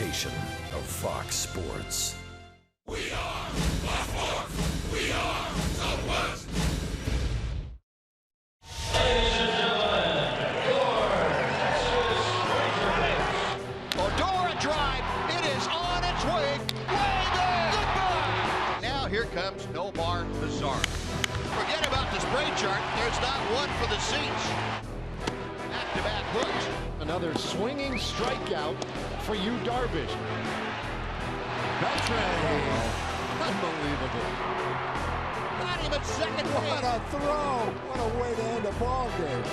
presentation of Fox Sports. We are Baltimore. We are Southwest. Odora drive. It is on its way. Way there. Goodbye. Now here comes Nomar Mazar. Forget about the spray chart. There's not one for the seats. Back-to-back hooks. Another swinging strikeout for you, Darvish. Beltran. Unbelievable. Not even second base. What a throw. What a way to end a ball game.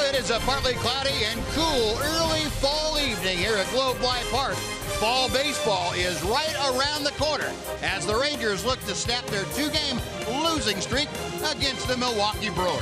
It is a partly cloudy and cool early fall evening here at Globe Life Park. Fall baseball is right around the corner as the Rangers look to snap their two-game losing streak against the Milwaukee Brewers.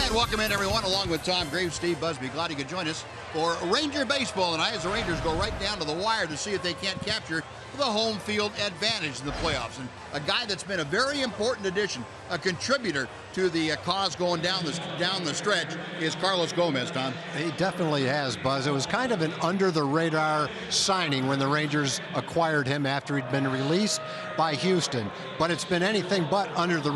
And welcome in, everyone, along with Tom Graves, Steve Busby. Glad you could join us for Ranger baseball tonight as the Rangers go right down to the wire to see if they can't capture the home field advantage in the playoffs. And a guy that's been a very important addition, a contributor to the cause going down the stretch is Carlos Gomez, Tom. He definitely has, Buzz. It was kind of an under-the-radar signing when the Rangers acquired him after he'd been released by Houston. But it's been anything but under the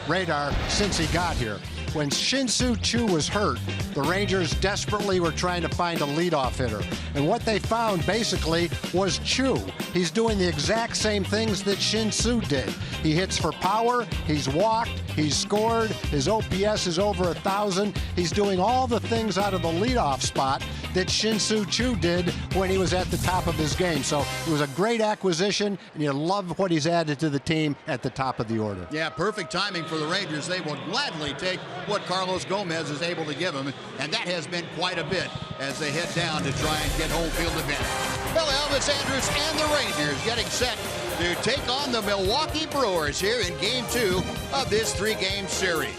radar since he got here. When Shin-Soo Choo was hurt, the Rangers desperately were trying to find a leadoff hitter. And what they found, basically, was Choo. He's doing the exact same things that Shin-Soo did. He hits for power, he's walked, he's scored, his OPS is over 1,000. He's doing all the things out of the leadoff spot that Shin-Soo Choo did when he was at the top of his game. So it was a great acquisition, and you love what he's added to the team at the top of the order. Yeah, perfect timing for the Rangers. They will gladly take what Carlos Gomez is able to give them, and that has been quite a bit as they head down to try and get home field advantage. Well, Elvis Andrus and the Rangers getting set to take on the Milwaukee Brewers here in Game 2 of this three-game series.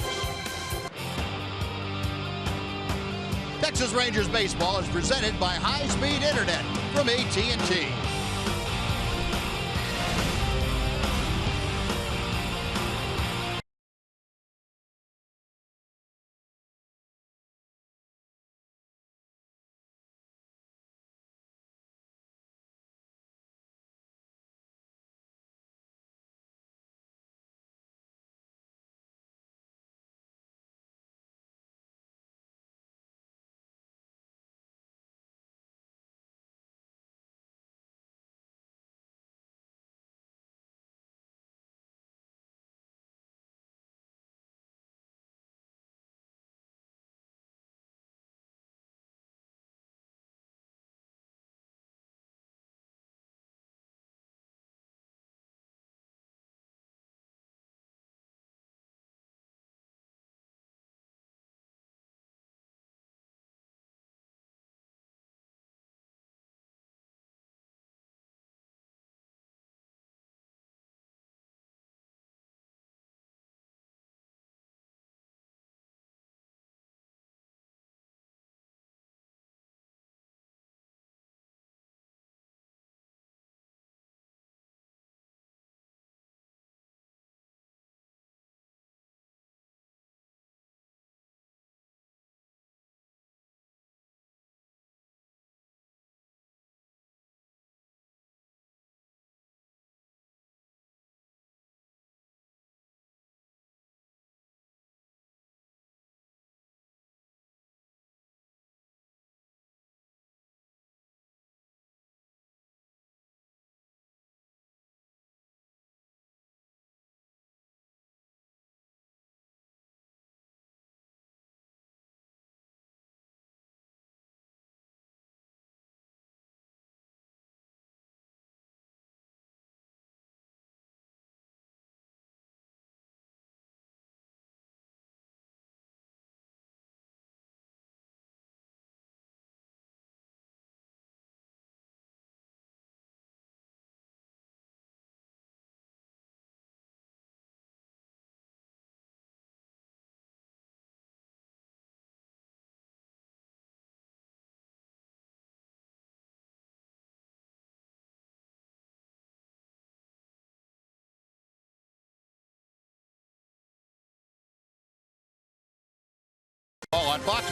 Texas Rangers baseball is presented by high-speed internet from AT&T.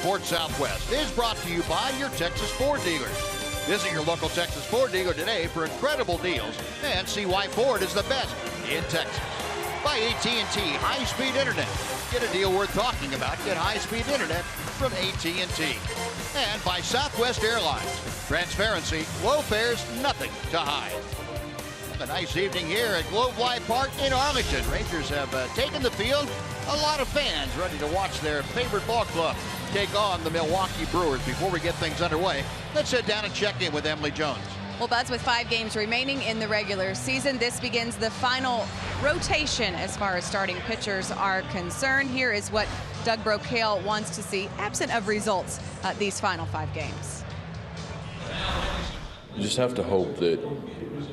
Sports Southwest is brought to you by your Texas Ford dealers. Visit your local Texas Ford dealer today for incredible deals and see why Ford is the best in Texas. By AT high-speed internet. Get a deal worth talking about. Get high-speed internet from AT&T. And by Southwest Airlines. Transparency, low fares, nothing to hide. A nice evening here at Globe Life Park in Arlington. Rangers have taken the field. A lot of fans ready to watch their favorite ball club take on the Milwaukee Brewers. Before we get things underway, let's sit down and check in with Emily Jones. Well, Buzz, with 5 games remaining in the regular season, this begins the final rotation as far as starting pitchers are concerned. Here is what Doug Brocail wants to see, absent of results, these final 5 games. You just have to hope that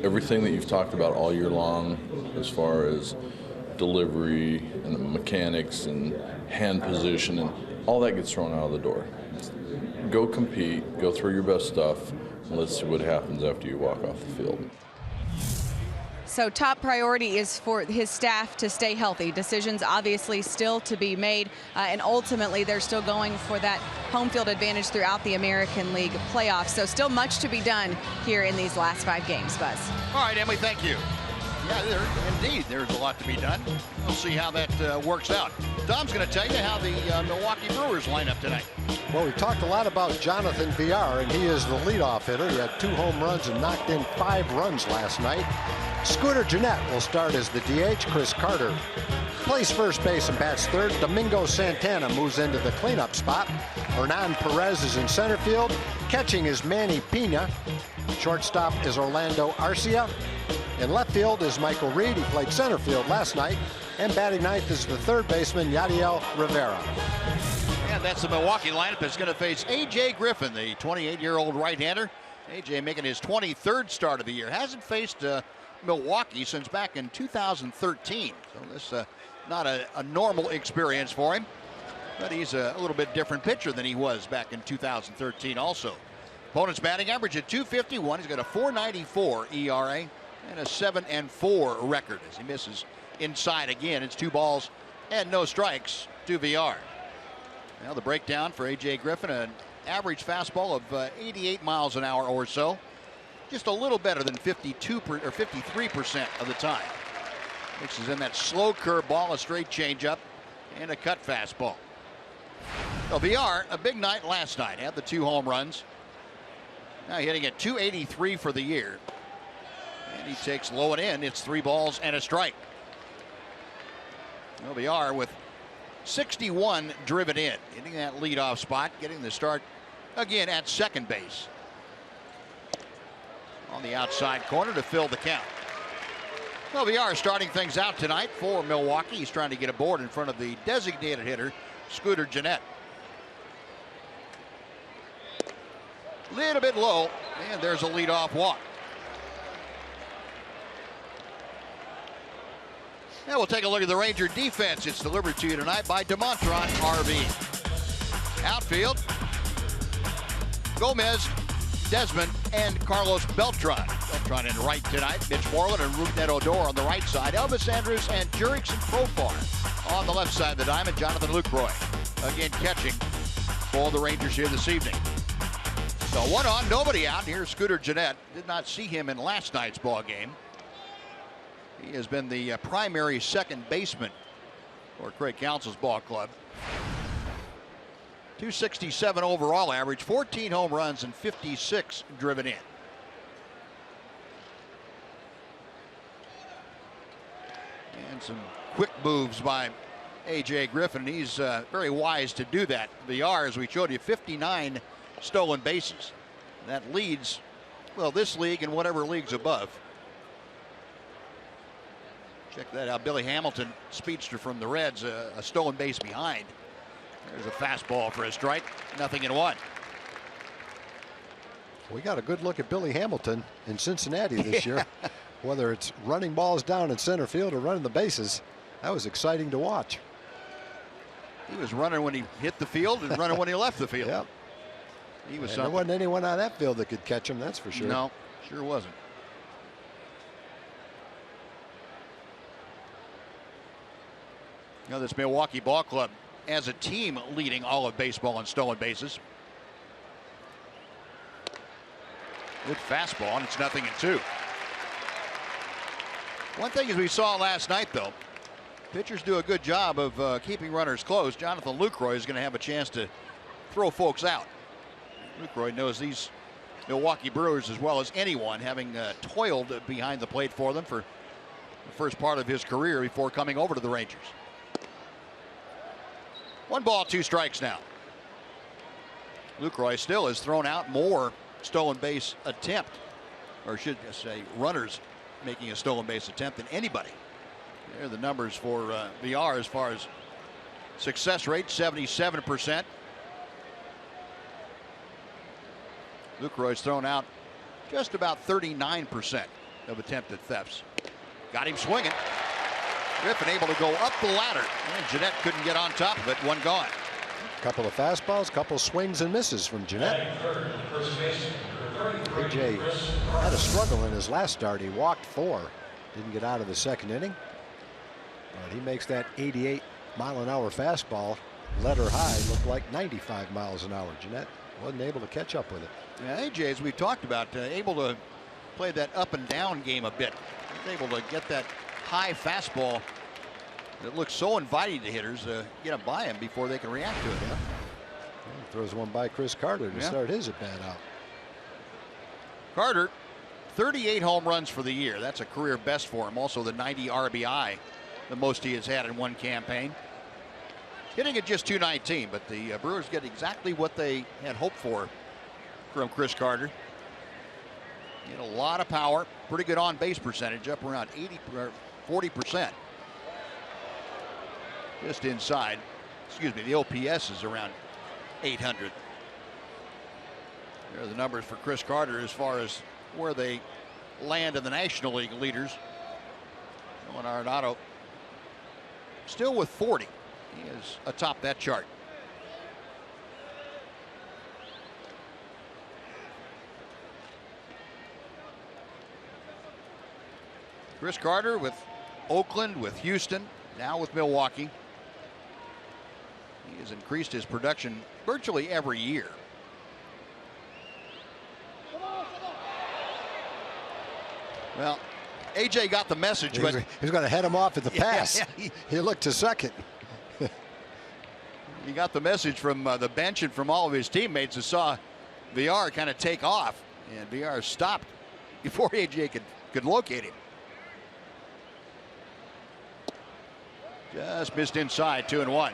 everything that you've talked about all year long, as far as delivery and the mechanics and hand position and all that, gets thrown out of the door. Go compete, go through your best stuff, and let's see what happens after you walk off the field. So top priority is for his staff to stay healthy. Decisions obviously still to be made, and ultimately they're still going for that home field advantage throughout the American League playoffs. So still much to be done here in these last 5 games, Buzz. All right, Emily, thank you. Yeah, indeed, there's a lot to be done. We'll see how that works out. Tom's going to tell you how the Milwaukee Brewers line up tonight. Well, we've talked a lot about Jonathan Villar, and he is the leadoff hitter. He had 2 home runs and knocked in 5 runs last night. Scooter Gennett will start as the DH. Chris Carter plays first base and bats third. Domingo Santana moves into the cleanup spot. Hernan Perez is in center field. Catching is Manny Pena. Shortstop is Orlando Arcia. In left field is Michael Reed. He played center field last night. And batting ninth is the third baseman, Yadiel Rivera. And that's the Milwaukee lineup that's going to face A.J. Griffin, the 28-year-old right-hander. A.J. making his 23rd start of the year. Hasn't faced Milwaukee since back in 2013. So this not a normal experience for him. But he's a little bit different pitcher than he was back in 2013 also. Opponent's batting average at .251. He's got a .494 ERA and a 7-4 record as he misses inside again. It's 2 balls and no strikes to Villar. Now the breakdown for A.J. Griffin, an average fastball of 88 miles an hour or so. Just a little better than 53% of the time. Mixes in that slow curveball, a straight changeup, and a cut fastball. So Villar, a big night last night, had the 2 home runs. Now hitting at .283 for the year. And he takes low and in. It's 3 balls and a strike. Well, Villar with 61 driven in, hitting that leadoff spot, getting the start again at second base. On the outside corner to fill the count. Well, Villar starting things out tonight for Milwaukee. He's trying to get aboard in front of the designated hitter, Scooter Gennett. Little bit low, and there's a leadoff walk. Now we'll take a look at the Ranger defense. It's delivered to you tonight by DeMontron RV. Outfield, Gomez, Desmond, and Carlos Beltran. Beltran in right tonight. Mitch Moreland and Rougned Odor on the right side. Elvis Andrus and Jurickson Profar on the left side of the diamond. Jonathan Lucroy again catching for the Rangers here this evening. So 1 on, nobody out. Here's Scooter Gennett. Did not see him in last night's ball game. He has been the primary second baseman for Craig Counsell's ball club. .267 overall average, 14 home runs and 56 driven in. And some quick moves by A.J. Griffin. He's very wise to do that. Villar, as we showed you, 59 stolen bases. That leads, well, this league and whatever leagues above. Check that out. Billy Hamilton, speedster from the Reds, a stolen base behind. There's a fastball for a strike. 0-1. We got a good look at Billy Hamilton in Cincinnati this year. Whether it's running balls down in center field or running the bases, that was exciting to watch. He was running when he hit the field and running when he left the field. Yep. He was. There wasn't anyone on that field that could catch him, that's for sure. No, sure wasn't. You know, this Milwaukee ball club as a team leading all of baseball in stolen bases. Good fastball, and it's 0-2. One thing as we saw last night, though, pitchers do a good job of keeping runners close. Jonathan Lucroy is going to have a chance to throw folks out. Lucroy knows these Milwaukee Brewers as well as anyone, having toiled behind the plate for them for the first part of his career before coming over to the Rangers. 1 ball, 2 strikes now. Lucroy still has thrown out more stolen base attempt, or should I say runners making a stolen base attempt, than anybody. There are the numbers for VR as far as success rate, 77%. Lucroy's thrown out just about 39% of attempted thefts. Got him swinging. Griffin able to go up the ladder, and Jeanette couldn't get on top of it. 1 gone. Couple of fastballs, couple swings and misses from Jeanette. AJ had a struggle in his last start. He walked 4, didn't get out of the 2nd inning. But he makes that 88-mile-an-hour fastball letter high look like 95 miles an hour. Jeanette wasn't able to catch up with it. Yeah, AJ, as we've talked about, able to play that up and down game a bit. He's able to get that high fastball that looks so inviting to hitters, get it by him before they can react to it. Yeah? Throws one by Chris Carter to start his at-bat out. Carter, 38 home runs for the year. That's a career best for him. Also the 90 RBI, the most he has had in one campaign. Hitting at just .219, but the Brewers get exactly what they had hoped for from Chris Carter. He had a lot of power, pretty good on-base percentage, up around 40%. Just inside. Excuse me, the OPS is around 800. There are the numbers for Chris Carter as far as where they land in the National League leaders. Nolan Arenado still with 40. He is atop that chart. Chris Carter with Oakland, with Houston, now with Milwaukee. He has increased his production virtually every year. Well, AJ got the message, but he's going to head him off at the pass. He looked to second. He got the message from the bench and from all of his teammates and saw VR kind of take off, and VR stopped before AJ could locate him. Just missed inside, 2-1.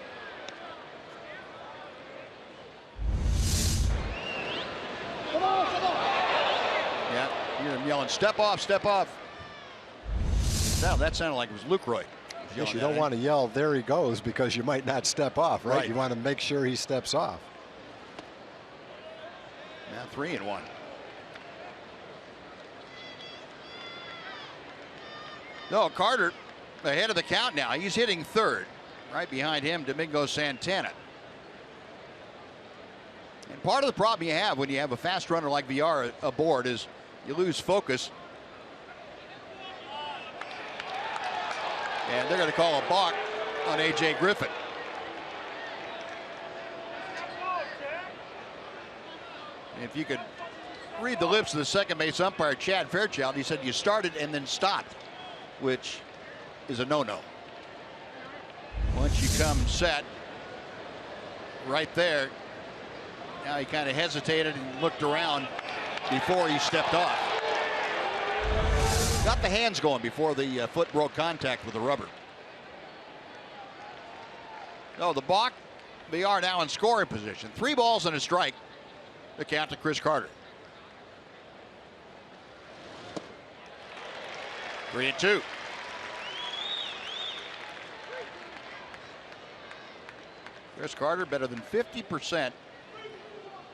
Yeah, you hear him yelling, "Step off, step off." Now that sounded like it was Lucroy. Yes, you don't want to yell, "There he goes," because you might not step off, right? You want to make sure he steps off. Now 3-1. No, Carter ahead of the count now. He's hitting 3rd. Right behind him, Domingo Santana. And part of the problem you have when you have a fast runner like VR aboard is you lose focus. And they're going to call a balk on A.J. Griffin. If you could read the lips of the second base umpire, Chad Fairchild, he said you started and then stopped, which is a no-no. Once you come set right there, now he kind of hesitated and looked around before he stepped off. Got the hands going before the foot broke contact with the rubber. No, the balk. VR now in scoring position. 3 balls and a strike. The count to Chris Carter. 3-2. Chris Carter, better than 50%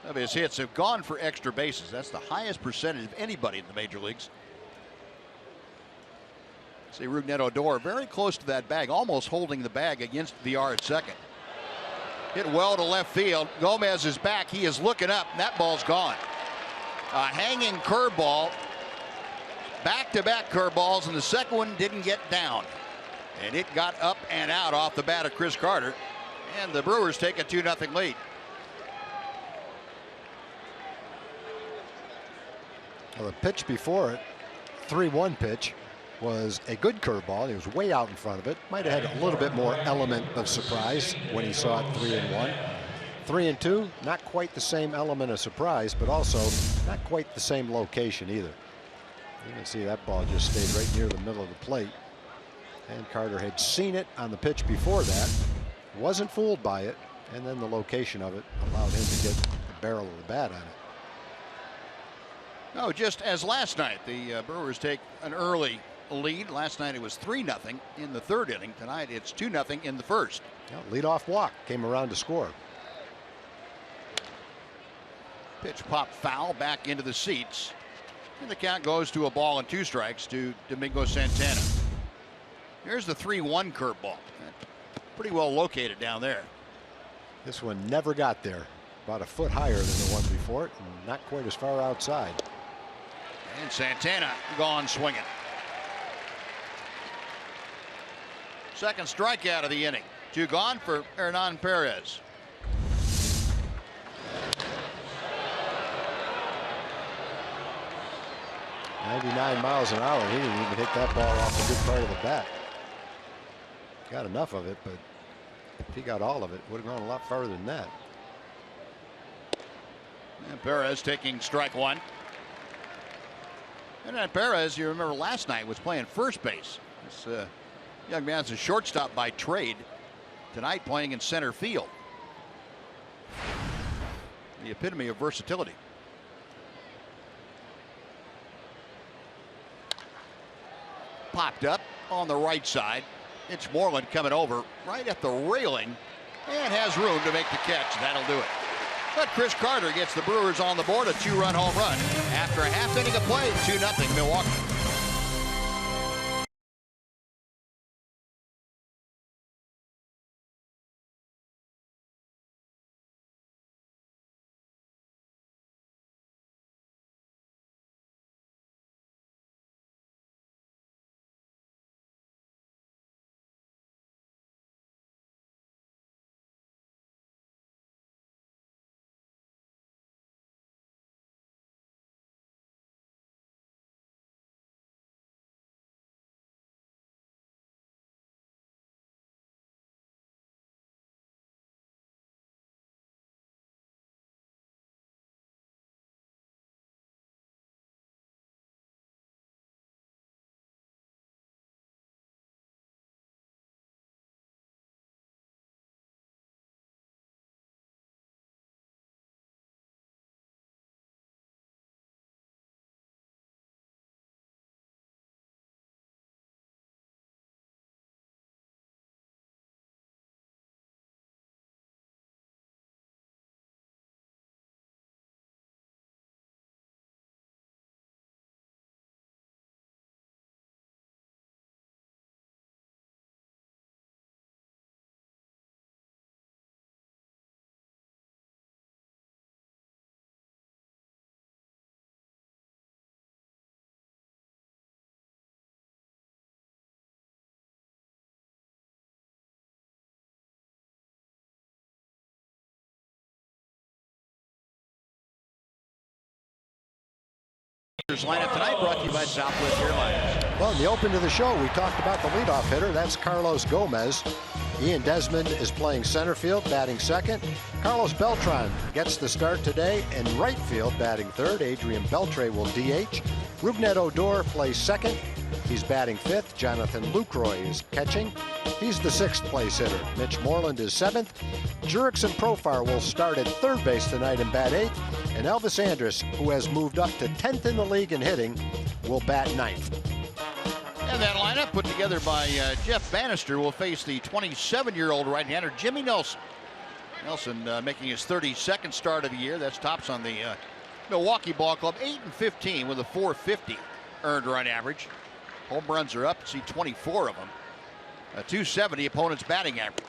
of his hits have gone for extra bases. That's the highest percentage of anybody in the major leagues. See Rougned Odor very close to that bag, almost holding the bag against VR at second. Hit well to left field. Gomez is back. He is looking up. That ball's gone. A hanging curveball. Back-to-back curveballs, and the second one didn't get down. And it got up and out off the bat of Chris Carter. And the Brewers take a 2-0 lead. Well, the pitch before it, 3-1 pitch, was a good curveball. He was way out in front of it. Might have had a little bit more element of surprise when he saw it 3-1. 3-2, not quite the same element of surprise, but also not quite the same location either. You can see that ball just stayed right near the middle of the plate. And Carter had seen it on the pitch before that, wasn't fooled by it, and then the location of it allowed him to get the barrel of the bat on it. No, just as last night, the Brewers take an early lead. Last night it was 3-0 in the third inning. Tonight it's 2-0 in the first. Leadoff walk came around to score. Pitch popped foul back into the seats. And the count goes to a ball and 2 strikes to Domingo Santana. Here's the 3-1 curveball. Pretty well located down there. This one never got there. About a foot higher than the one before it, and not quite as far outside. And Santana gone swinging. Second strikeout of the inning. 2 gone for Hernan Perez. .99 miles an hour. He didn't even hit that ball off a good part of the bat. Got enough of it, but if he got all of it, would have gone a lot farther than that. And Perez taking strike 1. And then Perez, you remember last night, was playing first base. This young man's a shortstop by trade. Tonight playing in center field. The epitome of versatility. Popped up on the right side. It's Moreland coming over right at the railing and has room to make the catch. That'll do it. But Chris Carter gets the Brewers on the board, a 2-run home run after a half inning of play. 2-0 Milwaukee. Lineup tonight brought to you by Southwest Airlines. Well, in the open of the show, we talked about the leadoff hitter. That's Carlos Gomez. Ian Desmond is playing center field, batting second. Carlos Beltran gets the start today in right field, batting third. Adrian Beltre will DH. Rougned Odor plays second. He's batting fifth. Jonathan Lucroy is catching. He's the 6th place hitter. Mitch Moreland is 7th. Jurickson Profar will start at third base tonight and bat 8th. And Elvis Andrus, who has moved up to 10th in the league in hitting, will bat 9th. And that lineup put together by Jeff Bannister will face the 27-year-old right-hander Jimmy Nelson. Nelson making his 32nd start of the year. That's tops on the Milwaukee Ball Club. 8-15 with a .450 earned run average. Home runs are up. See 24 of them. A .270 opponent's batting average.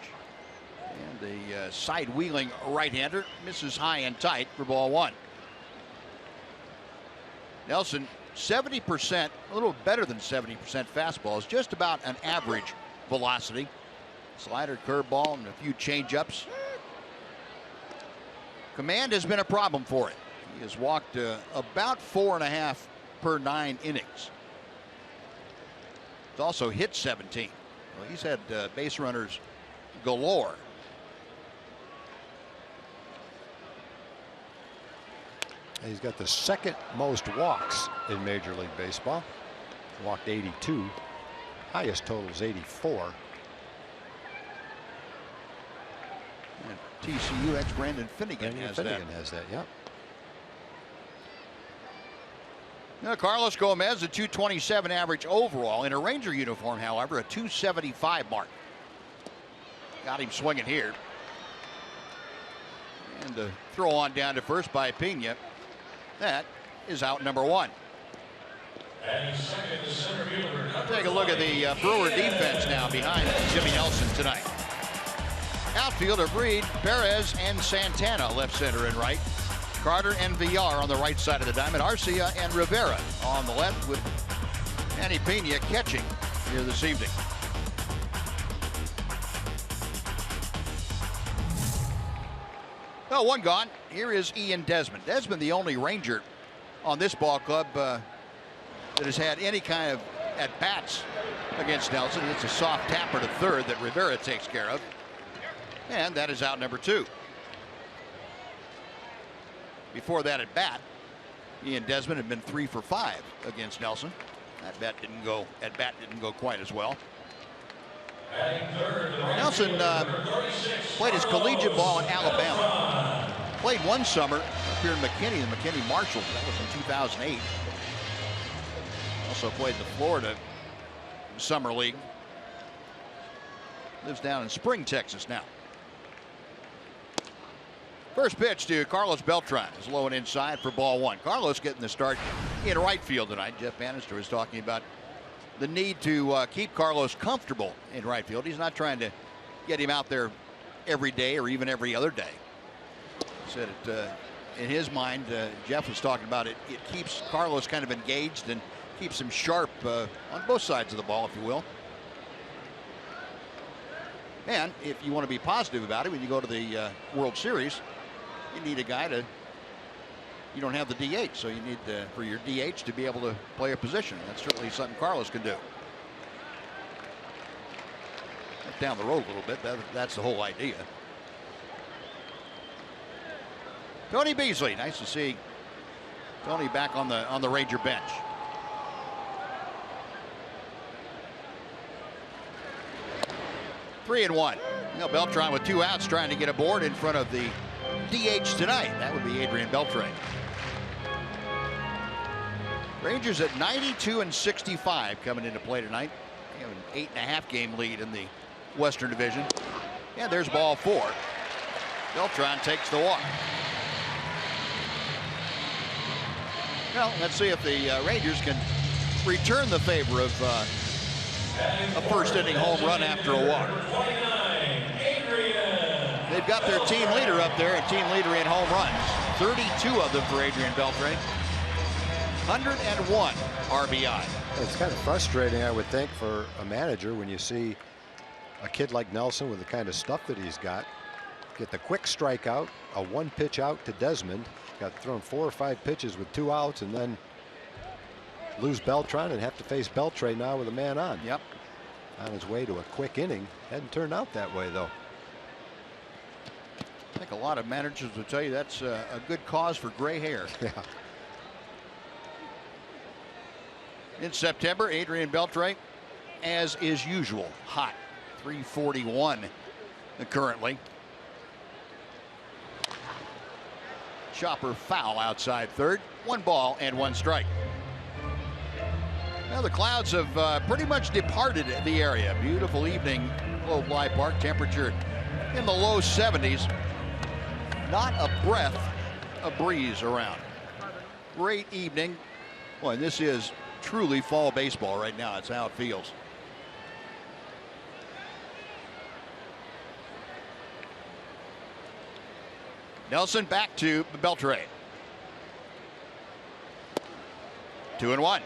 And the side-wheeling right-hander misses high and tight for ball 1. Nelson, 70%, a little better than 70% fastball, is just about an average velocity. Slider, curveball, and a few change-ups. Command has been a problem for him. He has walked about 4.5 per 9 innings. He's also hit 17. Well, he's had base runners galore. He's got the second most walks in Major League Baseball. Walked 82. Highest total is 84. And TCU ex Brandon Finnegan has that. Yep. Now, Carlos Gomez, a 227 average overall. In a Ranger uniform, however, a 275 mark. Got him swinging here. And the throw on down to first by Pena. That is out number 1. Take a look at the Brewer defense now behind Jimmy Nelson tonight. Outfield of Reed, Perez, and Santana left, center, and right. Carter and Villar on the right side of the diamond. Arcia and Rivera on the left, with Manny Pena catching here this evening. Oh, one gone. Here is Ian Desmond. Desmond, the only Ranger on this ball club that has had any kind of at-bats against Nelson. It's a soft tapper to third that Rivera takes care of. And that is out number 2. Before that at bat, Ian Desmond had been 3 for 5 against Nelson. That bat didn't go quite as well. Nelson played his collegiate ball in Alabama. Played one summer up here in McKinney, the McKinney Marshals. That was in 2008. Also played the Florida Summer League. Lives down in Spring, Texas now. First pitch to Carlos Beltran is low and inside for ball 1. Carlos getting the start in right field tonight. Jeff Bannister was talking about the need to keep Carlos comfortable in right field. He's not trying to get him out there every day or even every other day. He said it, in his mind, Jeff was talking about it. It keeps Carlos kind of engaged and keeps him sharp on both sides of the ball, if you will. And if you want to be positive about it, when you go to the World Series, you need a guy to. You don't have the DH, so you need for your DH to be able to play a position. That's certainly something Carlos can do. Down the road a little bit. That's the whole idea. Tony Beasley, nice to see Tony back on the Ranger bench. Three and one. Now Beltran with 2 outs trying to get aboard in front of the DH tonight. That would be Adrian Beltre. Rangers at 92 and 65 coming into play tonight. They have an 8.5 game lead in the Western Division. And there's ball 4. Beltran takes the walk. Well, let's see if the Rangers can return the favor of a first inning home run after a walk. They've got their team leader up there, a team leader in home runs. 32 of them for Adrian Beltre. 101 RBI. It's kind of frustrating, I would think, for a manager when you see a kid like Nelson with the kind of stuff that he's got get the quick strikeout, a 1-pitch out to Desmond, got thrown 4 or 5 pitches with 2 outs, and then lose Beltran and have to face Beltre now with a man on. Yep. On his way to a quick inning. Hadn't turned out that way, though. I think a lot of managers will tell you that's a good cause for gray hair. Yeah. In September, Adrian Beltre, as is usual, hot. 341 currently. Chopper foul outside third. 1 ball and 1 strike. Now the clouds have pretty much departed the area. Beautiful evening, Globe Life Park. Temperature in the low 70s. Not a breath of breeze around. Great evening. Boy, and this is truly fall baseball right now. It's how it feels. Nelson back to Beltre. 2-1.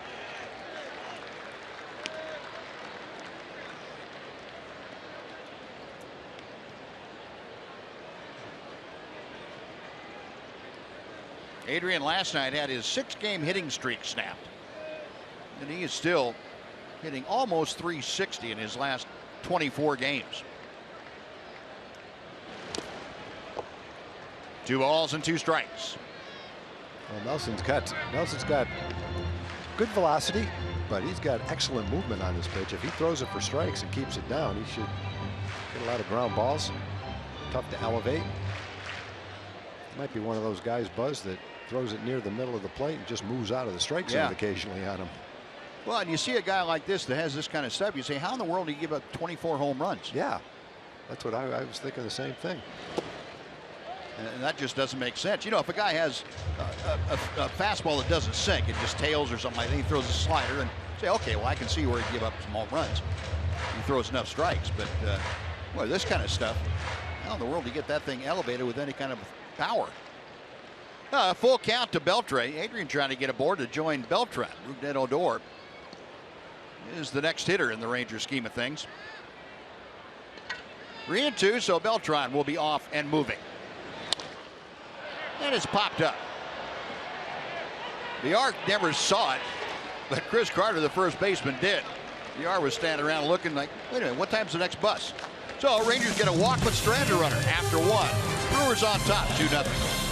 Adrian last night had his 6-game hitting streak snapped. And he is still hitting almost 360 in his last 24 games. 2 balls and 2 strikes. Well, Nelson's got good velocity, but he's got excellent movement on his pitch. If he throws it for strikes and keeps it down, he should get a lot of ground balls. Tough to elevate. Might be one of those guys, Buzz, that throws it near the middle of the plate and just moves out of the strike zone occasionally on him. Well, and you see a guy like this that has this kind of stuff, you say, how in the world do you give up 24 home runs? Yeah, that's what I was thinking, the same thing. And that just doesn't make sense. You know, if a guy has a fastball that doesn't sink, it just tails or something like that, he throws a slider and say, okay, well, I can see where he'd give up some home runs. He throws enough strikes, but boy, this kind of stuff, how in the world do you get that thing elevated with any kind of power? Full count to Beltre. Adrian trying to get aboard to join Beltran. Rougned Odor is the next hitter in the Rangers scheme of things. 3-2, so Beltran will be off and moving. And it's popped up. The arc never saw it, but Chris Carter, the first baseman, did. The arc was standing around looking like, wait a minute, what time's the next bus? So Rangers get a walk with Strand runner after 1. Brewers on top, 2-0.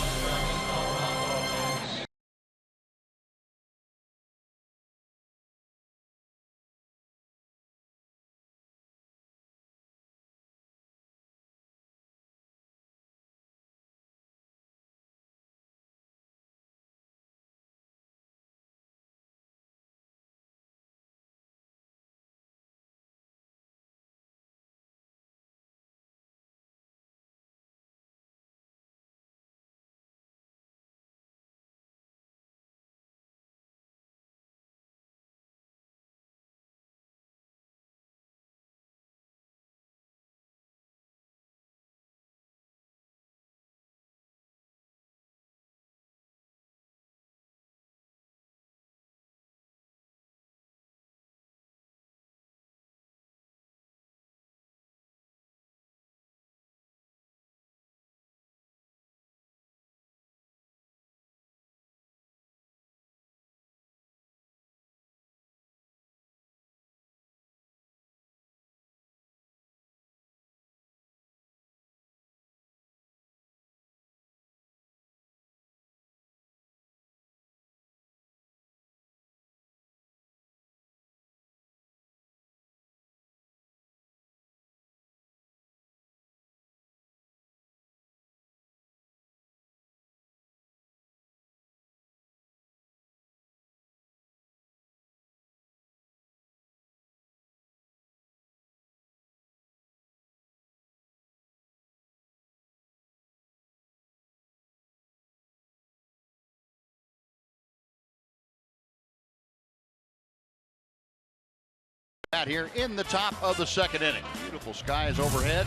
Out here in the top of the 2nd inning. Beautiful skies overhead.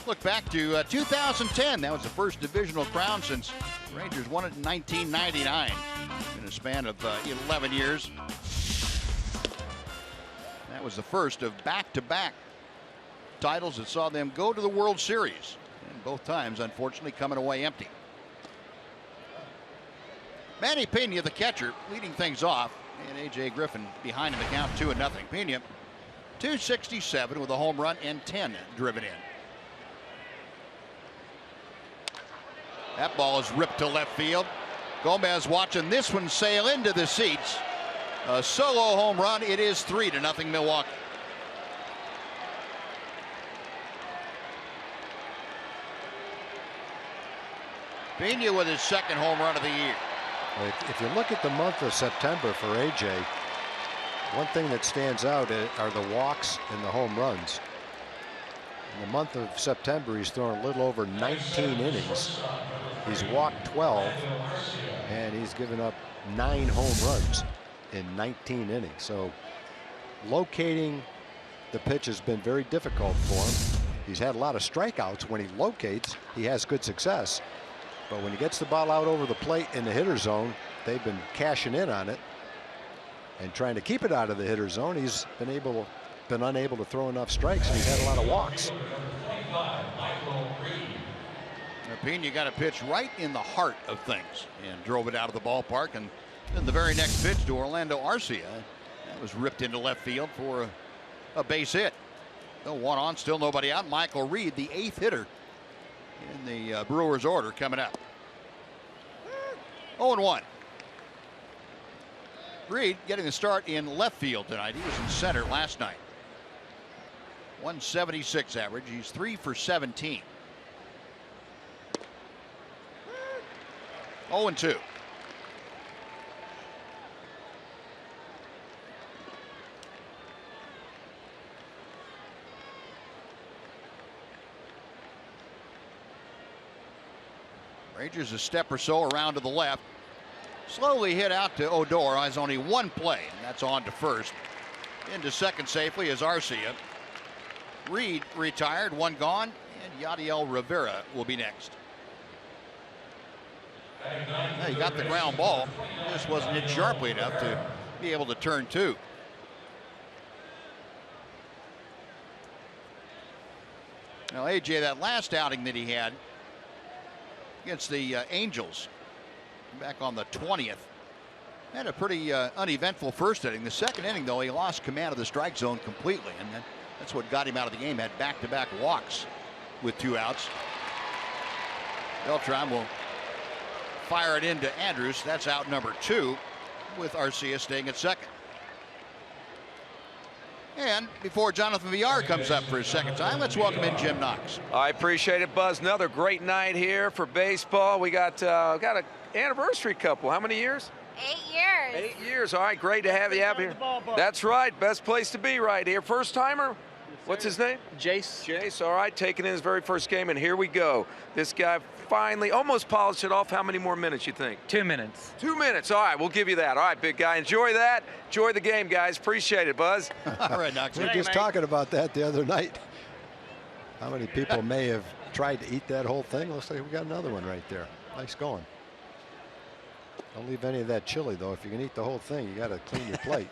Look back to 2010. That was the first divisional crown since the Rangers won it in 1999 in a span of 11 years. That was the first of back-to-back titles that saw them go to the World Series. And both times, unfortunately, coming away empty. Manny Pena, the catcher, leading things off. And A.J. Griffin behind him, the count 2-0. Pena, 267 with a home run and 10 driven in. That ball is ripped to left field. Gomez watching this one sail into the seats. A solo home run. It is 3-0 Milwaukee. Pena with his 2nd home run of the year. If you look at the month of September for AJ, one thing that stands out are the walks and the home runs. In the month of September, he's thrown a little over 19 innings. He's walked 12, and he's given up 9 home runs in 19 innings. So locating the pitch has been very difficult for him. He's had a lot of strikeouts. When he locates, he has good success. But when he gets the ball out over the plate in the hitter zone, they've been cashing in on it and trying to keep it out of the hitter zone. He's been unable to throw enough strikes, and he's had a lot of walks. Pena got a pitch right in the heart of things and drove it out of the ballpark. And then the very next pitch to Orlando Arcia, that was ripped into left field for a base hit. No one on, still nobody out. Michael Reed, the 8th hitter in the Brewers order, coming up. 0-1. Reed getting the start in left field tonight. He was in center last night. 176 average. He's 3 for 17. 0-2. Rangers a step or so around to the left. Slowly hit out to Odor. Has only one play, and that's on to first. Into second safely is Arcia. Reed retired, one gone, and Yadiel Rivera will be next. He got the ground ball. This wasn't hit sharply enough to be able to turn two. Now, AJ, that last outing that he had against the Angels back on the 20th, had a pretty uneventful first inning. The second inning, though, he lost command of the strike zone completely, and that's what got him out of the game. Had back-to-back walks with 2 outs. Beltran will fire it into Andrews. That's out number 2, with Arcia staying at second. And before Jonathan Villar comes up for his second time, let's welcome in Jim Knox. I appreciate it, Buzz. Another great night here for baseball. We got an anniversary couple. How many years? 8 years. 8 years. All right, great to have you out here. That's right. Best place to be right here. First timer? What's his name? Jace. Jace, all right, taking in his very first game, and here we go. This guy finally almost polished it off. How many more minutes you think? 2 minutes. 2 minutes. All right, we'll give you that. All right, big guy. Enjoy that. Enjoy the game, guys. Appreciate it, Buzz. All right, Knox. We were just talking about that the other night. How many people may have tried to eat that whole thing? Looks like we got another one right there. Nice going. Don't leave any of that chili, though. If you can eat the whole thing, you got to clean your plate.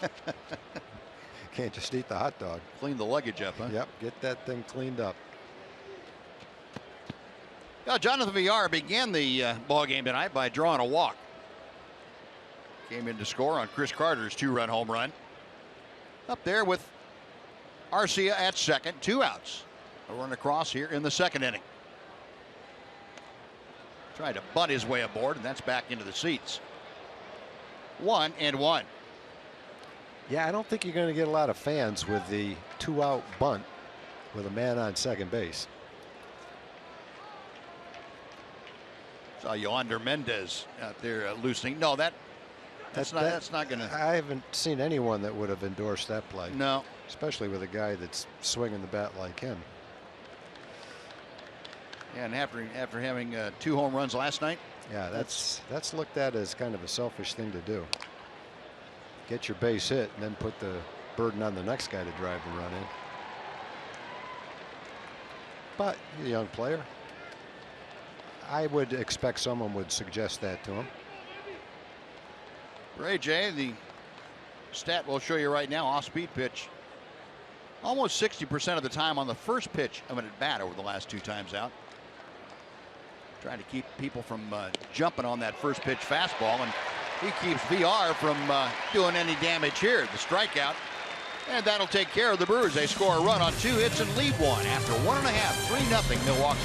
Can't just eat the hot dog. Clean the luggage up, huh? Yep, get that thing cleaned up. Now, Jonathan Villar began the ball game tonight by drawing a walk. Came in to score on Chris Carter's 2-run home run. Up there with Arcia at second, 2 outs. A run across here in the second inning. Tried to bunt his way aboard, and that's back into the seats. 1-1. Yeah, I don't think you're going to get a lot of fans with the 2-out bunt with a man on second base. Saw Yoander Mendez out there loosening. No, that's not going to. I haven't seen anyone that would have endorsed that play. No, especially with a guy that's swinging the bat like him. Yeah, and after having 2 home runs last night. Yeah, that's looked at as kind of a selfish thing to do. Get your base hit and then put the burden on the next guy to drive the run in. But he's a young player. I would expect someone would suggest that to him. For AJ, the stat we'll show you right now, off-speed pitch. Almost 60% of the time on the first pitch of an at-bat over the last 2 times out. Trying to keep people from jumping on that first pitch fastball, and he keeps VR from doing any damage here. The strikeout, and that'll take care of the Brewers. They score a run on 2 hits and lead 1 after 1.5, 3-0 Milwaukee.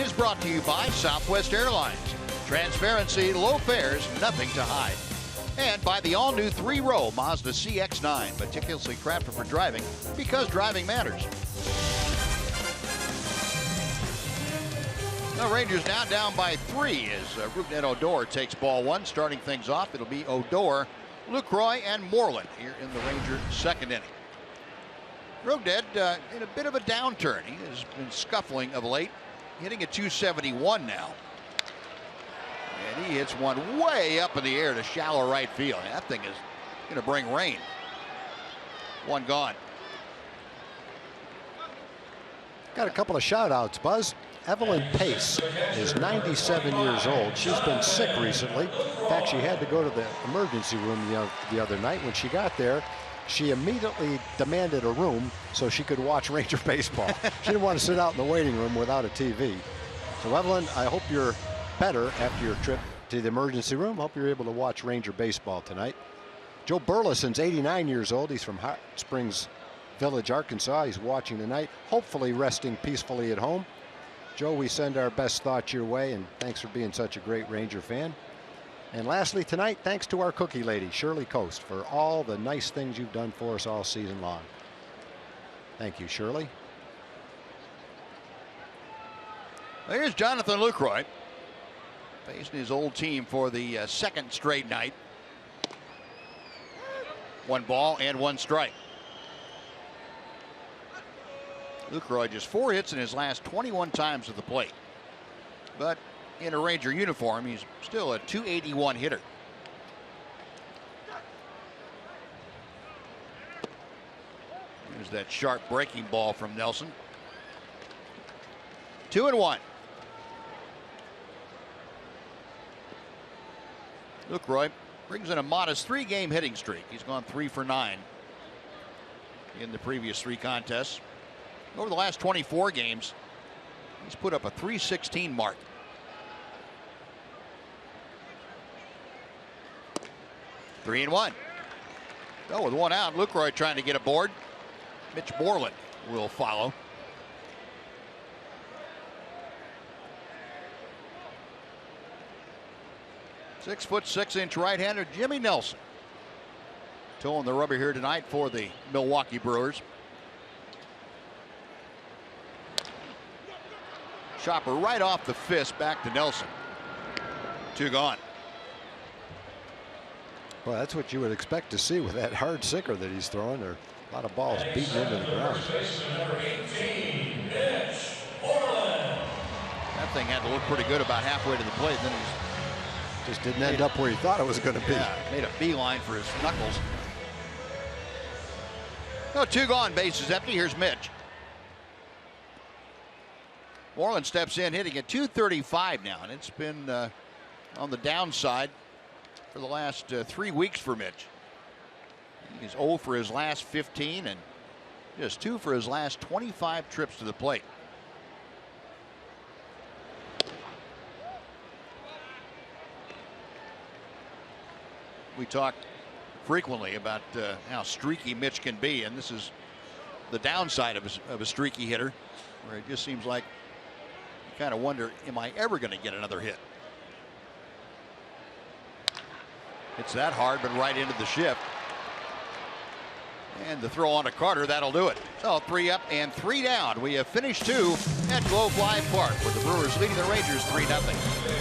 is brought to you by Southwest Airlines. Transparency, low fares, nothing to hide. And by the all-new 3-row Mazda CX-9, meticulously crafted for driving because driving matters. The Rangers now down by 3 as Rougned Odor takes ball 1. Starting things off, it'll be Odor, Lucroy, and Moreland here in the Ranger second inning. Rougned in a bit of a downturn. He has been scuffling of late, hitting at .271 now. And he hits one way up in the air to shallow right field. That thing is going to bring rain. One gone. Got a couple of shout outs, Buzz. Evelyn Pace is 97 years old. She's been sick recently. In fact, she had to go to the emergency room the other night. When she got there, she immediately demanded a room so she could watch Ranger baseball. She didn't want to sit out in the waiting room without a TV. So Evelyn, I hope you're better after your trip to the emergency room. Hope you're able to watch Ranger baseball tonight. Joe Burleson's 89 years old. He's from Hot Springs Village, Arkansas. He's watching tonight, hopefully resting peacefully at home. Joe, we send our best thoughts your way, and thanks for being such a great Ranger fan. And lastly tonight, thanks to our cookie lady, Shirley Coast, for all the nice things you've done for us all season long. Thank you, Shirley. Here's Jonathan Lucroy facing his old team for the second straight night. 1 ball and 1 strike. Lucroy just 4 hits in his last 21 times at the plate. But in a Ranger uniform, he's still a .281 hitter. There's that sharp breaking ball from Nelson. 2-1. Lucroy brings in a modest 3-game hitting streak. He's gone 3 for 9 in the previous 3 contests. Over the last 24 games, he's put up a .316 mark. Three and 1. Oh, with 1 out, Lucroy trying to get aboard. Mitch Moreland will follow. .6'6" right-hander Jimmy Nelson towing the rubber here tonight for the Milwaukee Brewers. Chopper right off the fist back to Nelson. 2 gone. Well, that's what you would expect to see with that hard sinker that he's throwing. There are a lot of balls beating into the ground. That thing had to look pretty good about halfway to the plate. Then he just didn't end up where he thought it was going to be. Yeah, made a beeline for his knuckles. No, 2 gone, bases empty. Here's Mitch. Moreland steps in, hitting at .235 now, and it's been on the downside for the last 3 weeks for Mitch. He's 0 for his last 15 and just 2 for his last 25 trips to the plate. We talk frequently about how streaky Mitch can be, and this is the downside of a streaky hitter, where it just seems like you kind of wonder, am I ever going to get another hit? It's that hard, but right into the shift. And the throw on to Carter, that'll do it. So 3 up and 3 down. We have finished 2 at Globe Life Park, with the Brewers leading the Rangers 3-0.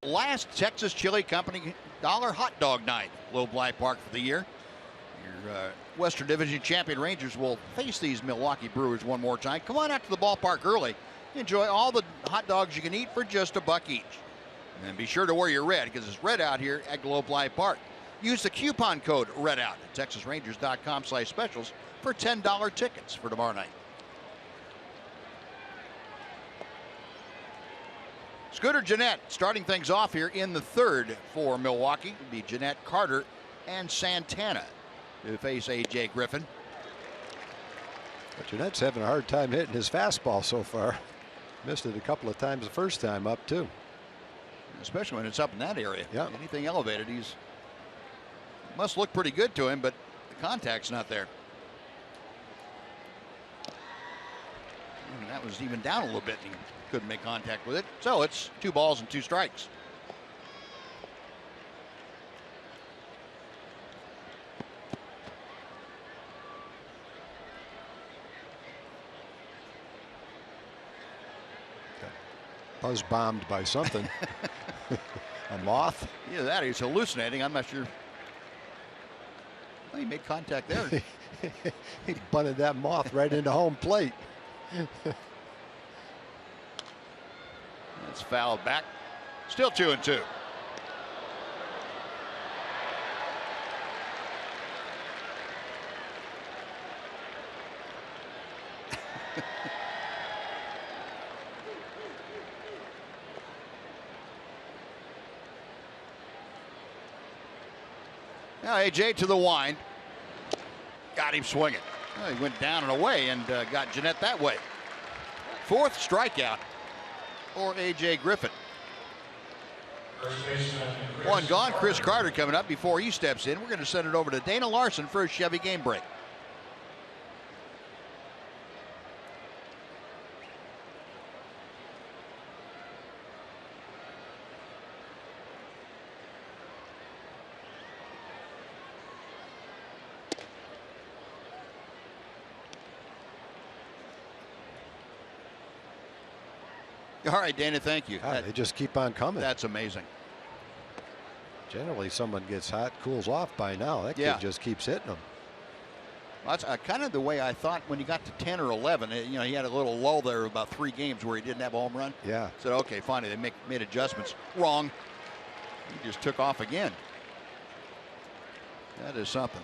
last Texas Chili Company dollar hot dog night, Globe Life Park for the year. Your Western Division champion Rangers will face these Milwaukee Brewers one more time. Come on out to the ballpark early. Enjoy all the hot dogs you can eat for just $1 each. And be sure to wear your red, because it's red out here at Globe Life Park. Use the coupon code REDOUT at TexasRangers.com/specials for $10 tickets for tomorrow night. Scooter Gennett starting things off here in the third for Milwaukee. It'd be Gennett, Carter, and Santana to face A.J. Griffin. But Gennett's having a hard time hitting his fastball so far. Missed it a couple of times the first time up, too. Especially when it's up in that area. Yeah. Anything elevated, must look pretty good to him, but the contact's not there. And that was even down a little bit. He couldn't make contact with it. So it's 2 balls and 2 strikes. Buzz bombed by something. A moth? Yeah, that he's hallucinating. I'm not sure. Well, he made contact there. He bunted that moth right into home plate. It's fouled back. Still 2-2. Now AJ to the wind. Got him swinging. Well, he went down and away and got Gennett that way. 4th strikeout for AJ Griffin. One gone. Chris Carter coming up before he steps in. We're going to send it over to Dana Larson for a Chevy game break. All right, Dana, thank you. They just keep on coming. That's amazing. Generally, someone gets hot, cools off by now. That kid just keeps hitting them. Well, that's kind of the way I thought when he got to 10 or 11. You know, he had a little lull there about 3 games where he didn't have a home run. Yeah. Said, okay, finally, they made adjustments. Wrong. He just took off again. That is something.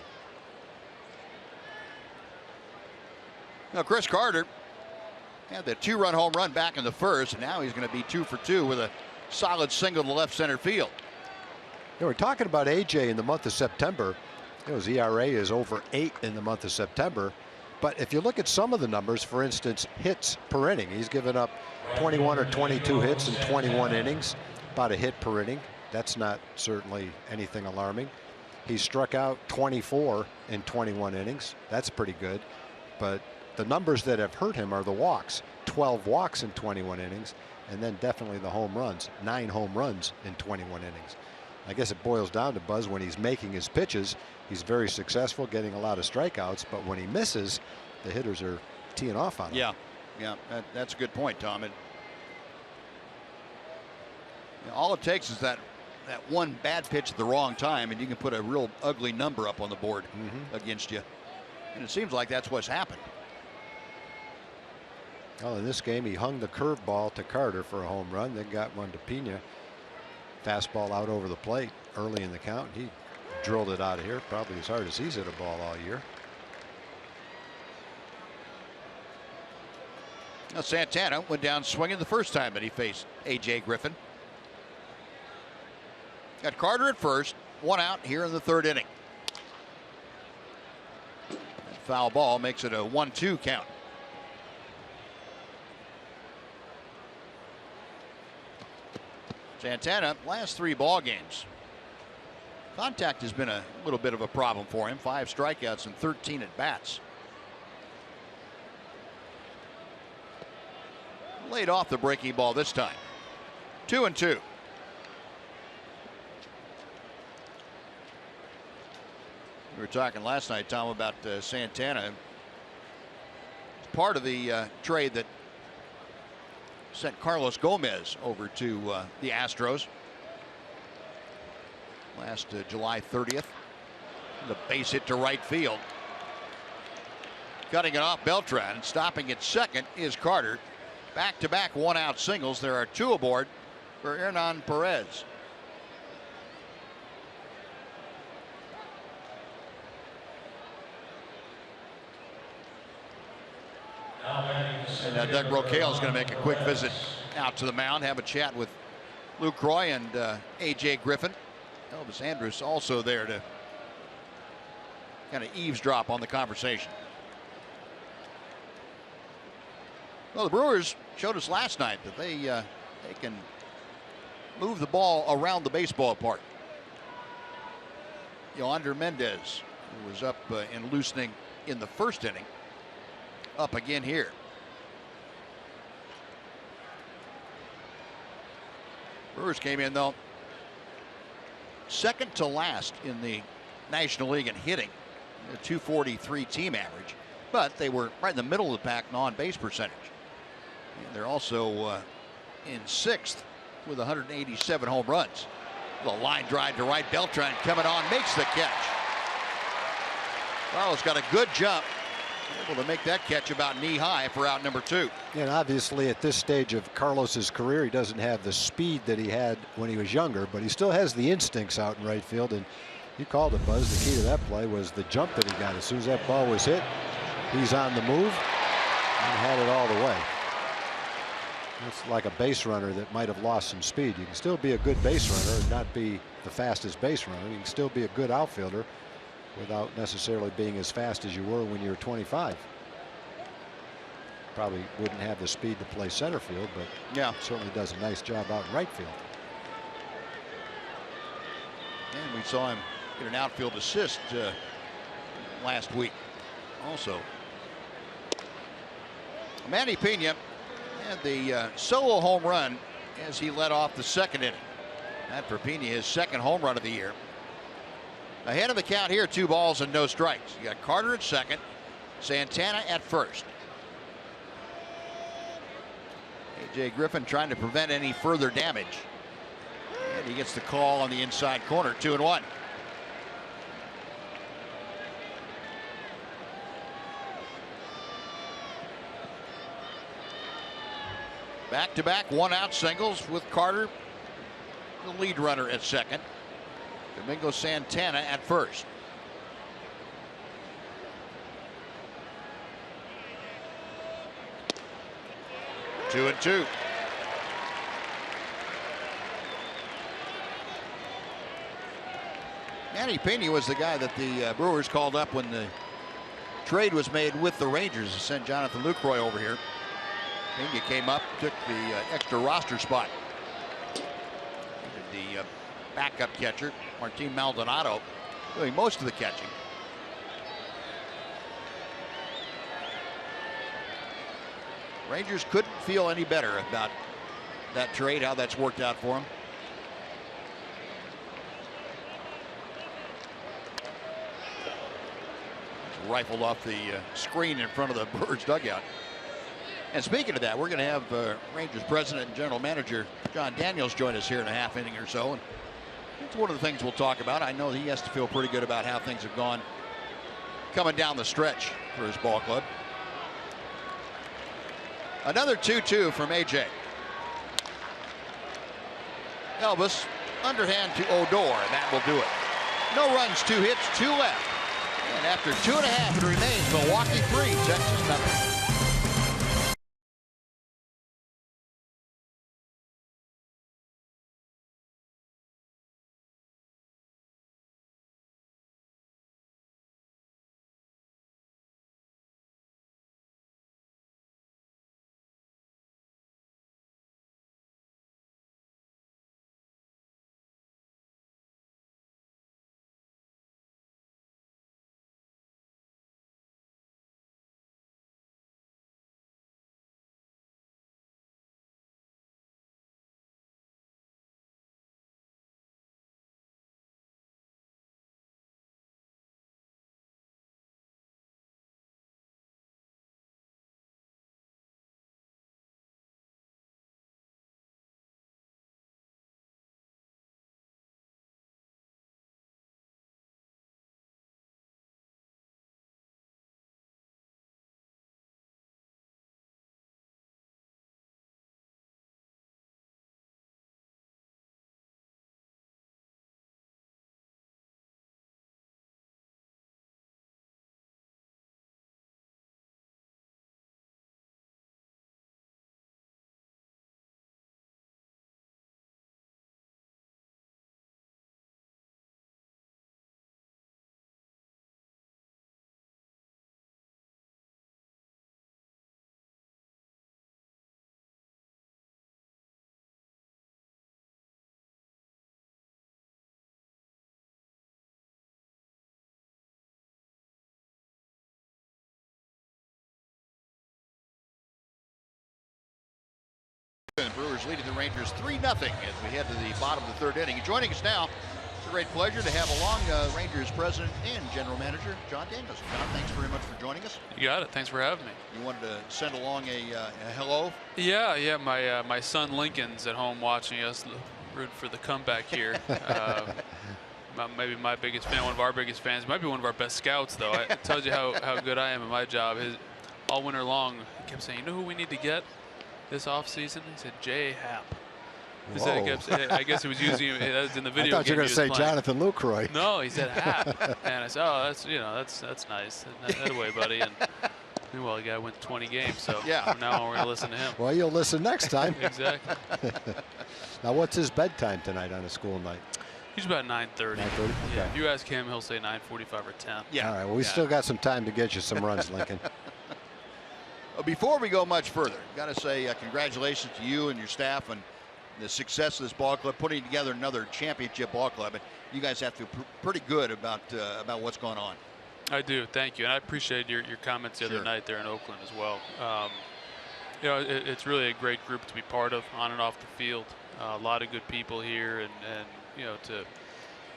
Now, Chris Carter had the 2-run home run back in the first, and now he's going to be 2 for 2 with a solid single to left center field. You know, we're talking about AJ in the month of September. You know, his ERA is over 8 in the month of September. But if you look at some of the numbers, for instance, hits per inning, he's given up 21 or 22 hits in 21 innings, about a hit per inning. That's not certainly anything alarming. He struck out 24 in 21 innings. That's pretty good. But the numbers that have hurt him are the walks. 12 walks in 21 innings, and then definitely the home runs. 9 home runs in 21 innings. I guess it boils down to Buzz, when he's making his pitches, he's very successful, getting a lot of strikeouts, but when he misses, the hitters are teeing off on him. Yeah, that's a good point, Tom. All it takes is that one bad pitch at the wrong time, and you can put a real ugly number up on the board against you. And it seems like that's what's happened. Well, in this game, he hung the curveball to Carter for a home run, then got one to Pena. Fastball out over the plate early in the count. He drilled it out of here, probably as hard as he's hit a ball all year. Now Santana went down swinging the first time that he faced A.J. Griffin. Got Carter at first, 1 out here in the 3rd inning. That foul ball makes it a 1-2 count. Santana, last 3 ball games, contact has been a little bit of a problem for him. 5 strikeouts and 13 at bats. Laid off the breaking ball this time. 2-2. We were talking last night, Tom, about Santana. Part of the trade that sent Carlos Gomez over to the Astros. last July 30th. The base hit to right field. Cutting it off Beltran. Stopping at second is Carter. Back-to-back one-out singles. There are 2 aboard for Hernan Perez. And Doug Brocail is going to make a quick visit out to the mound, have a chat with Luke Roy and AJ Griffin. Elvis Andrus also there to kind of eavesdrop on the conversation. Well, the Brewers showed us last night that they can move the ball around the baseball park. Yoander Mendez, who was up and loosening in the first inning, up again here. Brewers came in, though, second to last in the National League in hitting, a .243 team average, but they were right in the middle of the pack in on-base percentage. And they're also in 6th with 187 home runs. The line drive to right. Beltran coming on, makes the catch. Carlos got a good jump, able to make that catch about knee high for out number 2. And obviously at this stage of Carlos's career, he doesn't have the speed that he had when he was younger, but he still has the instincts out in right field. And you called it, Buzz. The key to that play was the jump that he got. As soon as that ball was hit, he's on the move and had it all the way. It's like a base runner that might have lost some speed. You can still be a good base runner and not be the fastest base runner. You can still be a good outfielder without necessarily being as fast as you were when you were 25. Probably wouldn't have the speed to play center field, but yeah, certainly does a nice job out in right field. And we saw him get an outfield assist last week also. Manny Pena had the solo home run as he led off the second inning. That for Pena, his second home run of the year. Ahead of the count here, 2 balls and no strikes. You got Carter at second, Santana at first. AJ Griffin trying to prevent any further damage. And he gets the call on the inside corner, 2-1. Back-to-back one-out singles with Carter, the lead runner at second. Domingo Santana at first. Two and two. Manny Pena was the guy that the Brewers called up when the trade was made with the Rangers to send Jonathan Lucroy over here. Pena came up, took the extra roster spot. The backup catcher, Martin Maldonado, doing most of the catching. Rangers couldn't feel any better about that trade, how that's worked out for them. Rifled off the screen in front of the Brewers dugout. And speaking of that, we're going to have Rangers president and general manager John Daniels join us here in a half inning or so. And it's one of the things we'll talk about. I know he has to feel pretty good about how things have gone coming down the stretch for his ball club. Another 2-2 from AJ. Elvis, underhand to Odor, and that will do it. No runs, 2 hits, 2 left. And after 2.5, it remains Milwaukee 3, Texas nothing. Tigers leading the Rangers 3-0 as we head to the bottom of the third inning. Joining us now, it's a great pleasure to have along Rangers president and general manager John Danielson. John, thanks very much for joining us. You got it. Thanks for having me. You wanted to send along a hello? Yeah. My son Lincoln's at home watching us, rooting for the comeback here. Maybe my biggest fan, one of our biggest fans. Might be one of our best scouts, though. It tells you how good I am at my job. All winter long, he kept saying, "You know who we need to get this offseason?" He said, J. Happ. I guess he was using that was in the video. I thought you were going to say Jonathan Lucroy. No, he said Happ, and I said, "Oh, that's nice. That way, buddy." And well, the guy went 20 games, so yeah. Now we're going to listen to him. Well, you'll listen next time. Exactly. Now, what's his bedtime tonight on a school night? He's about 9:30. 9:30. Okay. Yeah, if you ask him, he'll say 9:45 or 10. Yeah. All right. Well, we still got some time to get you some runs, Lincoln. Before we go much further, got to say congratulations to you and your staff on the success of this ball club, putting together another championship ball club. And you guys have to feel pretty good about what's going on. I do. Thank you. And I appreciate your comments the other night there in Oakland as well. It's really a great group to be part of on and off the field. A lot of good people here, and to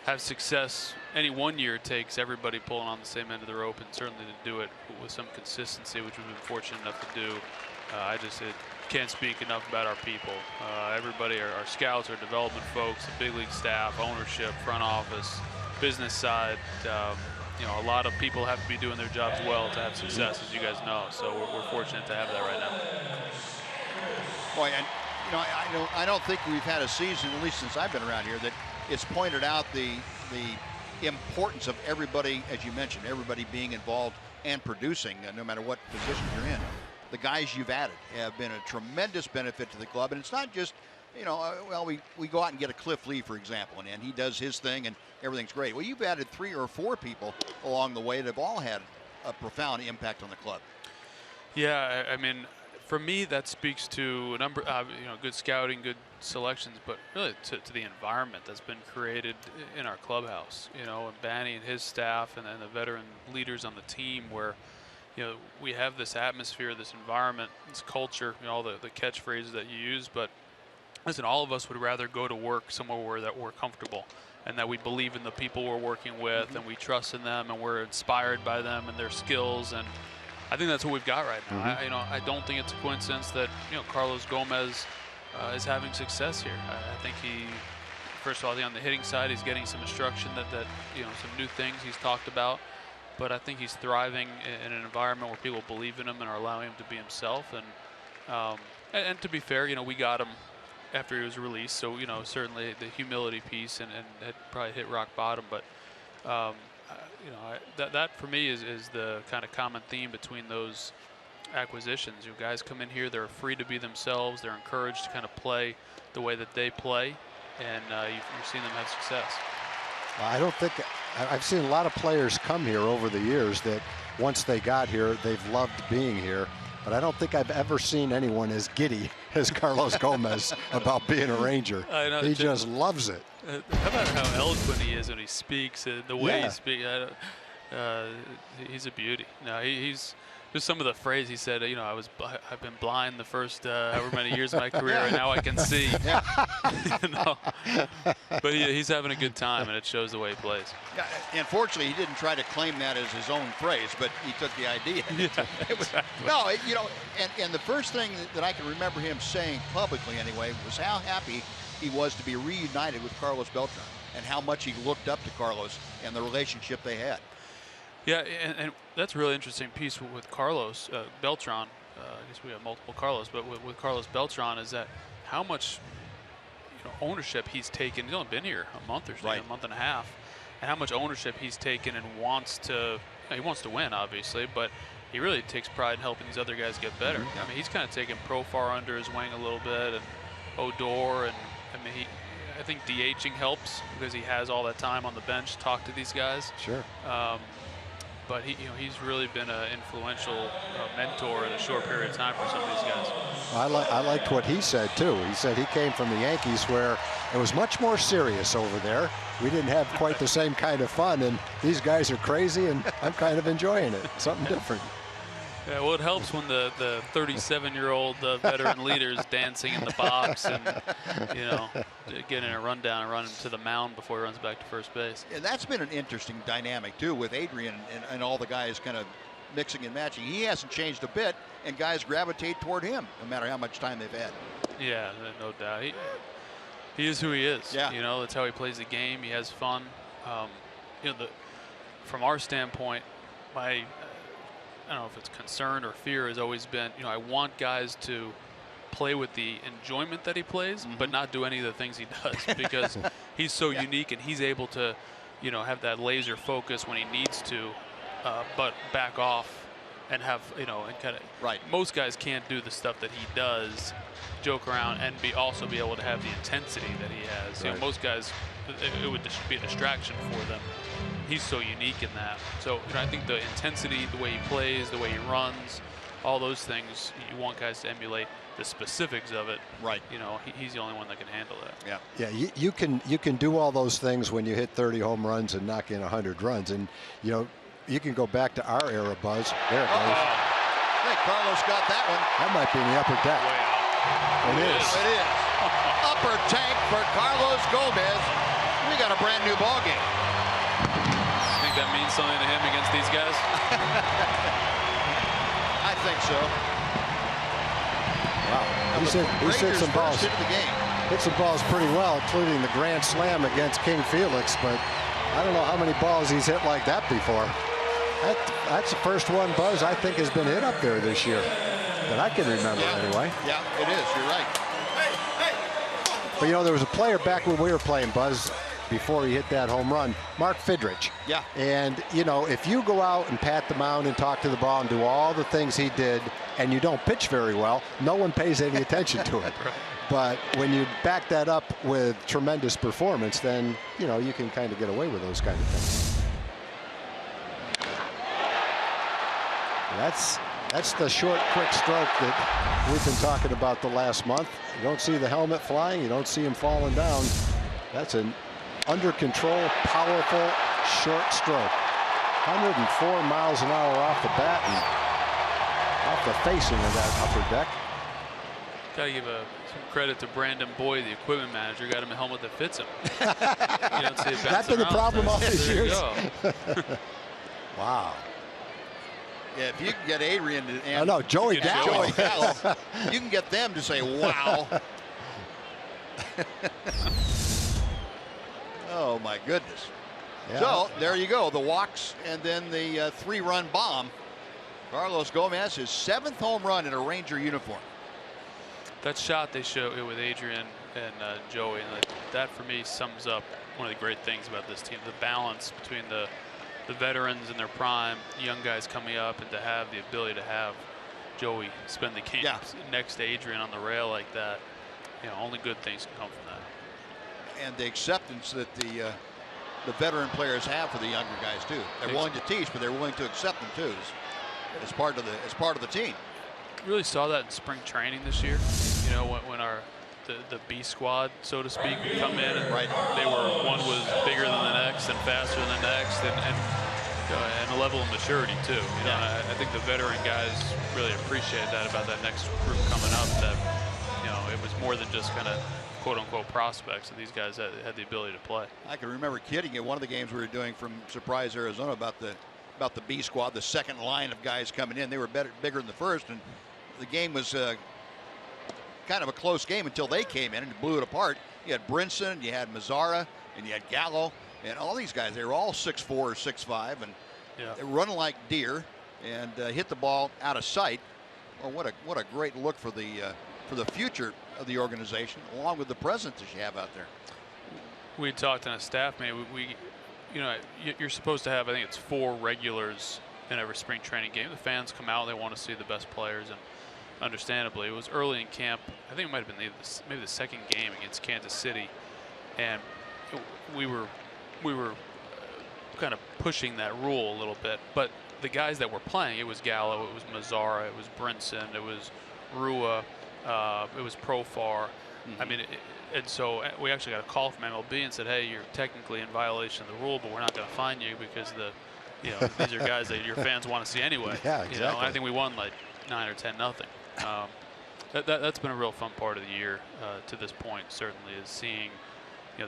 have success any one year takes everybody pulling on the same end of the rope, and certainly to do it with some consistency, which we've been fortunate enough to do. I can't speak enough about our people. Everybody, our scouts, our development folks, the big league staff, ownership, front office, business side. A lot of people have to be doing their jobs well to have success, as you guys know. So we're fortunate to have that right now. Boy, and I don't think we've had a season, at least since I've been around here, that it's pointed out the importance of everybody, as you mentioned, everybody being involved and producing, no matter what position you're in. The guys you've added have been a tremendous benefit to the club, and it's not just, we go out and get a Cliff Lee, for example, and he does his thing and everything's great. Well, you've added 3 or 4 people along the way that have all had a profound impact on the club. Yeah, I mean, for me, that speaks to a number, good scouting, good selections, but really to the environment that's been created in our clubhouse. And Banny and his staff, and the veteran leaders on the team, where we have this atmosphere, this environment, this culture, all the catchphrases that you use. But listen, all of us would rather go to work somewhere that we're comfortable, and that we believe in the people we're working with, and we trust in them, and we're inspired by them and their skills. And I think that's what we've got right now. I don't think it's a coincidence that Carlos Gomez is having success here. I think first of all, on the hitting side, he's getting some instruction that some new things he's talked about. But I think he's thriving in an environment where people believe in him and are allowing him to be himself. And to be fair, we got him after he was released, so certainly the humility piece and had probably hit rock bottom. But that for me is the kind of common theme between those acquisitions. Guys come in here, they're free to be themselves, they're encouraged to kind of play the way that they play, and you've seen them have success. I don't think I've seen a lot of players come here over the years that once they got here, they've loved being here. But I don't think I've ever seen anyone as giddy as Carlos Gomez about being a Ranger. I know, he just loves it. How about how eloquent he is when he speaks, and the way he speaks? He's a beauty. No, he's just some of the phrase he said. I've been blind the first however many years of my career, and now I can see. But he's having a good time, and it shows the way he plays. Yeah, unfortunately, he didn't try to claim that as his own phrase, but he took the idea. No, and the first thing that I can remember him saying publicly, anyway, was how happy he was to be reunited with Carlos Beltran, and how much he looked up to Carlos and the relationship they had. Yeah, and that's a really interesting piece with Carlos Beltran. I guess we have multiple Carlos, but with Carlos Beltran is that how much ownership he's taken. He's only been here a month or so, a month and a half, and how much ownership he's taken and wants to. He wants to win, obviously, but he really takes pride in helping these other guys get better. I mean, he's kind of taken Profar under his wing a little bit, and Odor, and I think DHing helps because he has all that time on the bench to talk to these guys. Sure. But he's really been an influential mentor in a short period of time for some of these guys. I liked what he said too. He said he came from the Yankees where it was much more serious over there. We didn't have quite the same kind of fun, and these guys are crazy, and I'm kind of enjoying it. Something different. Yeah, well, it helps when the 37-year-old veteran leader's dancing in the box and, getting a rundown and running to the mound before he runs back to first base. And that's been an interesting dynamic, too, with Adrian and all the guys kind of mixing and matching. He hasn't changed a bit, and guys gravitate toward him no matter how much time they've had. Yeah, no doubt. He is who he is. Yeah. That's how he plays the game. He has fun. From our standpoint, I don't know if it's concern or fear has always been, I want guys to play with the enjoyment that he plays, but not do any of the things he does because he's so unique and he's able to, have that laser focus when he needs to, but back off and have, and kind of. Right. Most guys can't do the stuff that he does, joke around, and also be able to have the intensity that he has. Right. Most guys, it would be a distraction for them. He's so unique in that. So I think the intensity, the way he plays, the way he runs, all those things, you want guys to emulate the specifics of it. Right. He's the only one that can handle that. Yeah. Yeah, you can do all those things when you hit 30 home runs and knock in 100 runs. And, you can go back to our era, Buzz. There it goes. I think Carlos got that one. That might be in the upper deck. Way out. It is. It is. Upper tank for Carlos Gomez. We got a brand new ball game. Think that means something to him against these guys? I think so. Wow. He's hit some balls. Into the game. Hit some balls pretty well, including the grand slam against King Felix, but I don't know how many balls he's hit like that before. That's the first one, Buzz, I think has been hit up there this year that I can remember anyway. Yeah, it is. You're right. But there was a player back when we were playing, Buzz, before he hit that home run, Mark Fidrich. Yeah. And, if you go out and pat the mound and talk to the ball and do all the things he did and you don't pitch very well, no one pays any attention to it. Right. But when you back that up with tremendous performance, then, you can kind of get away with those kind of things. That's the short, quick stroke that we've been talking about the last month. You don't see the helmet flying. You don't see him falling down. That's an under control, powerful, short stroke. 104 miles an hour off the bat and off the facing of that upper deck. Got to give some credit to Brandon Boyd, the equipment manager. Got him a helmet that fits him. You don't see it That's been the problem all these years. Wow. Yeah, if you can get Adrian and I know Joey Gallo, you can get them to say, "Wow." Oh my goodness. Yeah. So there you go, the walks and then the 3-run bomb. Carlos Gomez, his 7th home run in a Ranger uniform. That shot they show it with Adrian and Joey, and that for me sums up one of the great things about this team: the balance between the veterans in their prime, young guys coming up, and to have the ability to have Joey spend the game next to Adrian on the rail like that. Only good things can come from that. And the acceptance that the veteran players have for the younger guys too. They're willing to teach, but they're willing to accept them too as part of the team. Really saw that in spring training this year. When the B squad, so to speak, would come in and they were, one was bigger than the next and faster than the next, and a level of maturity too. I think the veteran guys really appreciate that about that next group coming up. That it was more than just kind of quote unquote prospects, and these guys had the ability to play. I can remember kidding at one of the games we were doing from Surprise, Arizona, about the B squad, the second line of guys coming in. They were bigger than the first, and the game was kind of a close game until they came in and blew it apart. You had Brinson, you had Mazzara, and you had Gallo, and all these guys. They were all 6'4" or 6'5", and they were running like deer and hit the ball out of sight. Well, what a great look for the future of the organization, along with the presence that you have out there. We talked in a staff meeting. You're supposed to have, I think it's 4 regulars in every spring training game. The fans come out, they want to see the best players, and understandably, it was early in camp. I think it might have been maybe the second game against Kansas City, and we were kind of pushing that rule a little bit. But the guys that were playing, it was Gallo, it was Mazzara, it was Brinson, it was Rua, it was Profar. I mean, and so we actually got a call from MLB and said, "Hey, you're technically in violation of the rule, but we're not going to fine you because You know, these are guys that your fans want to see anyway. Yeah, exactly. You know, and I think we won like 9 or 10-0. That's been a real fun part of the year to this point. Certainly, is seeing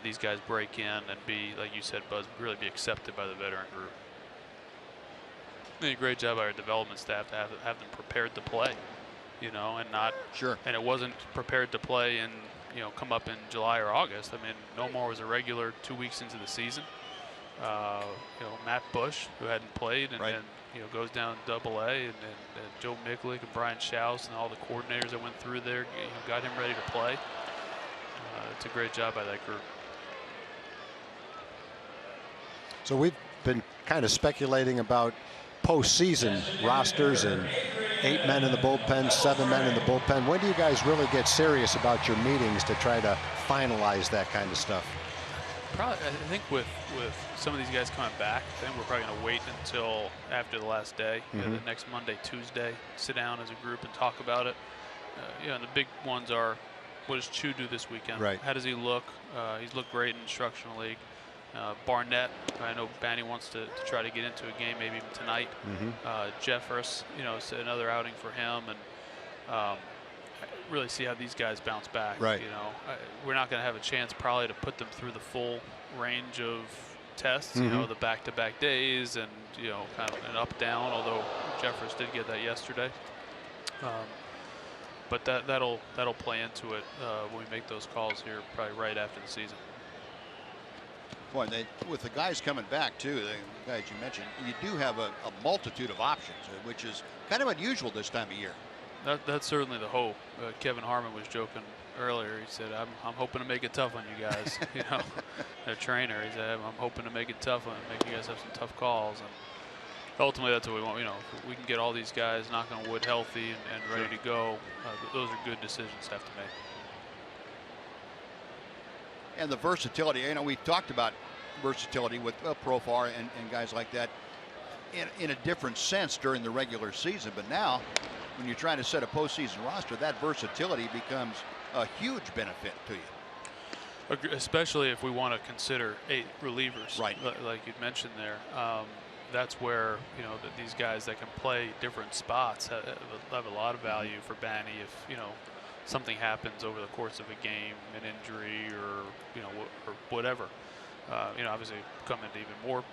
these guys break in and be, like you said, Buzz, really be accepted by the veteran group. Did a great job by our development staff to have them prepared to play, and not sure. And it wasn't prepared to play and come up in July or August. I mean, Nomar was a regular 2 weeks into the season. Matt Bush, who hadn't played, and, right. and goes down Double-A, and Joe Miklik and Brian Schaus and all the coordinators that went through there, got him ready to play. It's a great job by that group. So we've been kind of speculating about postseason rosters and 8 men in the bullpen, 7 men in the bullpen. When do you guys really get serious about your meetings to try to finalize that kind of stuff? Probably, I think with some of these guys coming back, I think we're probably going to wait until after the last day, the next Monday, Tuesday, sit down as a group and talk about it. And the big ones are, what does Chu do this weekend? Right. How does he look? He's looked great in the instructional league. Barnett, I know Banny wants to try to get into a game maybe even tonight. Jeffers, it's another outing for him, and really see how these guys bounce back. Right. We're not going to have a chance probably to put them through the full range of tests. The back-to-back days and kind of an up-down. Although Jeffers did get that yesterday. But that'll play into it when we make those calls here probably right after the season. Boy, with the guys coming back too, the guys you mentioned, you do have a multitude of options, which is kind of unusual this time of year. That's certainly the hope. Kevin Harmon was joking earlier. He said, "I'm hoping to make it tough on you guys." Their trainer. He said, "I'm hoping to make it tough on, make you guys have some tough calls." And ultimately, that's what we want. If we can get all these guys, knock on wood, healthy and ready to go. Those are good decisions to have to make. And the versatility, we talked about versatility with Profar and guys like that in a different sense during the regular season. But now, when you're trying to set a postseason roster, that versatility becomes a huge benefit to you. Especially if we want to consider 8 relievers, right? Like you mentioned there. That's where these guys that can play different spots have a lot of value for Banny if something happens over the course of a game, an injury or or whatever. Obviously come into even more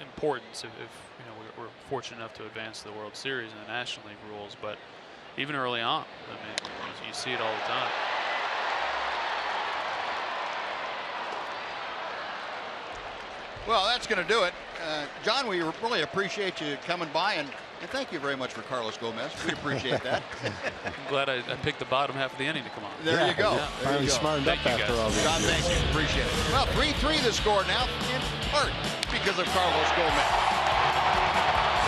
importance if we're fortunate enough to advance to the World Series and the National League rules. But even early on, I mean, you see it all the time. Well, that's going to do it. John, we really appreciate you coming by, and thank you very much for Carlos Gomez. We appreciate that. I'm glad I picked the bottom half of the inning to come on. There you go. Yeah. Finally smartened up after all this. John, thank you. Appreciate it. Well, 3-3 the score now, in part because of Carlos Gomez.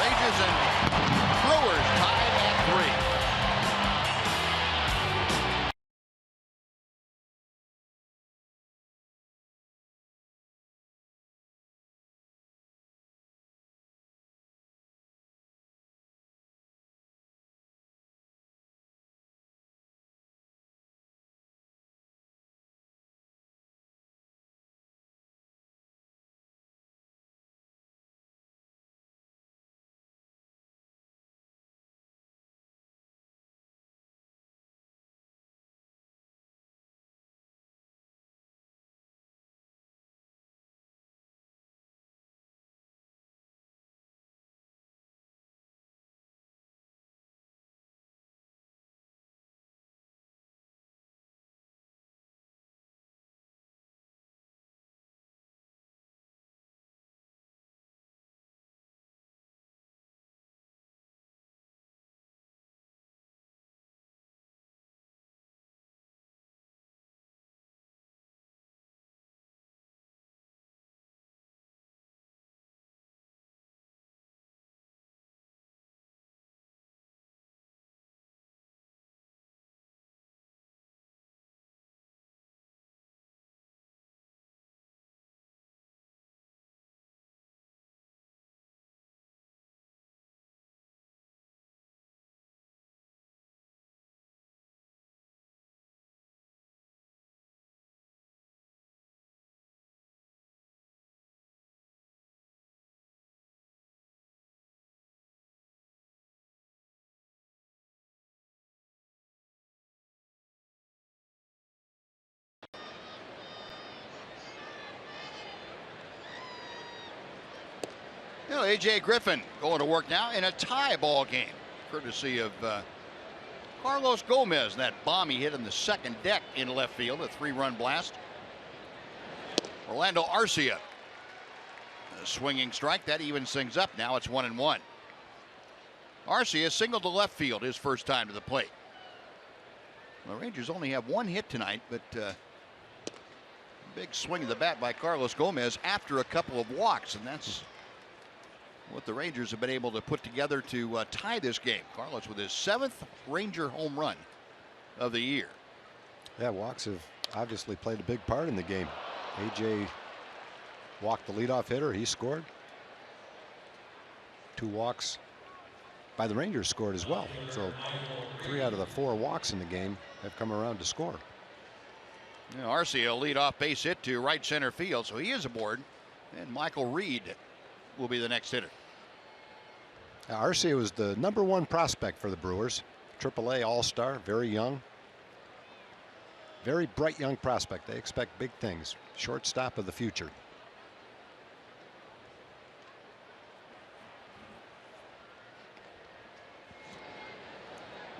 Rangers and Brewers tied at 3. Well, A.J. Griffin going to work now in a tie ball game, courtesy of Carlos Gomez. That bomb he hit in the second deck in left field, a 3-run blast. Orlando Arcia, a swinging strike that evens things up. Now it's 1-1. Arcia singled to left field his first time to the plate. The Rangers only have 1 hit tonight, but big swing of the bat by Carlos Gomez after a couple of walks, and that's what the Rangers have been able to put together to tie this game. Carlos with his 7th Ranger home run of the year. Yeah, walks have obviously played a big part in the game. AJ walked the leadoff hitter. He scored. 2 walks by the Rangers scored as well. So 3 out of the 4 walks in the game have come around to score. You know, Arcia lead off base hit to right center field, so he is aboard. And Michael Reed will be the next hitter. Arcia was the #1 prospect for the Brewers. AAA All-Star, very young. Very bright young prospect. They expect big things. Shortstop of the future.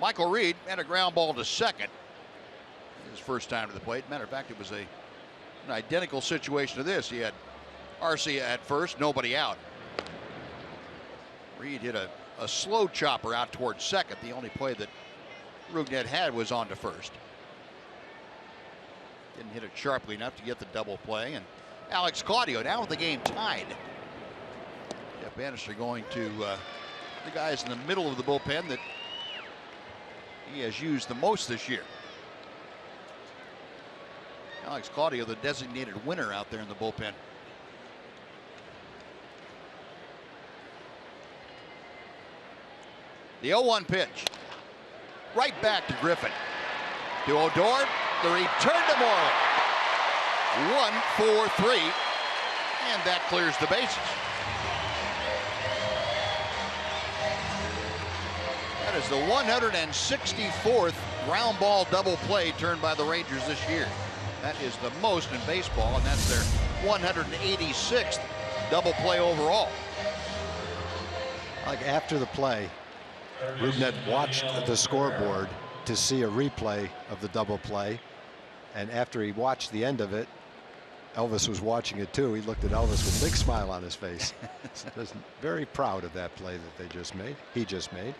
Michael Reed had a ground ball to second. His first time to the plate. Matter of fact, it was an identical situation to this. He had Arcia at first, nobody out. Reed hit a slow chopper out towards second. The only play that Rugnet had was on to first. Didn't hit it sharply enough to get the double play. And Alex Claudio now with the game tied. Jeff Bannister going to the guys in the middle of the bullpen that he has used the most this year. Alex Claudio, the designated winner out there in the bullpen. The 0-1 pitch. Right back to Griffin. To Odor. The return to Morley. 1-4-3. And that clears the bases. That is the 164th ground ball double play turned by the Rangers this year. That is the most in baseball, and that's their 186th double play overall. Like after the play, Rugnet watched the scoreboard to see a replay of the double play, and after he watched the end of it, Elvis was watching it too. He looked at Elvis with a big smile on his face. Just very proud of that play that they just made. He just made.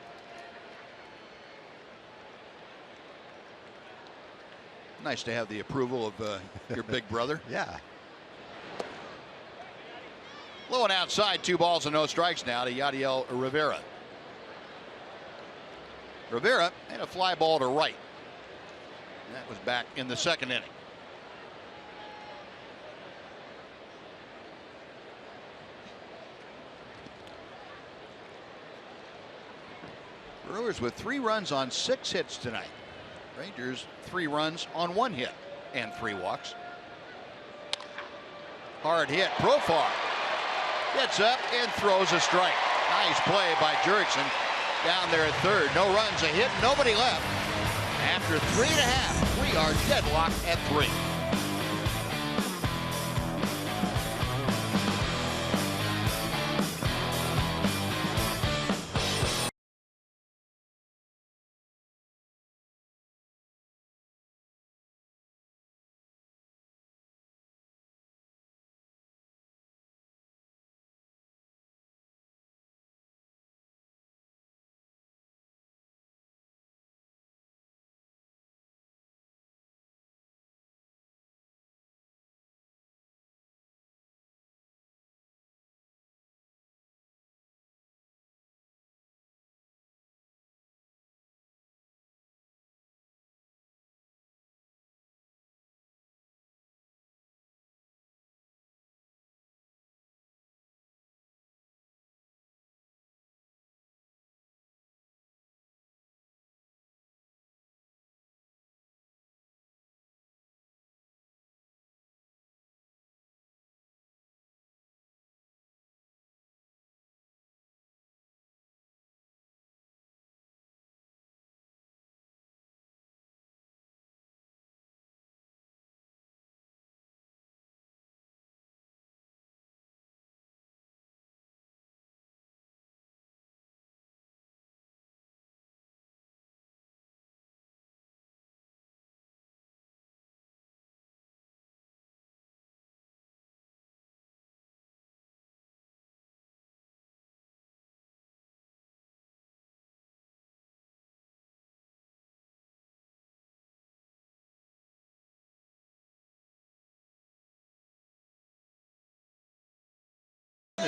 Nice to have the approval of your big brother. Yeah. Low and outside, 2 balls and no strikes now to Yadiel Rivera. Rivera had a fly ball to right. And that was back in the second inning. Brewers with 3 runs on 6 hits tonight. Rangers 3 runs on 1 hit and 3 walks. Hard hit. Profar gets up and throws a strike. Nice play by Jurickson down there at third. No runs, a hit, nobody left. After 3.5, we are deadlocked at 3.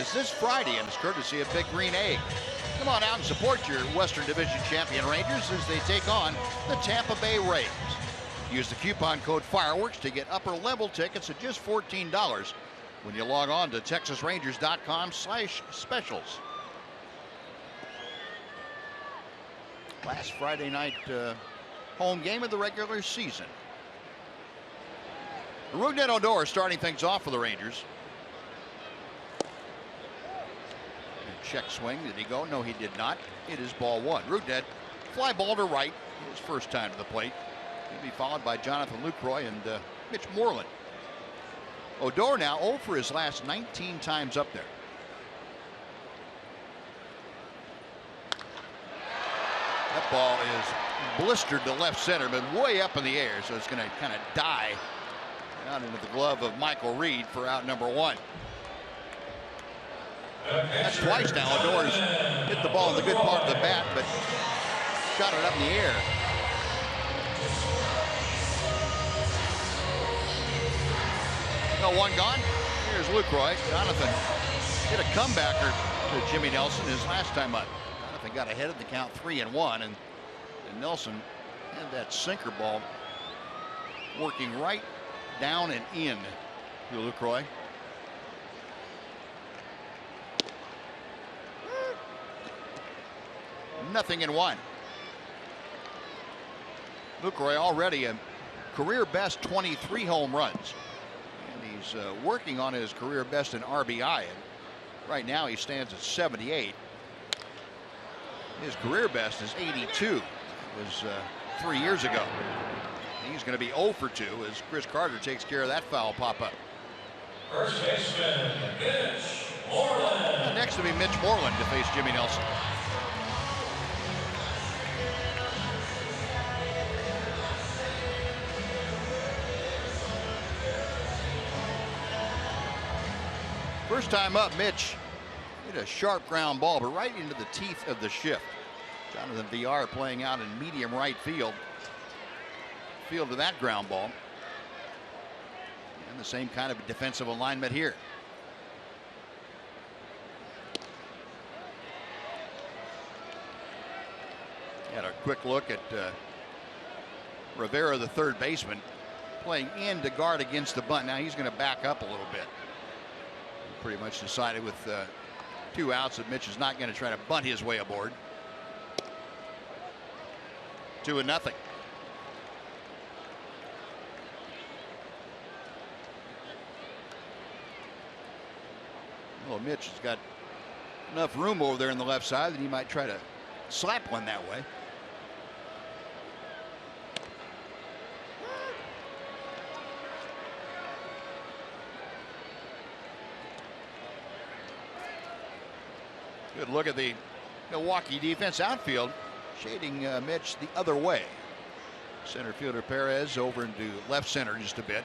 is this Friday, and it's courtesy of Big Green Egg. Come on out and support your Western Division champion Rangers as they take on the Tampa Bay Rays. Use the coupon code FIREWORKS to get upper level tickets at just $14 when you log on to TexasRangers.com/specials. Last Friday night home game of the regular season. Rougned Odor starting things off for the Rangers. Check swing. Did he go? No, he did not. It is ball one. Rougned, fly ball to right. His first time to the plate. He'll be followed by Jonathan Lucroy and Mitch Moreland. Odor now 0 for his last 19 times up there. That ball is blistered to left center, but way up in the air, so it's going to kind of die out into the glove of Michael Reed for out number one. That's twice now. Odor's hit the ball in the good part of the bat, but shot it up in the air. No, one gone. Here's Lucroy. Jonathan hit a comebacker to Jimmy Nelson his last time up. Jonathan got ahead of the count 3-1, and Nelson had that sinker ball working right down and in to Lucroy. Nothing in one. Lucroy already a career best 23 home runs. And he's working on his career best in RBI. And right now he stands at 78. His career best is 82. It was 3 years ago. He's going to be 0 for 2 as Chris Carter takes care of that foul pop-up. First baseman, Mitch Moreland. Next to be Mitch Moreland to face Jimmy Nelson. First time up, Mitch hit a sharp ground ball, but right into the teeth of the shift. Jonathan VR playing out in medium right field. Field to that ground ball. And the same kind of defensive alignment here. Had a quick look at Rivera, the third baseman, playing in to guard against the bunt. Now he's going to back up a little bit. Pretty much decided with 2 outs that Mitch is not going to try to bunt his way aboard. 2-0. Well, Mitch has got enough room over there in the left side that he might try to slap one that way. Good look at the Milwaukee defense outfield, shading Mitch the other way. Center fielder Perez over into left center just a bit.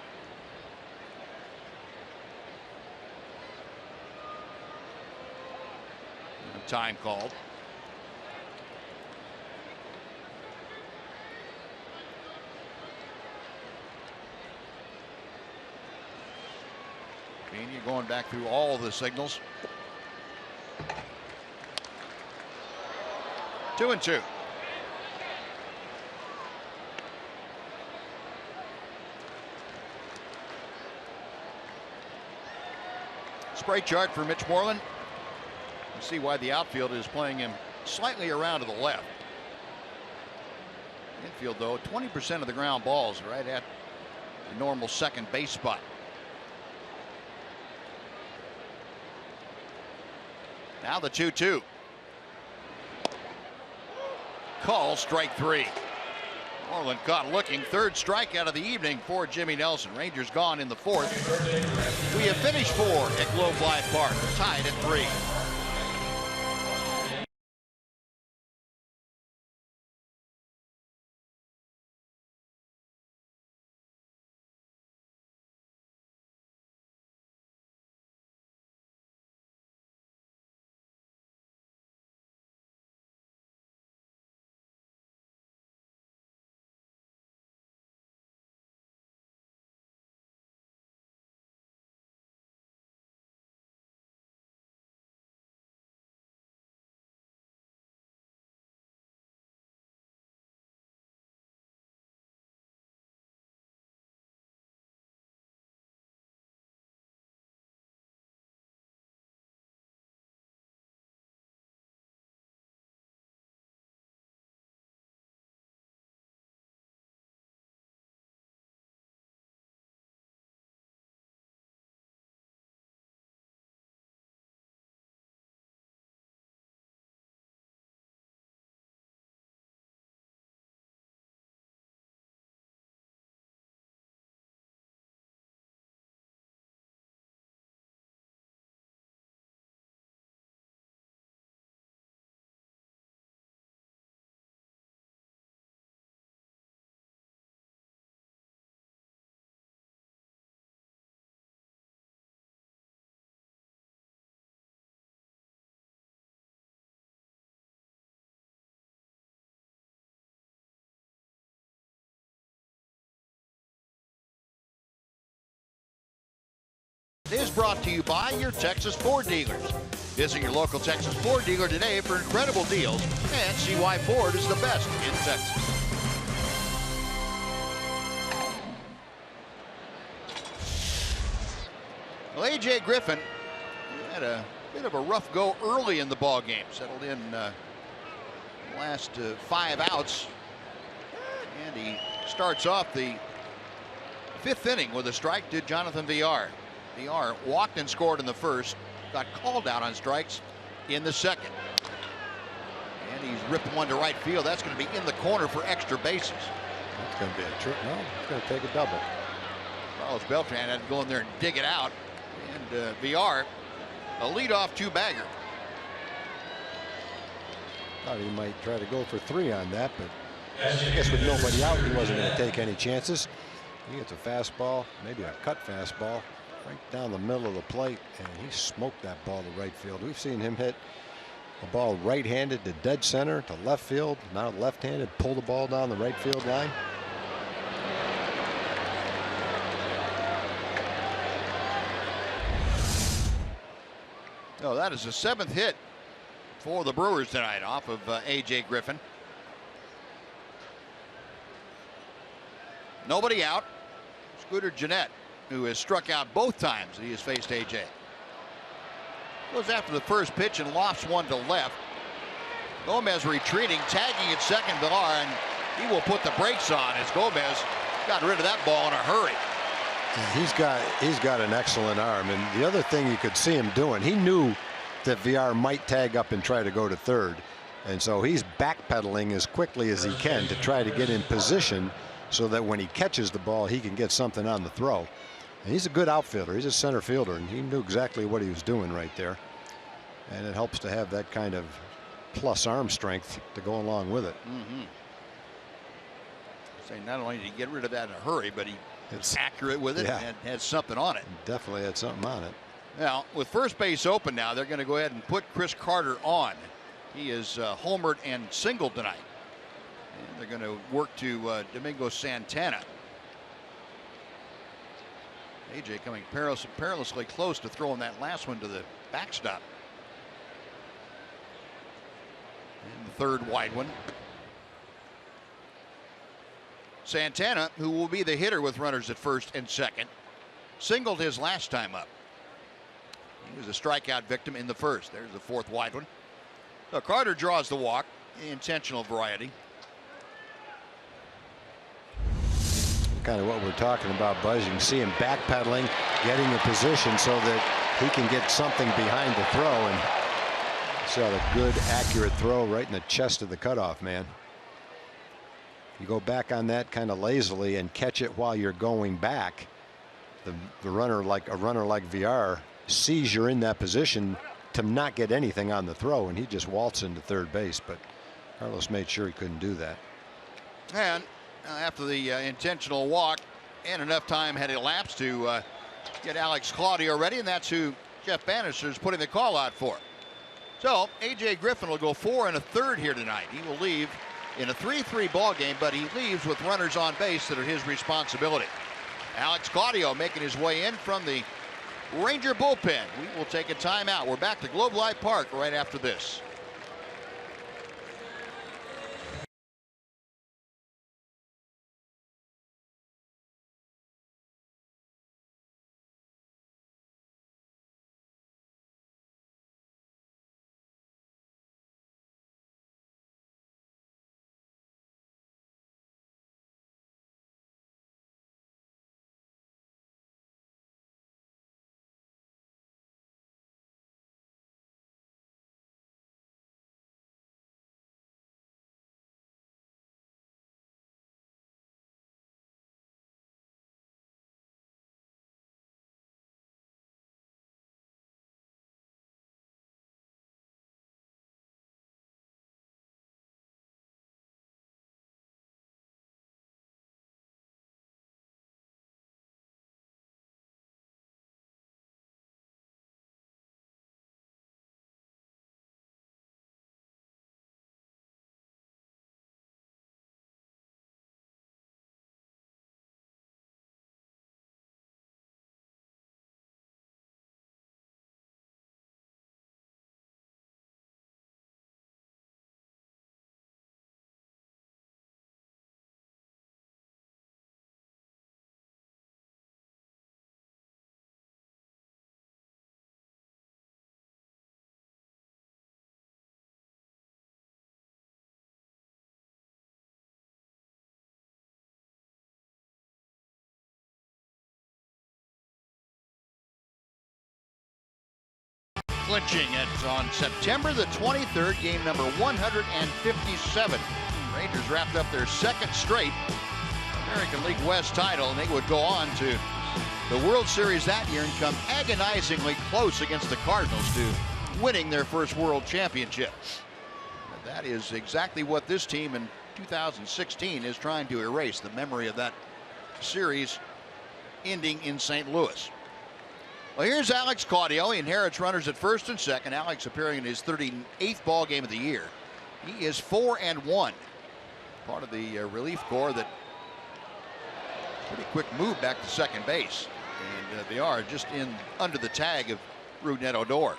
Time called. Pena going back through all the signals. 2-2. Spray chart for Mitch Moreland. You see why the outfield is playing him slightly around to the left. Infield, though, 20% of the ground balls right at the normal second base spot. Now the 2-2. Call strike 3. Moreland caught looking. Third strikeout of the evening for Jimmy Nelson. Rangers gone in the fourth. We have finished 4 at Globe Life Park, tied at 3. is brought to you by your Texas Ford dealers. Visit your local Texas Ford dealer today for incredible deals and see why Ford is the best in Texas. Well, A.J. Griffin had a bit of a rough go early in the ball game. Settled in the last 5 outs. And he starts off the 5th inning with a strike to Jonathan Villar. Villar walked and scored in the first. Got called out on strikes in the second. And he's ripped one to right field. That's going to be in the corner for extra bases. That's going to be a trip. No, it's going to take a double. Carlos Beltran had to go in there and dig it out. And Villar, a leadoff 2-bagger. Thought he might try to go for 3 on that, but I guess with nobody out, he wasn't going to take any chances. He gets a fastball, maybe a cut fastball, right down the middle of the plate, and he smoked that ball to right field. We've seen him hit a ball right-handed to dead center to left field, now left-handed, pull the ball down the right field line. Oh, that is the 7th hit for the Brewers tonight off of A.J. Griffin. Nobody out. Scooter Gennett, who has struck out both times that he has faced A.J. Goes after the first pitch and lofts one to left. Gomez retreating, tagging at second, Villar, and he will put the brakes on as Gomez got rid of that ball in a hurry. He's got an excellent arm, and the other thing you could see him doing, he knew that Villar might tag up and try to go to third, and so he's backpedaling as quickly as he can to try to get in position so that when he catches the ball, he can get something on the throw. And he's a good outfielder. He's a center fielder, and he knew exactly what he was doing right there. And it helps to have that kind of plus arm strength to go along with it. Say not only did he get rid of that in a hurry, but it's accurate with it and has something on it. Definitely had something on it. Now, with first base open now, they're going to go ahead and put Chris Carter on. He is homered and singled tonight. And they're going to work to Domingo Santana. AJ coming perilously close to throwing that last one to the backstop. And the third wide one. Santana, who will be the hitter with runners at first and second, singled his last time up. He was a strikeout victim in the first. There's the fourth wide one. So Carter draws the walk, the intentional variety. Kind of what we're talking about, Buzz. You can see him backpedaling, getting in position so that he can get something behind the throw, and saw a good, accurate throw right in the chest of the cutoff man. You go back on that kind of lazily and catch it while you're going back. The runner, like a runner like Villar, sees you're in that position to not get anything on the throw, and he just waltzed into third base. But Carlos made sure he couldn't do that. And after the intentional walk, and enough time had elapsed to get Alex Claudio ready, and that's who Jeff Bannister is putting the call out for. So A.J. Griffin will go 4 1/3 here tonight. He will leave in a 3-3 ball game, but he leaves with runners on base that are his responsibility. Alex Claudio making his way in from the Ranger bullpen. We will take a timeout. We're back to Globe Life Park right after this. clinching. It's on September the 23rd, game number 157. Rangers wrapped up their second straight American League West title, and they would go on to the World Series that year and come agonizingly close against the Cardinals to winning their first World Championship. And that is exactly what this team in 2016 is trying to erase, the memory of that series ending in St. Louis. Well, here's Alex Claudio. He inherits runners at first and second. Alex appearing in his 38th ball game of the year. He is 4-1. Part of the relief corps that pretty quick move back to second base. And they are just in under the tag of Rougned Odor.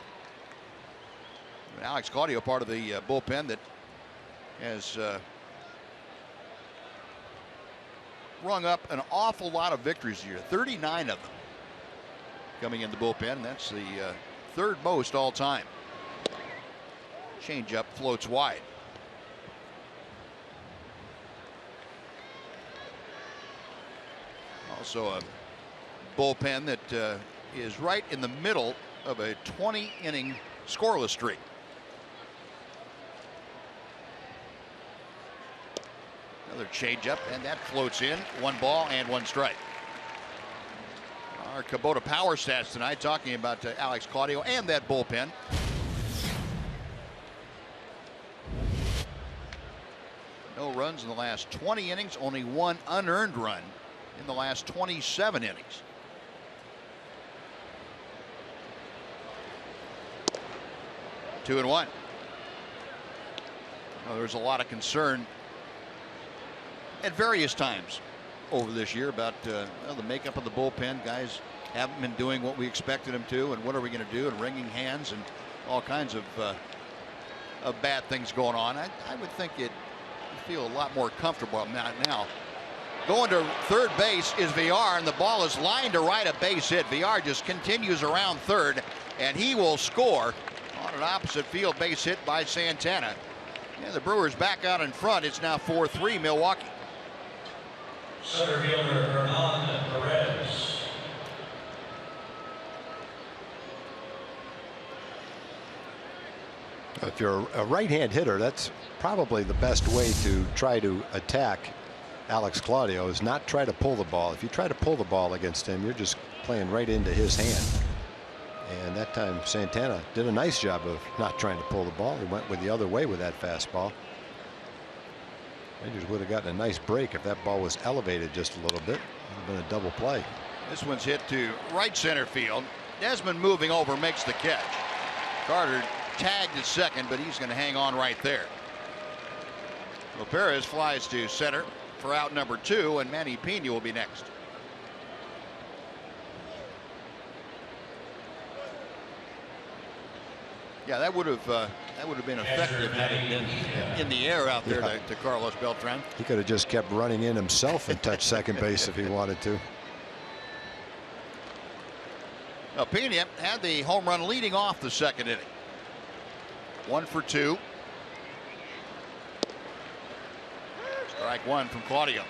And Alex Claudio, part of the bullpen that has rung up an awful lot of victories here, 39 of them coming in the bullpen. That's the third most all time. Changeup floats wide. Also a bullpen that is right in the middle of a 20-inning scoreless streak. Another changeup, and that floats in. 1 ball and 1 strike. Our Kubota power stats tonight talking about Alex Claudio and that bullpen. No runs in the last 20 innings, only 1 unearned run in the last 27 innings. Two and 1. Well, there's a lot of concern at various times over this year about well, the makeup of the bullpen. Guys haven't been doing what we expected them to, and what are we going to do, and wringing hands and all kinds of bad things going on. I would think you'd feel a lot more comfortable now. Going to third base is VR, and the ball is lined to right, a base hit. VR just continues around third, and he will score on an opposite field base hit by Santana. And the Brewers back out in front. It's now 4-3 Milwaukee. Center fielder Hernan Perez. If you're a right-hand hitter, that's probably the best way to try to attack Alex Claudio, is not try to pull the ball. If you try to pull the ball against him, you're just playing right into his hand. And that time Santana did a nice job of not trying to pull the ball. He went with the other way with that fastball. Rangers would have gotten a nice break if that ball was elevated just a little bit. It would have been a double play. This one's hit to right center field. Desmond moving over makes the catch. Carter tagged at second, but he's going to hang on right there. Perez flies to center for out number 2, and Manny Pena will be next. Yeah, that would have been effective had it been in the air out there to Carlos Beltran. He could have just kept running in himself and touched second base if he wanted to. Now, Pena had the home run leading off the second inning. 1 for 2. Strike 1 from Claudio.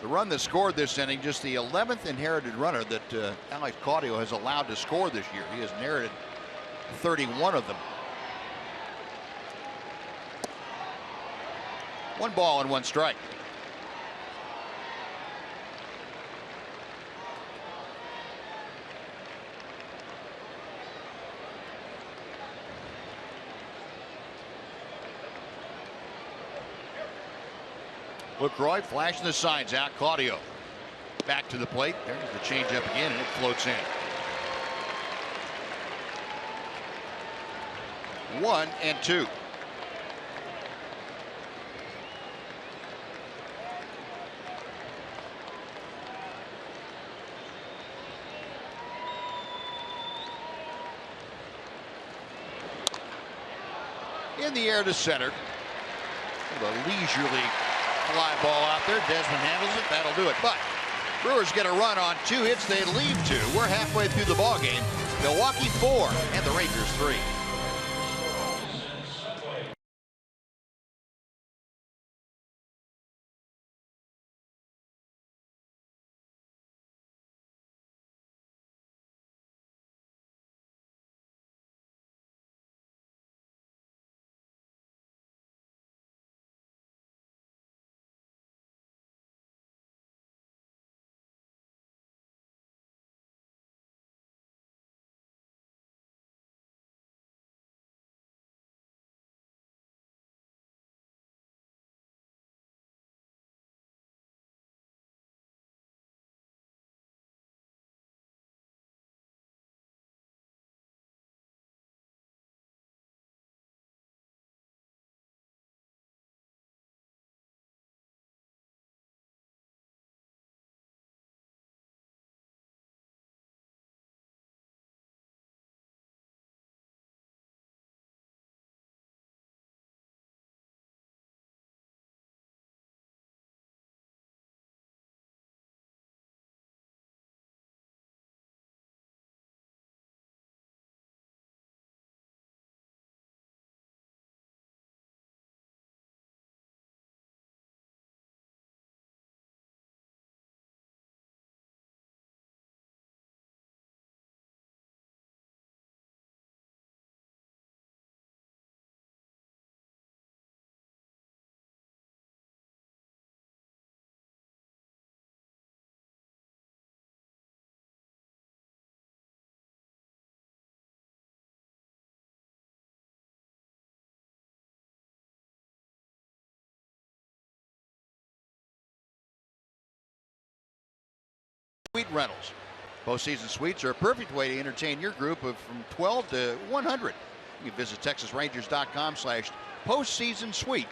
The run that scored this inning, just the 11th inherited runner that Alex Claudio has allowed to score this year. He has inherited 31 of them. 1 ball and 1 strike. LaCroix flashing the signs out. Claudio back to the plate. There's the changeup again, and it floats in. 1 and 2. In the air to center. The leisurely fly ball out there. Desmond handles it. That'll do it. But Brewers get a run on 2 hits. They lead 2. We're halfway through the ball game. Milwaukee 4 and the Rangers 3. Suite rentals. Postseason suites are a perfect way to entertain your group of from 12 to 100. You can visit TexasRangers.com/postseason suite.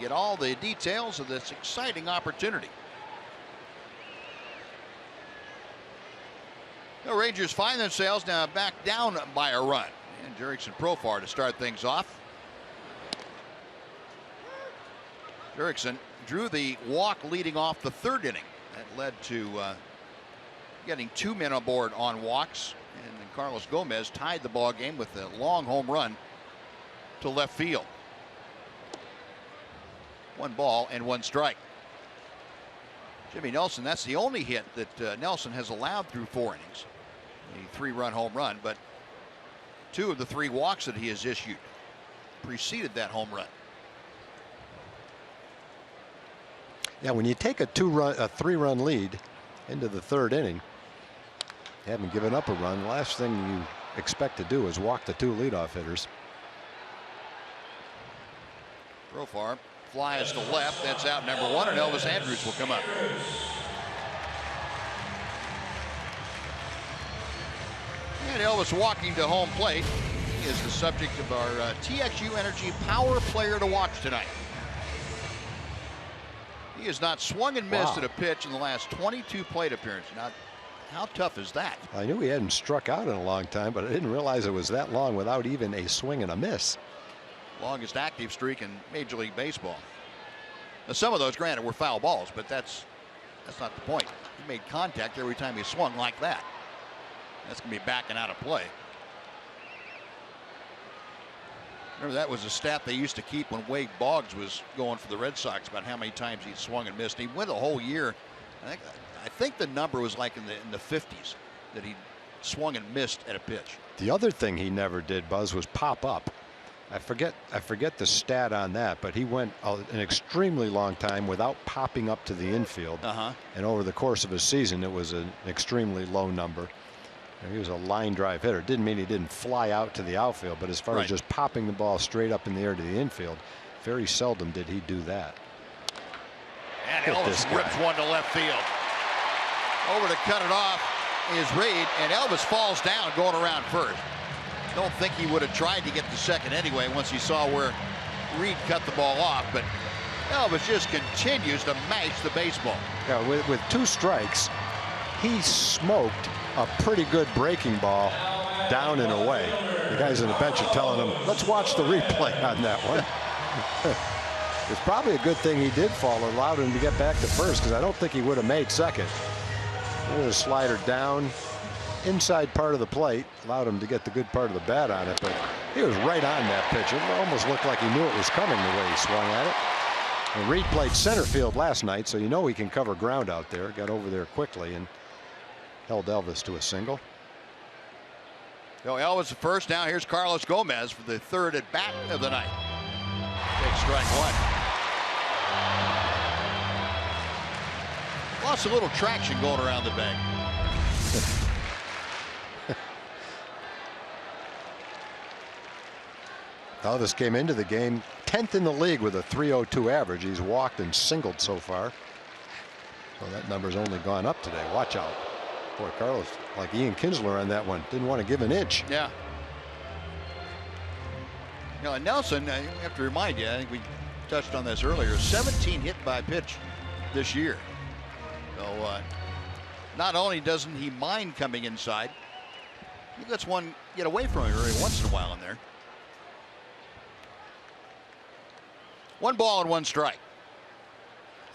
Get all the details of this exciting opportunity. The Rangers find themselves now back down by a run. And Jurickson Profar to start things off. Jurickson drew the walk leading off the third inning. That led to getting 2 men on board on walks. And then Carlos Gomez tied the ball game with a long home run to left field. 1 ball and 1 strike. Jimmy Nelson, that's the only hit that Nelson has allowed through 4 innings. A 3-run home run, but 2 of the 3 walks that he has issued preceded that home run. Yeah, when you take a 3-run lead into the 3rd inning, you haven't given up a run. The last thing you expect to do is walk the 2 leadoff hitters. Profar flies to left. That's out number 1, and Elvis Andrus will come up. And Elvis walking to home plate. He is the subject of our TXU Energy Power Player to watch tonight. He has not swung and missed at a pitch in the last 22 plate appearances. Now, how tough is that? I knew he hadn't struck out in a long time, but I didn't realize it was that long without even a swing and a miss. Longest active streak in Major League Baseball. Now, some of those, granted, were foul balls, but that's not the point. He made contact every time he swung like that. That's going to be backing out of play. Remember, that was a stat they used to keep when Wade Boggs was going for the Red Sox about how many times he swung and missed. He went a whole year. I think the number was like in the 50s that he swung and missed at a pitch. The other thing he never did, Buzz, was pop up. I forget the stat on that, but he went an extremely long time without popping up to the infield. And over the course of his season, it was an extremely low number. He was a line drive hitter. Didn't mean he didn't fly out to the outfield, but as far as just popping the ball straight up in the air to the infield, very seldom did he do that. And Elvis rips one to left field. Over to cut it off is Reed, and Elvis falls down going around first. Don't think he would have tried to get to second anyway once he saw where Reed cut the ball off, but Elvis just continues to mash the baseball. Yeah, with 2 strikes, he smoked a pretty good breaking ball down and away. The guys on the bench are telling him, let's watch the replay on that one. It's probably a good thing he did fall. It allowed him to get back to first, because I don't think he would have made second. There's a slider down inside part of the plate, allowed him to get the good part of the bat on it, but he was right on that pitch. It almost looked like he knew it was coming the way he swung at it. And Reed played center field last night, so you know he can cover ground out there. Got over there quickly and held Elvis to a single. So Elvis the first. Now here's Carlos Gomez for the 3rd at bat of the night. Take strike 1. Lost a little traction going around the bag. Elvis came into the game 10th in the league with a .302 average. He's walked and singled so far. So that number's only gone up today. Watch out. Boy, Carlos, like Ian Kinsler on that one, didn't want to give an inch. Yeah. You know, Nelson, I have to remind you, I think we touched on this earlier, 17 hit by pitch this year. So not only doesn't he mind coming inside, he lets one get away from him every once in a while in there. 1 ball and 1 strike.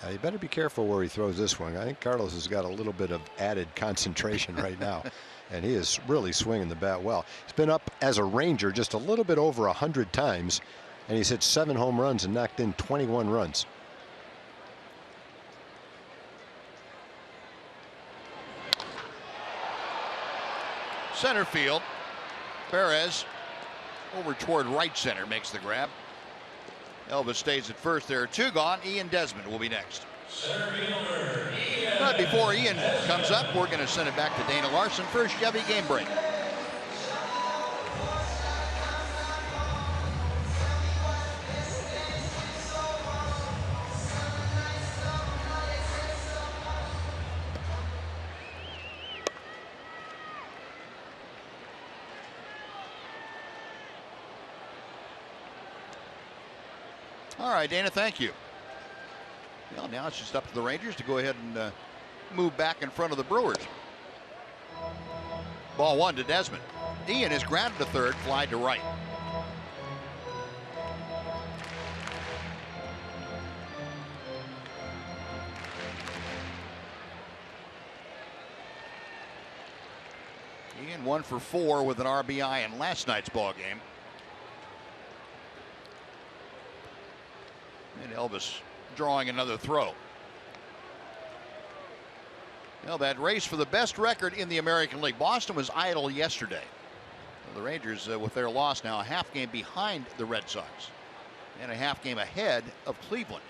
You better be careful where he throws this one. I think Carlos has got a little bit of added concentration right now, and he is really swinging the bat well. He's been up as a Ranger just a little bit over 100 times, and he's hit 7 home runs and knocked in 21 runs. Center field. Perez over toward right center makes the grab. Elvis stays at first. There are 2 gone. Ian Desmond will be next. But before Ian comes up, we're going to send it back to Dana Larson for a Chevy game break. All right, Dana, thank you. Well, now it's just up to the Rangers to go ahead and move back in front of the Brewers. Ball 1 to Desmond. Ian is grounded to third, fly to right. Ian 1 for 4 with an RBI in last night's ball game. And Elvis drawing another throw. Well, that race for the best record in the American League. Boston was idle yesterday. Well, the Rangers, with their loss now, a half game behind the Red Sox and a half game ahead of Cleveland.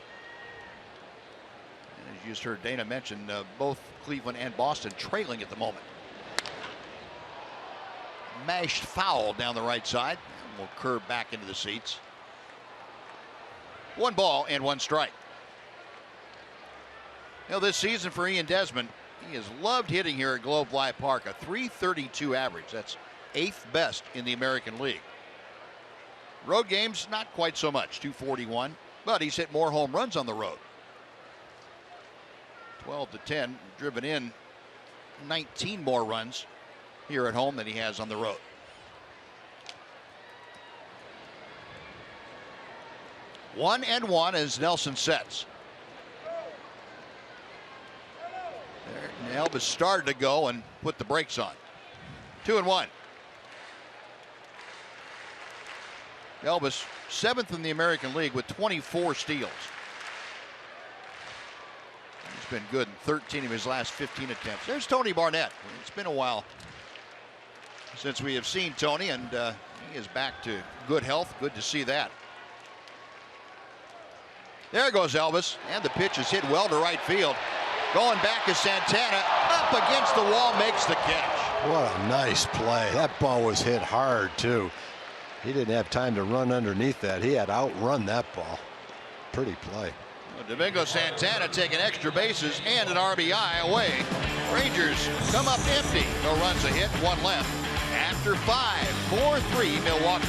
And as you just heard Dana mention, both Cleveland and Boston trailing at the moment. Mashed foul down the right side. And will curve back into the seats. 1 ball and 1 strike. Now, this season for Ian Desmond, he has loved hitting here at Globe Life Park. A .332 average. That's 8th best in the American League. Road games, not quite so much. .241. But he's hit more home runs on the road. 12 to 10. Driven in 19 more runs here at home than he has on the road. One and one as Nelson sets. There, Elvis started to go and put the brakes on. 2-1. Elvis 7th in the American League with 24 steals. He's been good in 13 of his last 15 attempts. There's Tony Barnett. It's been a while since we have seen Tony, and he is back to good health. Good to see that. There goes Elvis, and the pitch is hit well to right field. Going back is Santana, up against the wall, makes the catch. What a nice play. That ball was hit hard, too. He didn't have time to run underneath that. He had to outrun that ball. Pretty play. Domingo Santana taking extra bases and an RBI away. Rangers come up empty. No runs a hit, 1 left. After 5, 4-3 Milwaukee.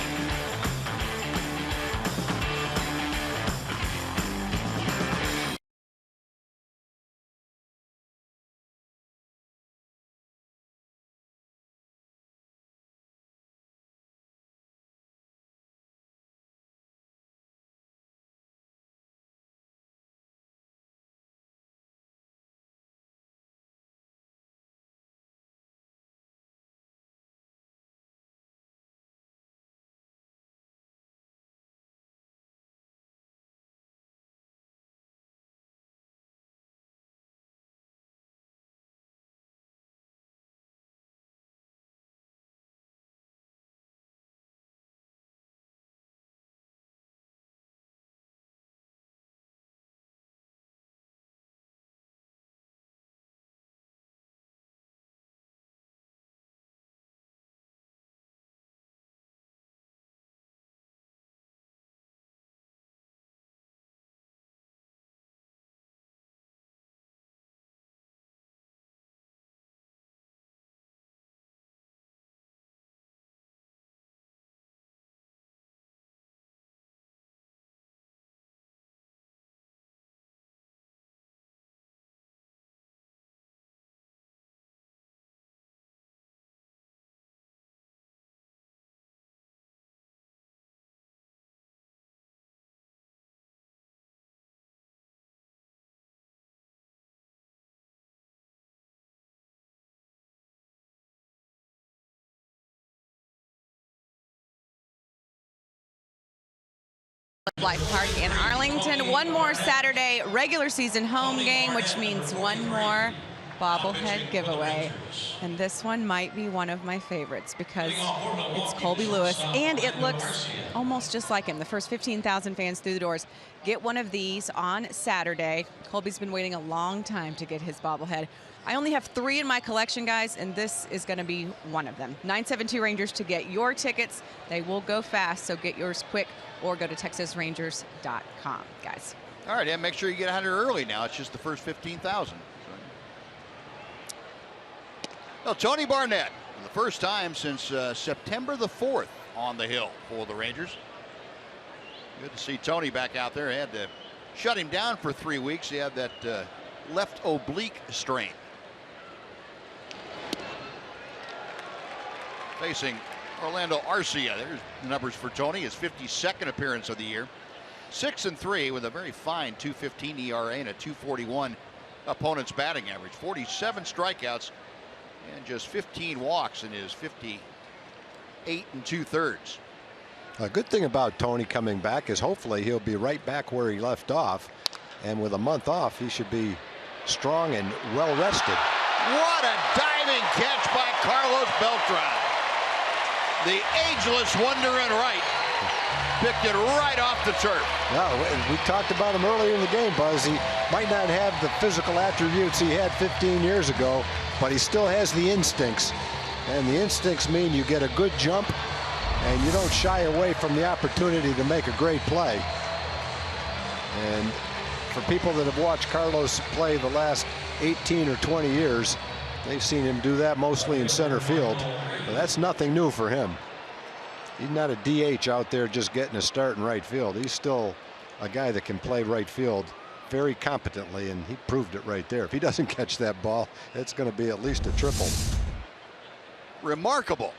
Life Park in Arlington. One more Saturday regular season home game, which means one more bobblehead giveaway. And this one might be one of my favorites because it's Colby Lewis and it looks almost just like him. The first 15,000 fans through the doors get one of these on Saturday. Colby's been waiting a long time to get his bobblehead. I only have 3 in my collection, guys, and this is going to be one of them. 972 Rangers to get your tickets. They will go fast, so get yours quick or go to texasrangers.com, guys. All right, and make sure you get 100 early now. It's just the first 15,000. Well, Tony Barnett, for the first time since September the 4th on the hill for the Rangers. Good to see Tony back out there. Had to shut him down for 3 weeks. He had that left oblique strain. Facing Orlando Arcia. There's the numbers for Tony. His 52nd appearance of the year. 6-3 with a very fine 2.15 ERA and a 2.41 opponent's batting average. 47 strikeouts and just 15 walks in his 58 2/3. A good thing about Tony coming back is hopefully he'll be right back where he left off, and with a month off he should be strong and well rested. What a diving catch by Carlos Beltran. The ageless wonder in right picked it right off the turf. No, we talked about him earlier in the game, Buzz. He might not have the physical attributes he had 15 years ago, but he still has the instincts, and the instincts mean you get a good jump and you don't shy away from the opportunity to make a great play. And for people that have watched Carlos play the last 18 or 20 years, they've seen him do that mostly in center field. But that's nothing new for him. He's not a DH out there just getting a start in right field. He's still a guy that can play right field very competently, and he proved it right there. If he doesn't catch that ball, it's going to be at least a triple. Remarkable.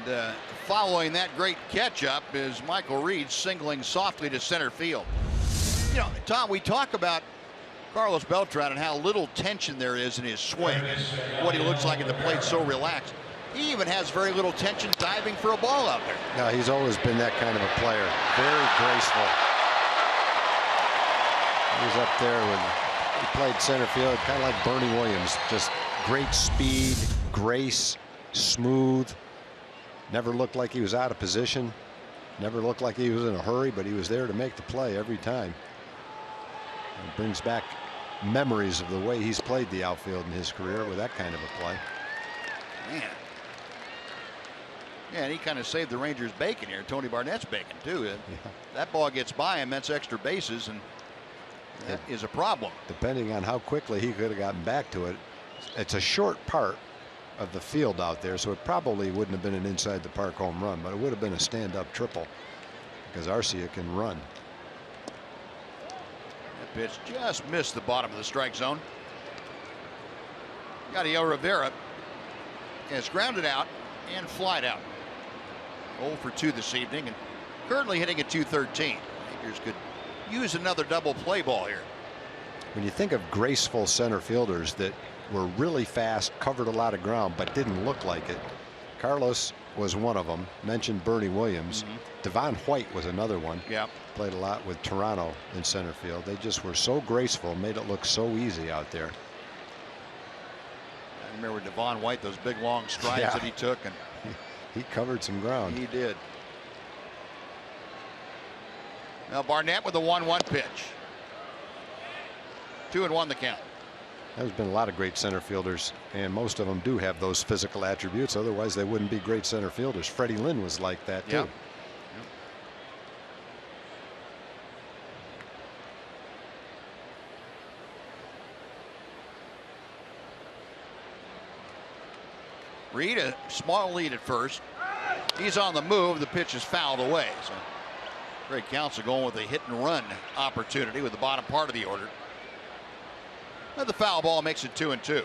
And following that great catch up is Michael Reed singling softly to center field. You know, Tom, we talk about Carlos Beltran and how little tension there is in his swing. What he looks like at the plate, so relaxed. He even has very little tension diving for a ball out there. No, he's always been that kind of a player. Very graceful. He was up there when he played center field, kind of like Bernie Williams. Just great speed, grace, smooth. Never looked like he was out of position. Never looked like he was in a hurry, but he was there to make the play every time. It brings back memories of the way he's played the outfield in his career with that kind of a play. Man. Yeah, and he kind of saved the Rangers' bacon here. Tony Barnett's bacon, too. Yeah. That ball gets by him. That's extra bases, and that is a problem. Depending on how quickly he could have gotten back to it. It's a short part of the field out there, so it probably wouldn't have been an inside the park home run, but it would have been a stand-up triple because Arcia can run. That pitch just missed the bottom of the strike zone. Yadiel Rivera has grounded out and flied out. 0 for 2 this evening, and currently hitting at 213. Rangers could use another double play ball here. When you think of graceful center fielders that were really fast, covered a lot of ground, but didn't look like it, Carlos was one of them. Mentioned Bernie Williams. Devon White was another one. Yeah. Played a lot with Toronto in center field. They just were so graceful, made it look so easy out there. I remember Devon White, those big long strides that he took, and he covered some ground. He did. Now Barnett with a 1-1 pitch. 2-1 the count. There's been a lot of great center fielders, and most of them do have those physical attributes. Otherwise, they wouldn't be great center fielders. Freddie Lynn was like that, too. Yep. Reed, a small lead at first. He's on the move. The pitch is fouled away. So Greg Counsell going with a hit and run opportunity with the bottom part of the order. And the foul ball makes it 2-2.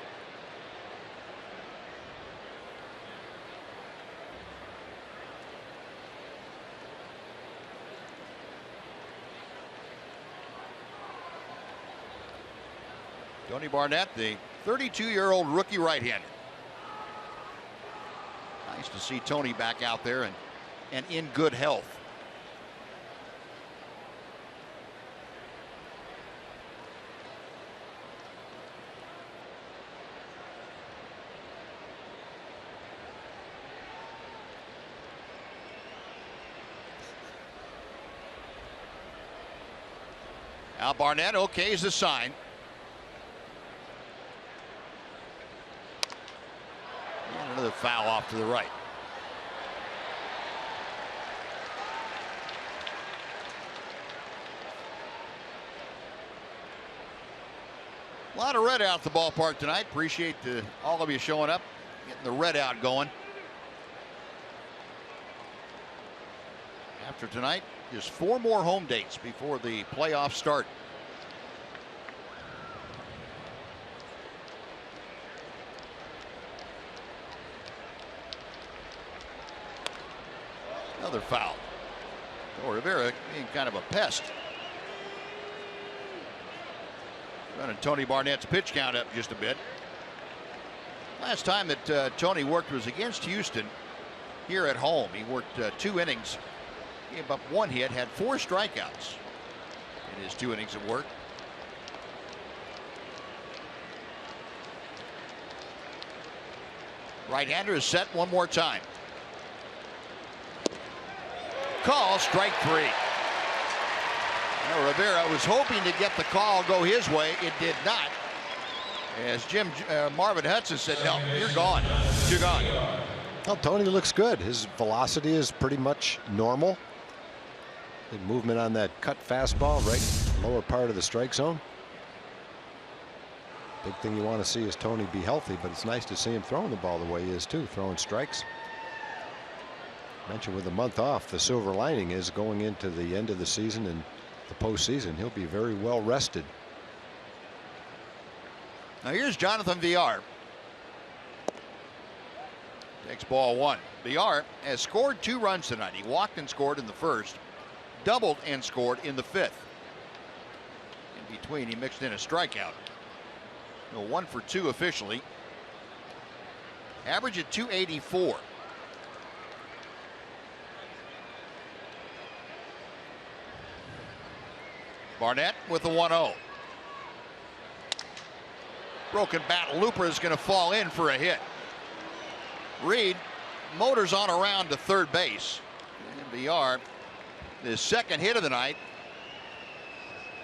Tony Barnett, the 32-year-old rookie right-hander. Nice to see Tony back out there and in good health. Now Barnett okays the sign. And another foul off to the right. A lot of red out at the ballpark tonight. Appreciate all of you showing up, getting the red out going. after tonight. Just 4 more home dates before the playoffs start. Another foul. Rivera being kind of a pest. Running Tony Barnett's pitch count up just a bit. Last time that Tony worked was against Houston here at home. He worked 2 innings, gave up 1 hit, had 4 strikeouts in his 2 innings of work. Right-hander is set one more time. Call, strike 3. Now, Rivera was hoping to get the call go his way. It did not. As Marvin Hudson said, no, you're gone. You're gone. Well, Tony looks good. His velocity is pretty much normal. Good movement on that cut fastball, right lower part of the strike zone. Big thing you want to see is Tony be healthy, but it's nice to see him throwing the ball the way he is too, throwing strikes. Mentioned with a month off, the silver lining is going into the end of the season and the postseason, he'll be very well rested. Now here's Jonathan Villar. Takes ball 1. Villar has scored 2 runs tonight. He walked and scored in the first, doubled and scored in the 5th. In between, he mixed in a strikeout. 1 for 2 officially. Average at 284. Barnett with the 1-0. Broken bat. Looper is going to fall in for a hit. Reed motors on around to third base. And Villar, the 2nd hit of the night.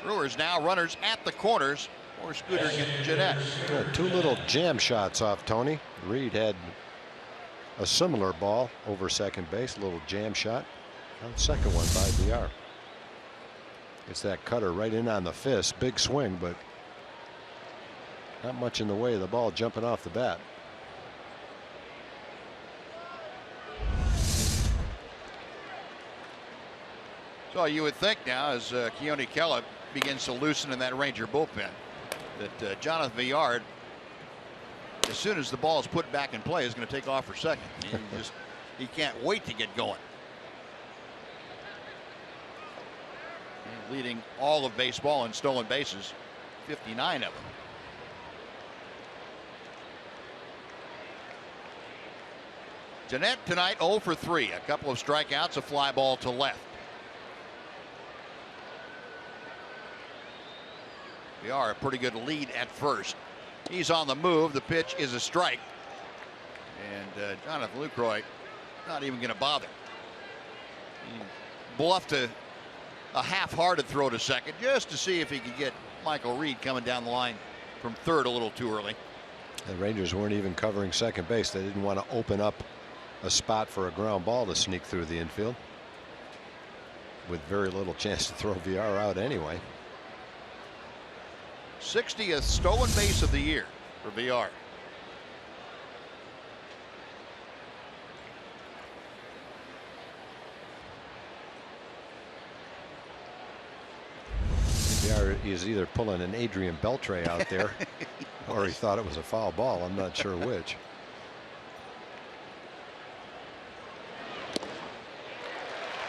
Brewers now runners at the corners for Scooter Gennett. 2 little jam shots off Tony. Reed had a similar ball over second base, a little jam shot. And second one by Villar. It's that cutter right in on the fist. Big swing, but not much in the way of the ball jumping off the bat. So you would think now, as Keone Kela begins to loosen in that Ranger bullpen, that Jonathan Villar, as soon as the ball is put back in play, is going to take off for second. He can't wait to get going. Leading all of baseball in stolen bases, 59 of them. Gennett tonight 0 for 3. A couple of strikeouts, a fly ball to left. Villar a pretty good lead at first. He's on the move. The pitch is a strike. And Jonathan Lucroy not even going to bother. He bluffed a half-hearted throw to second just to see if he could get Michael Reed coming down the line from third a little too early. The Rangers weren't even covering second base. They didn't want to open up a spot for a ground ball to sneak through the infield, with very little chance to throw Villar out anyway. 60th stolen base of the year for Villar. Villar is either pulling an Adrian Beltre out there or he thought it was a foul ball. I'm not sure which.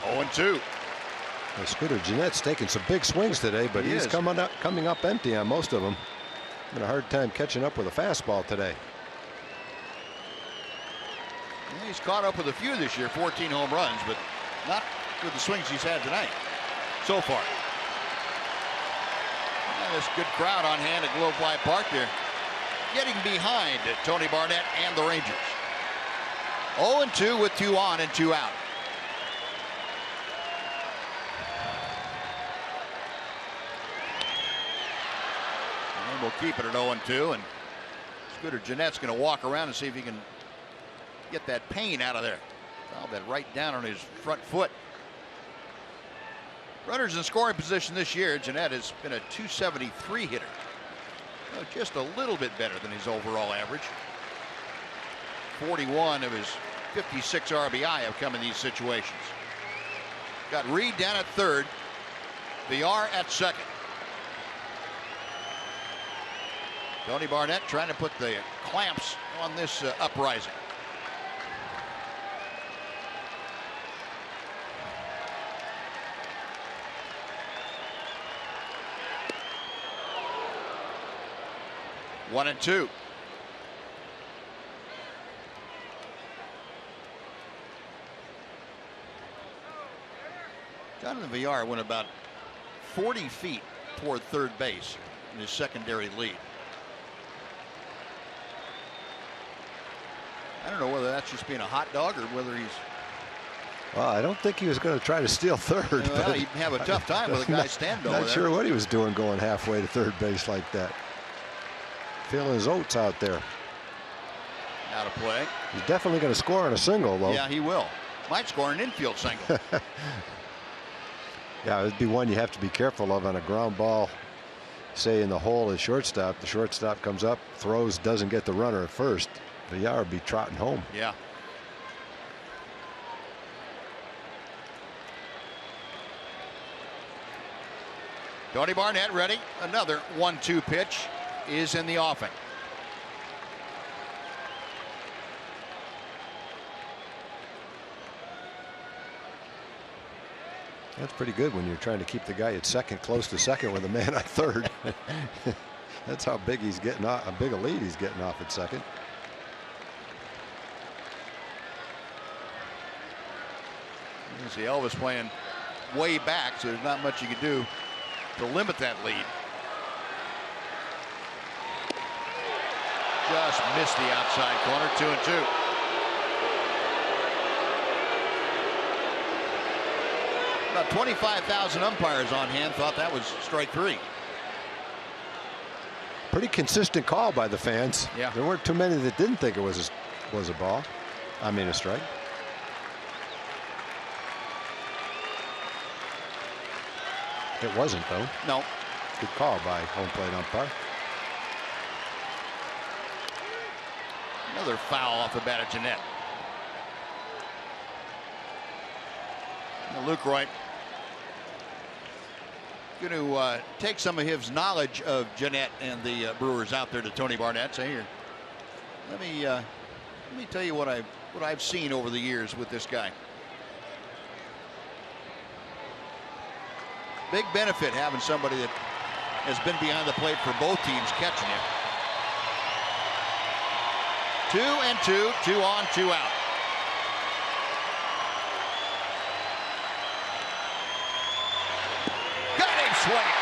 Oh, 0-2. Well, Scooter Gennett's taking some big swings today, but he's coming up empty on most of them. Having a hard time catching up with a fastball today. Yeah, he's caught up with a few this year, 14 home runs, but not with the swings he's had tonight so far. This good crowd on hand at Globe Life Park. They're getting behind Tony Barnett and the Rangers. 0-2 with 2 on and 2 out. And we'll keep it at 0-2, and Scooter Gennett's going to walk around and see if he can get that pain out of there. Fouled that right down on his front foot. Runners in scoring position this year, Gennett has been a .273 hitter. Just a little bit better than his overall average. 41 of his 56 RBI have come in these situations. Got Reed down at third. VR at second. Tony Barnett trying to put the clamps on this uprising. One and two. Jonathan VR went about 40 feet toward third base in his secondary lead. I don't know whether that's just being a hot dog or whether he's. Well, I don't think he was going to try to steal third. Well, he'd have a tough time with a guy standing over there. Not sure what he was doing going halfway to third base like that. Feeling his oats out there. Out of play. He's definitely going to score on a single, though. Yeah, he will. Might score an infield single. Yeah, it'd be one you have to be careful of on a ground ball. Say in the hole at shortstop, the shortstop comes up, throws, doesn't get the runner at first. VR would be trotting home. Yeah. Tony Barnett ready. Another 1-2 pitch is in the offing. That's pretty good when you're trying to keep the guy at second, close to second with a man at third. That's how big he's getting off, how big a lead he's getting off at second. You see Elvis playing way back, so there's not much you can do to limit that lead. Just missed the outside corner. 2-2. About 25,000 umpires on hand thought that was strike three. Pretty consistent call by the fans. Yeah. There weren't too many that didn't think it was a ball. I mean a strike. It wasn't, though. No. Good call by home plate umpire. Another foul off the bat of Jeanette. Now Luke Roy going to take some of his knowledge of Jeanette and the Brewers out there to Tony Barnett. Say, here, let me tell you what I've seen over the years with this guy. Big benefit having somebody that has been behind the plate for both teams catching it. 2-2, 2 on, 2 out. Got him swinging.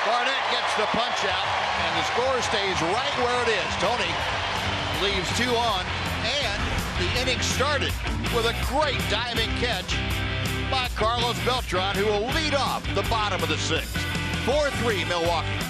Barnett gets the punch out, and the score stays right where it is. Tony leaves 2 on, and the inning started with a great diving catch by Carlos Beltran, who will lead off the bottom of the 6th. 4-3 Milwaukee.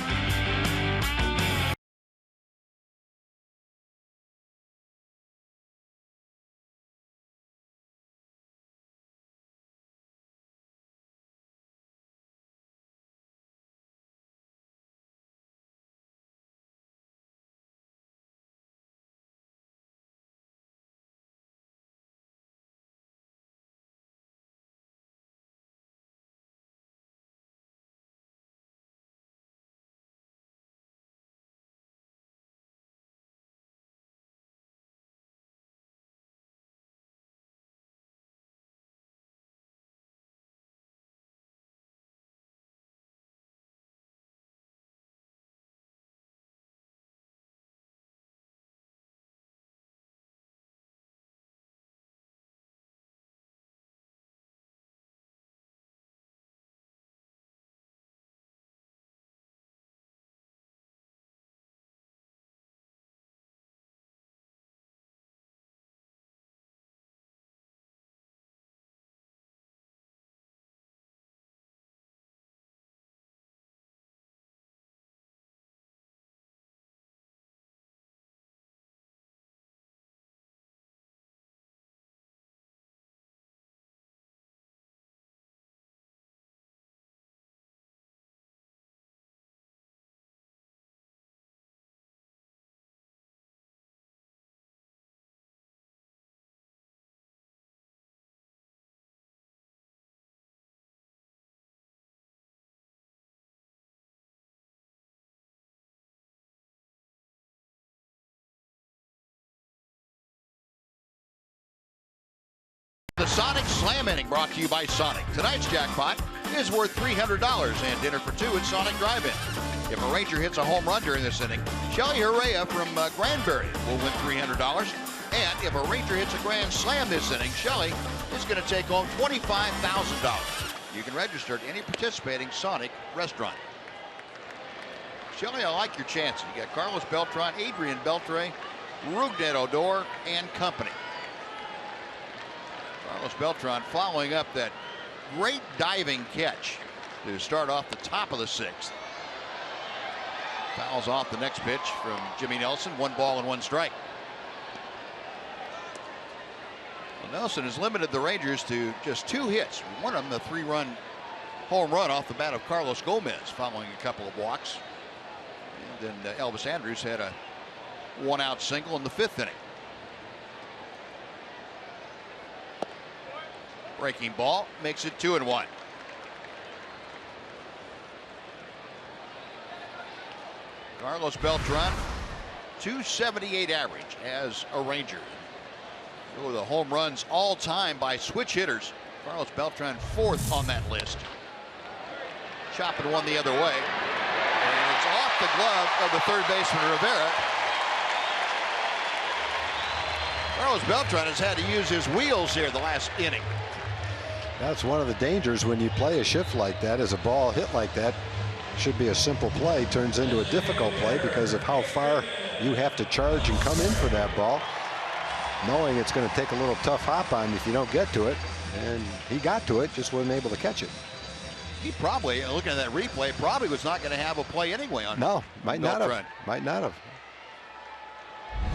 The Sonic Slam inning brought to you by Sonic. Tonight's jackpot is worth $300 and dinner for two at Sonic Drive-In. If a Ranger hits a home run during this inning, Shelly Herrera from Granbury will win $300. And if a Ranger hits a grand slam this inning, Shelly is going to take home $25,000. You can register at any participating Sonic restaurant. Shelly, I like your chances. You got Carlos Beltran, Adrian Beltre, Rougned Odor, and company. Carlos Beltran following up that great diving catch to start off the top of the sixth. Fouls off the next pitch from Jimmy Nelson. 1 ball and 1 strike. Well, Nelson has limited the Rangers to just 2 hits. One of them, the 3-run home run off the bat of Carlos Gomez, following a couple of walks. And then Elvis Andrus had a 1-out single in the 5th inning. Breaking ball makes it 2-1. Carlos Beltran, .278 average as a Ranger. Oh, the home runs all time by switch hitters. Carlos Beltran 4th on that list. Chopping one the other way. And it's off the glove of the third baseman Rivera. Carlos Beltran has had to use his wheels here the last inning. That's one of the dangers when you play a shift like that. As a ball hit like that should be a simple play, turns into a difficult play because of how far you have to charge and come in for that ball, knowing it's going to take a little tough hop on if you don't get to it. And he got to it, just wasn't able to catch it. He probably, looking at that replay, probably was not going to have a play anyway on No, might not Beltran. have. Might not have.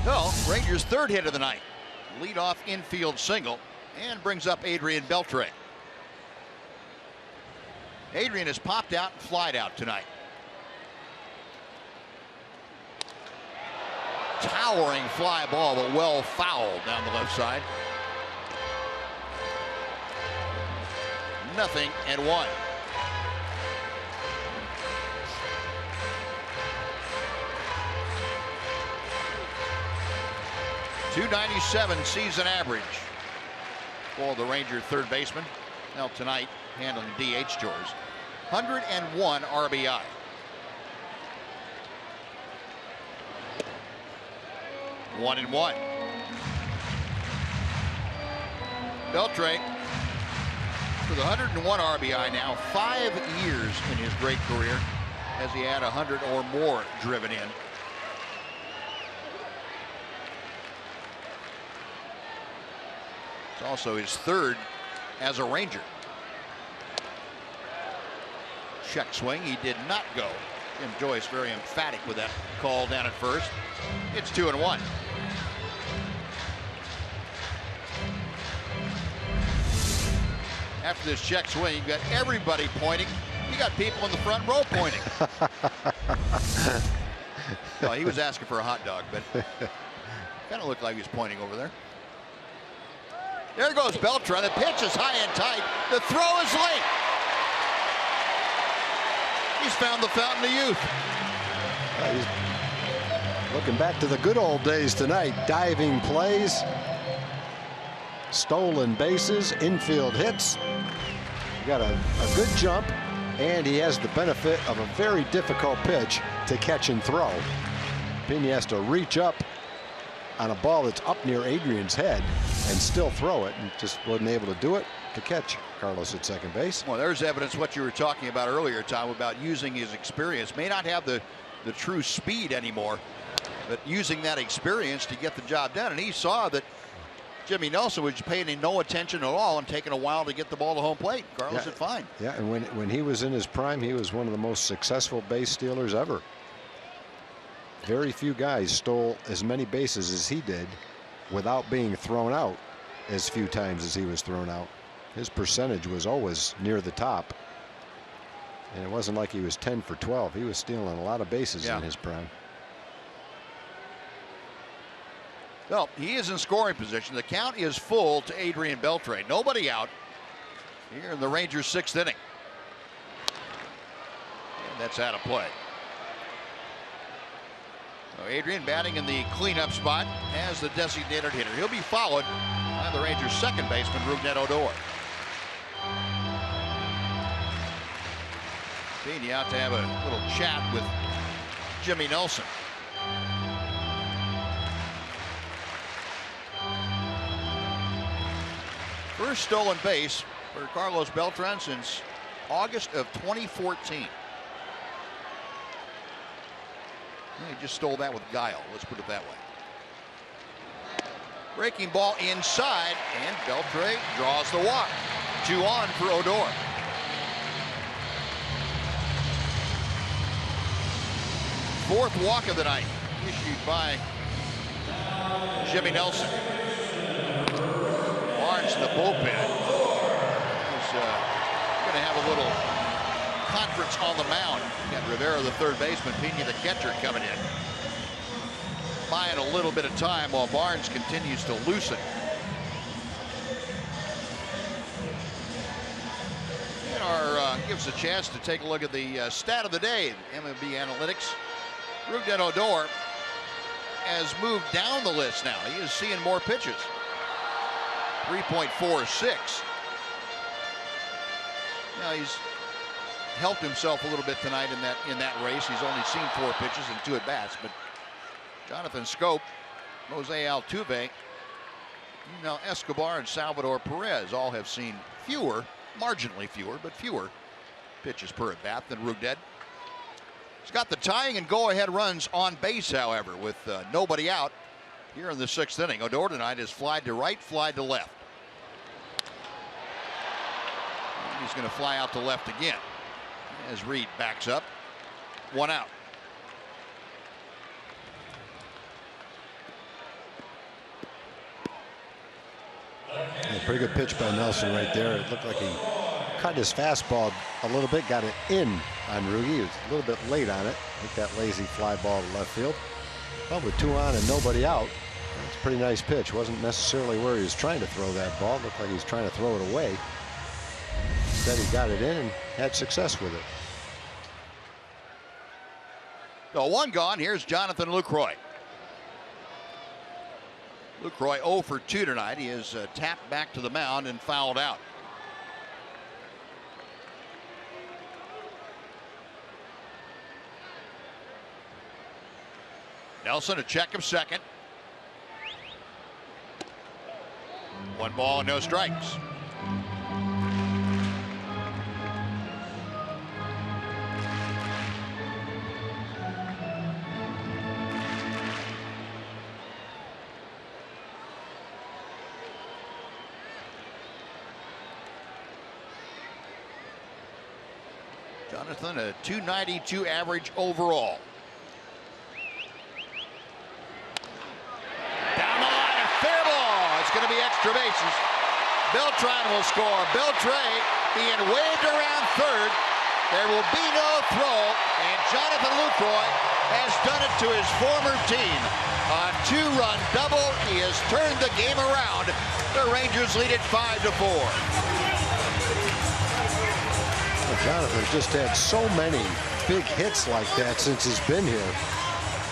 No, Rangers' 3rd hit of the night. Leadoff infield single, and brings up Adrian Beltre. Adrian has popped out and flied out tonight. Towering fly ball, but well fouled down the left side. 0-1. .297 season average for the Ranger third baseman. Now tonight handling DH chores. 101 RBI. One and one. Beltre with 101 RBI now, 5 years in his great career, as he had 100 or more driven in. It's also his 3rd as a Ranger. Check swing, he did not go. Jim Joyce very emphatic with that call down at first. It's 2-1. After this check swing, you've got everybody pointing. You got people in the front row pointing. Well, he was asking for a hot dog, but kind of looked like he was pointing over there. There goes Beltran. The pitch is high and tight. The throw is late. He's found the fountain of youth. He's looking back to the good old days tonight. Diving plays, stolen bases, infield hits. He got a good jump, and he has the benefit of a very difficult pitch to catch and throw. Pena has to reach up on a ball that's up near Adrian's head and still throw it, and just wasn't able to do it to catch Carlos at second base. Well, there's evidence what you were talking about earlier, Tom, about using his experience. May not have the true speed anymore, but using that experience to get the job done. And he saw that Jimmy Nelson was paying no attention at all and taking a while to get the ball to home plate. Carlos did fine. Yeah, and when he was in his prime, he was one of the most successful base stealers ever. Very few guys stole as many bases as he did without being thrown out as few times as he was thrown out. His percentage was always near the top. And it wasn't like he was 10 for 12. He was stealing a lot of bases in his prime. Well, he is in scoring position. The count is full to Adrian Beltre. Nobody out here in the Rangers' 6th inning. And that's out of play. So Adrian batting in the cleanup spot as the designated hitter. He'll be followed by the Rangers' second baseman, Rougned Odor. Pena out to have a little chat with Jimmy Nelson. First stolen base for Carlos Beltran since August of 2014. He just stole that with guile, let's put it that way. Breaking ball inside, and Beltre draws the walk. 2 on for Odor. Fourth walk of the night issued by Jimmy Nelson. Barnes in the bullpen. He's going to have a little conference on the mound. You got Rivera, the third baseman, Pena, the catcher, coming in. Buying a little bit of time while Barnes continues to loosen. And our gives a chance to take a look at the stat of the day. MLB Analytics. Rougned Odor has moved down the list now. He is seeing more pitches. 3.46. Now he's helped himself a little bit tonight in that race. He's only seen 4 pitches and 2 at bats, but Jonathan Scope, Jose Altuve, Escobar, and Salvador Perez all have seen fewer, marginally fewer, but fewer pitches per at bat than Rougned. He's got the tying and go-ahead runs on base, however, with nobody out here in the 6th inning. Odor tonight has flied to right, flied to left. And he's going to fly out to left again as Reed backs up. 1 out. A pretty good pitch by Nelson right there. It looked like he cut his fastball a little bit, got it in on Rugi. He was a little bit late on it. I think that lazy fly ball to left field. Well, with 2 on and nobody out, that's a pretty nice pitch. Wasn't necessarily where he was trying to throw that ball. Looked like he was trying to throw it away. Instead, he got it in and had success with it. So 1 gone. Here's Jonathan Lucroy. Lucroy 0 for 2 tonight. He is tapped back to the mound and fouled out. Nelson a check of second. 1 ball and no strikes. Jonathan, a .292 average overall. Down the line, a fair ball. It's going to be extra bases. Beltran will score. Beltre being waved around third. There will be no throw, and Jonathan Lucroy has done it to his former team. A 2-run double. He has turned the game around. The Rangers lead it 5-4. Jonathan's just had so many big hits like that since he's been here.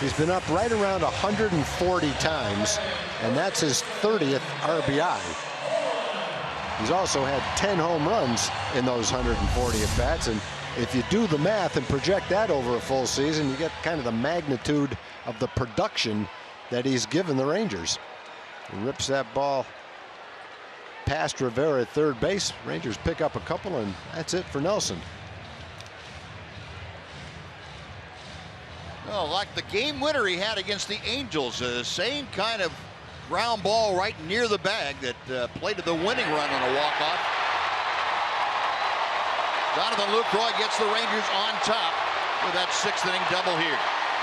He's been up right around 140 times, and that's his 30th RBI. He's also had 10 home runs in those 140 at-bats, and if you do the math and project that over a full season, you get kind of the magnitude of the production that he's given the Rangers. He rips that ball past Rivera at third base. Rangers pick up a couple, and that's it for Nelson. Well, like the game winner he had against the Angels, same kind of ground ball right near the bag that played the winning run on a walk-off. Jonathan Lucroy gets the Rangers on top with that 6th inning double here.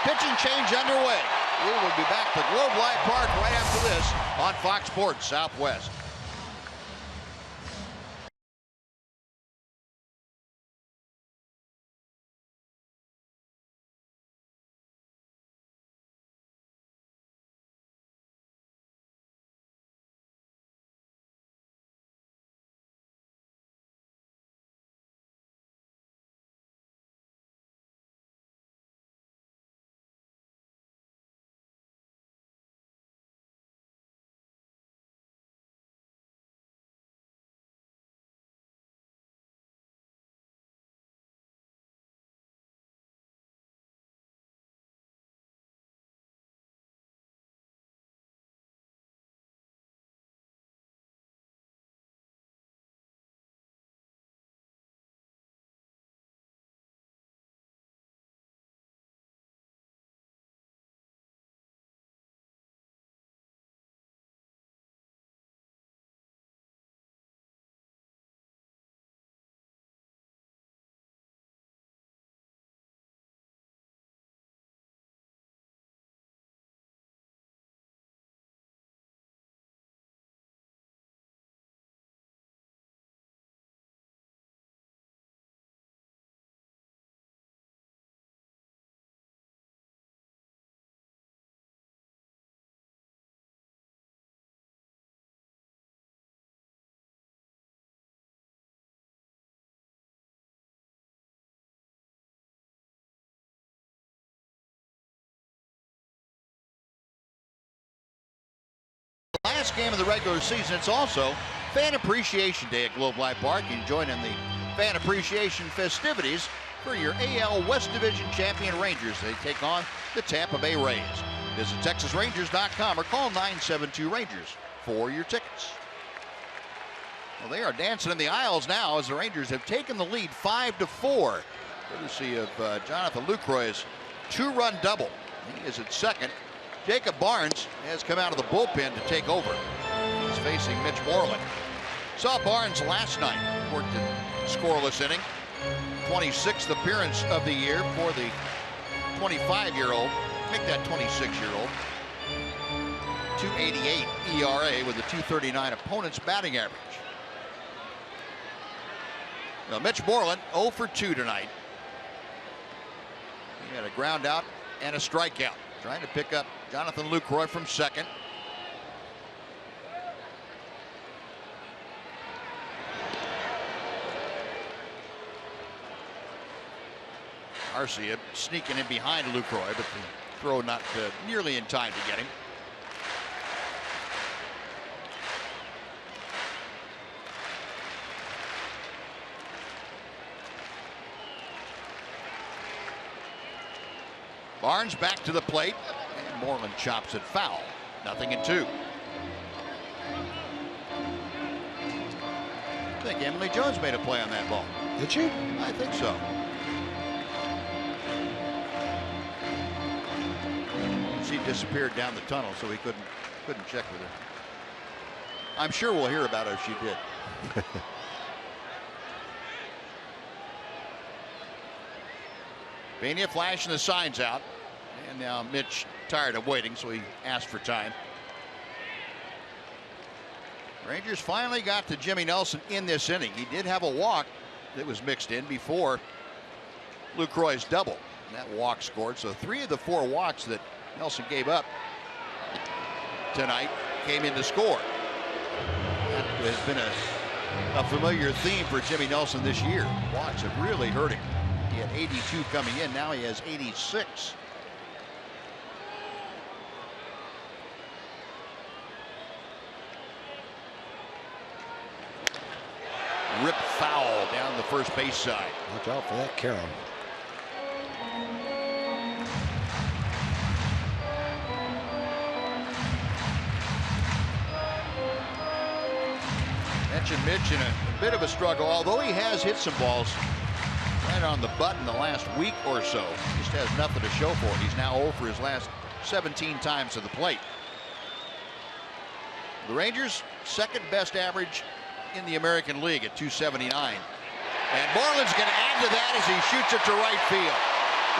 Pitching change underway. We will be back to Globe Life Park right after this on Fox Sports Southwest. last game of the regular season. It's also Fan Appreciation Day at Globe Life Park. You can join in the Fan Appreciation festivities for your AL West Division champion Rangers. They take on the Tampa Bay Rays. Visit TexasRangers.com or call 972-RANGERS for your tickets. Well, they are dancing in the aisles now as the Rangers have taken the lead 5-4. Courtesy of Jonathan Lucroy's two-run double. He is at second. Jacob Barnes has come out of the bullpen to take over. He's facing Mitch Moreland. Saw Barnes last night. Worked a scoreless inning. 26th appearance of the year for the 25-year-old. Make that 26-year-old. 2.88 ERA with a 2.39 opponent's batting average. Now, Mitch Moreland 0 for 2 tonight. He had a ground out and a strikeout. Trying to pick up Jonathan Lucroy from second. Arcia sneaking in behind Lucroy, but the throw not nearly in time to get him. Barnes back to the plate, and Moreland chops it foul. 0-2. I think Emily Jones made a play on that ball. Did she? I think so. She disappeared down the tunnel, so he couldn't check with her. I'm sure we'll hear about her if she did. Pena flashing the signs out, and now Mitch tired of waiting, so he asked for time. Rangers finally got to Jimmy Nelson in this inning. He did have a walk that was mixed in before Lucroy's double. And that walk scored, so 3 of the 4 walks that Nelson gave up tonight came in to score. That has been a familiar theme for Jimmy Nelson this year. Walks have really hurt him. He had 82 coming in, now he has 86. Rip foul down the first base side. Watch out for that, Carroll. Mentioned Mitch in a bit of a struggle, although he has hit some balls right on the button the last week or so. Just has nothing to show for it. He's now 0 for his last 17 times to the plate. The Rangers' second best average in the American League at 279. And Moreland's going to add to that as he shoots it to right field.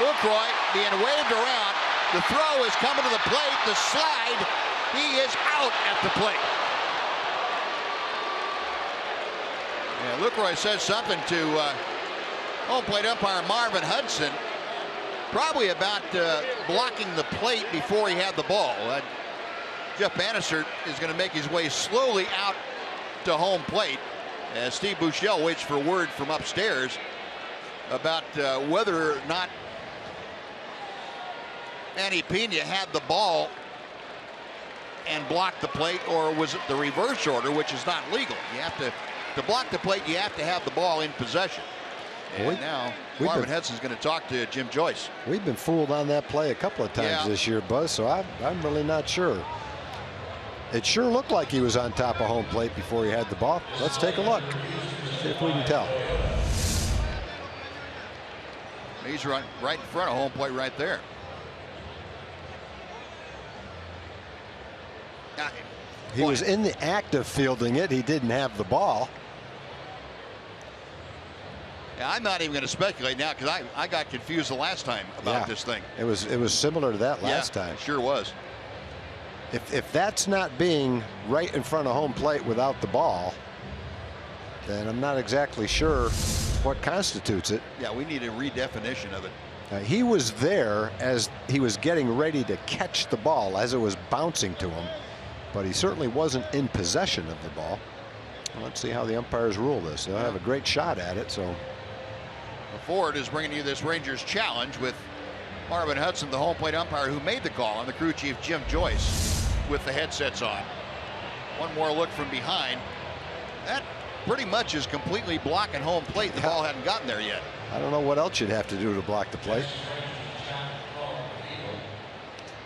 Lucroy being waved around. The throw is coming to the plate. The slide. He is out at the plate. Yeah, Lucroy said something to home plate umpire Marvin Hudson, probably about blocking the plate before he had the ball. Jeff Bannister is going to make his way slowly out to home plate as Steve Buechele waits for word from upstairs about whether or not Manny Pena had the ball and blocked the plate, or was it the reverse order, which is not legal. You have to block the plate, you have to have the ball in possession. And now Marvin Hudson's going to talk to Jim Joyce. We've been fooled on that play a couple of times this year, Buzz, so I'm really not sure. It sure looked like he was on top of home plate before he had the ball. Let's take a look. See if we can tell. He's right in front of home plate right there. He was in the act of fielding it. He didn't have the ball. Yeah, I'm not even going to speculate now because I got confused the last time about this thing. It was similar to that last time. It sure was. If that's not being right in front of home plate without the ball, then I'm not exactly sure what constitutes it. Yeah, we need a redefinition of it. He was there as he was getting ready to catch the ball as it was bouncing to him, but he certainly wasn't in possession of the ball. Well, let's see how the umpires rule this. They'll have a great shot at it. So Ford is bringing you this Rangers challenge with Marvin Hudson, the home plate umpire who made the call, and the crew chief Jim Joyce with the headsets on. One more look from behind. That pretty much is completely blocking home plate. The ball hadn't gotten there yet. I don't know what else you'd have to do to block the plate.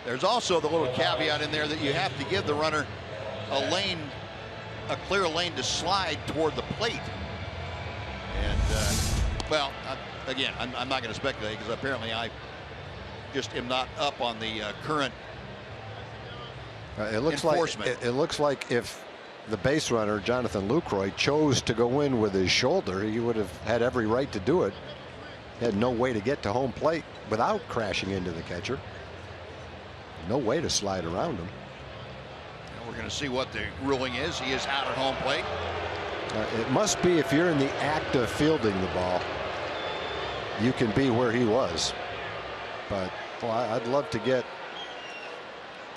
There's also the little caveat in there that you have to give the runner a lane, a clear lane to slide toward the plate. And well, again, I'm not going to speculate because apparently I just am not up on the current it looks enforcement. Like it looks like if the base runner Jonathan Lucroy chose to go in with his shoulder, he would have had every right to do it. He had no way to get to home plate without crashing into the catcher. No way to slide around him. We're going to see what the ruling is. He is out at home plate. It must be if you're in the act of fielding the ball, you can be where he was. But well, I'd love to get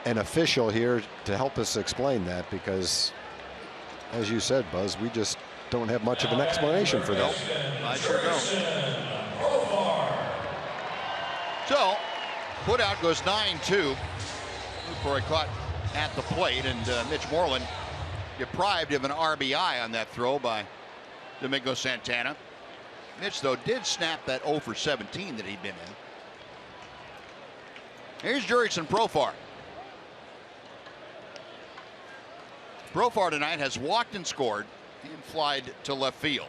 an official here to help us explain that, because as you said, Buzz, we just don't have much of an explanation for that. I sure don't. So put out goes 9-2. Lucroy caught at the plate, and Mitch Moreland deprived of an RBI on that throw by Domingo Santana. Mitch, though, did snap that 0 for 17 that he'd been in. Here's Jurickson Profar. Profar tonight has walked and scored and flied to left field.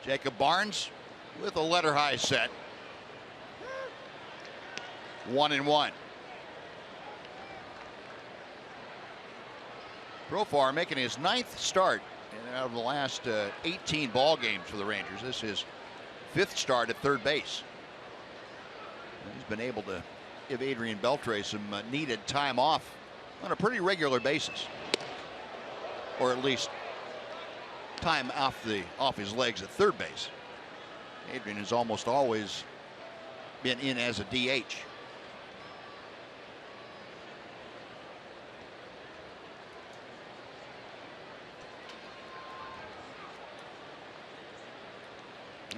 Jacob Barnes with a letter high set. 1-1. Profar making his 9th start out of the last 18 ball games for the Rangers. This is his 5th start at third base. He's been able to give Adrian Beltre some needed time off on a pretty regular basis, or at least time off his legs at third base. Adrian has almost always been in as a DH.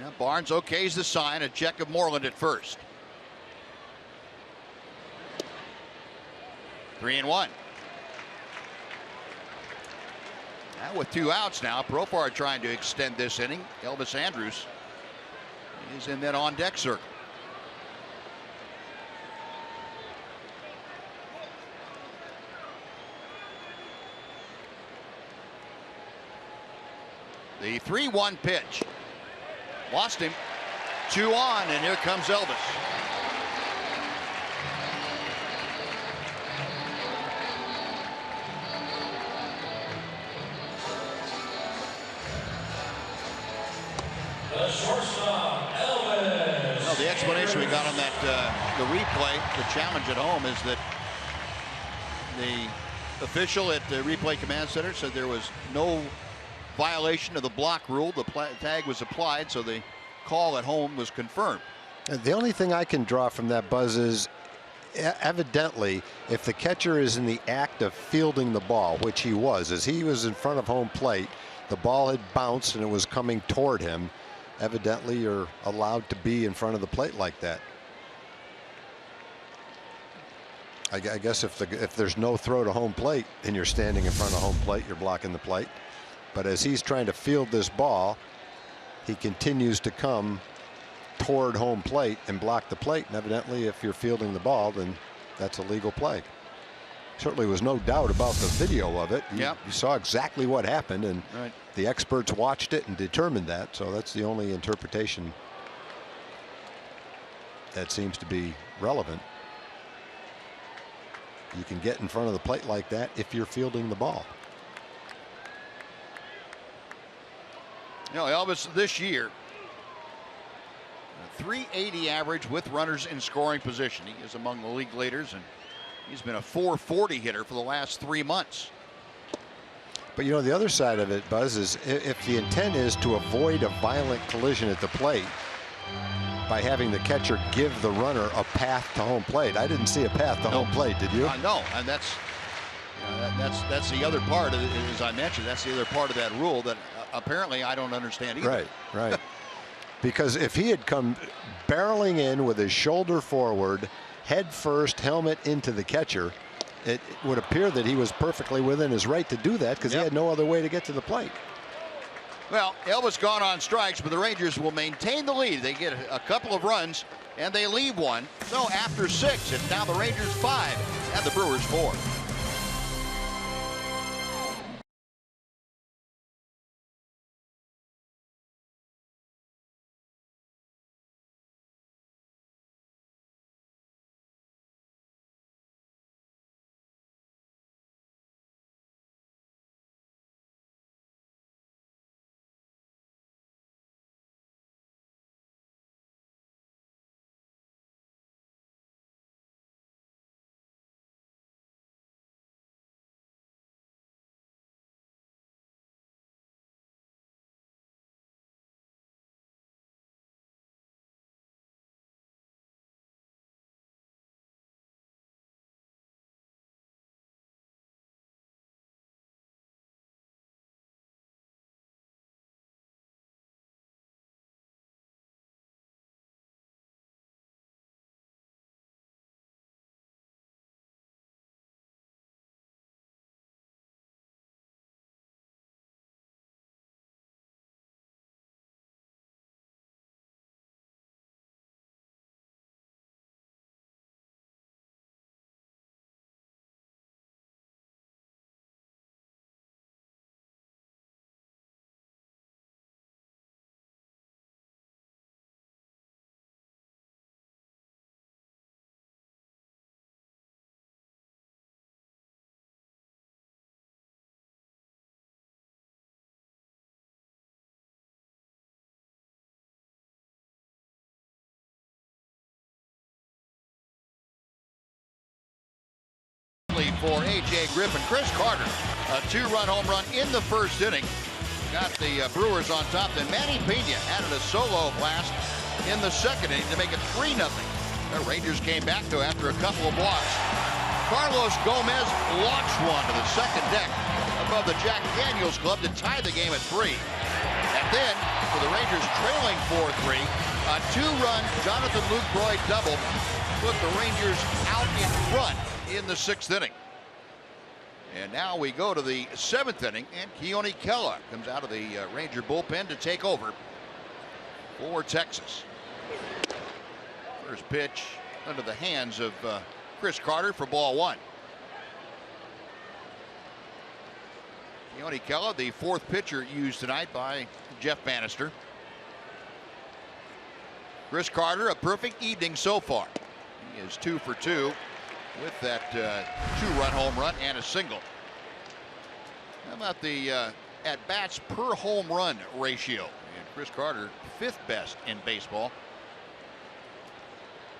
Now Barnes okays the sign, a check of Moreland at first. 3-1. Now with 2 outs now, Profar trying to extend this inning. Elvis Andrus is in that on deck circle. The 3-1 pitch. Lost him. 2 on, and here comes Elvis. The shortstop, Elvis. Well, the explanation we got on that, the replay, the challenge at home, is that the official at the replay command center said there was no violation of the block rule. The tag was applied, so the call at home was confirmed. The only thing I can draw from that, Buzz, is evidently if the catcher is in the act of fielding the ball, which he was, as he was in front of home plate, the ball had bounced and it was coming toward him. Evidently you're allowed to be in front of the plate like that. I guess if there's no throw to home plate and you're standing in front of home plate, you're blocking the plate. But as he's trying to field this ball, he continues to come toward home plate and block the plate. And evidently, if you're fielding the ball, then that's a legal play. Certainly was no doubt about the video of it. You saw exactly what happened, and the experts watched it and determined that. So that's the only interpretation that seems to be relevant. You can get in front of the plate like that if you're fielding the ball. You know, Elvis this year, a .380 average with runners in scoring position. He is among the league leaders, and he's been a .440 hitter for the last 3 months. But you know, the other side of it, Buzz, is if the intent is to avoid a violent collision at the plate by having the catcher give the runner a path to home plate. I didn't see a path to home plate, did you? No, and that's the other part of it, as I mentioned. That's the other part of that rule that apparently I don't understand either. Right. Because if he had come barreling in with his shoulder forward, head first, helmet into the catcher, it would appear that he was perfectly within his right to do that because he had no other way to get to the plate. Well, Elvis gone on strikes, but the Rangers will maintain the lead. They get a couple of runs, and they leave one. So after 6, it's now the Rangers 5 and the Brewers 4. For A.J. Griffin. Chris Carter, a 2-run home run in the first inning. Got the Brewers on top. Then Manny Pena added a solo blast in the second inning to make it 3-0. The Rangers came back to after a couple of walks. Carlos Gomez launched one to the second deck above the Jack Daniels Club to tie the game at 3. And then, for the Rangers trailing 4-3, a 2-run Jonathan Lucroy double put the Rangers out in front in the 6th inning. And now we go to the 7th inning, and Keone Kela comes out of the Ranger bullpen to take over for Texas. First pitch under the hands of Chris Carter for ball 1. Keone Kela, the 4th pitcher used tonight by Jeff Bannister. Chris Carter, a perfect evening so far. He is 2 for 2 with that 2-run home run and a single. How about the at-bats per home run ratio? And Chris Carter, 5th best in baseball.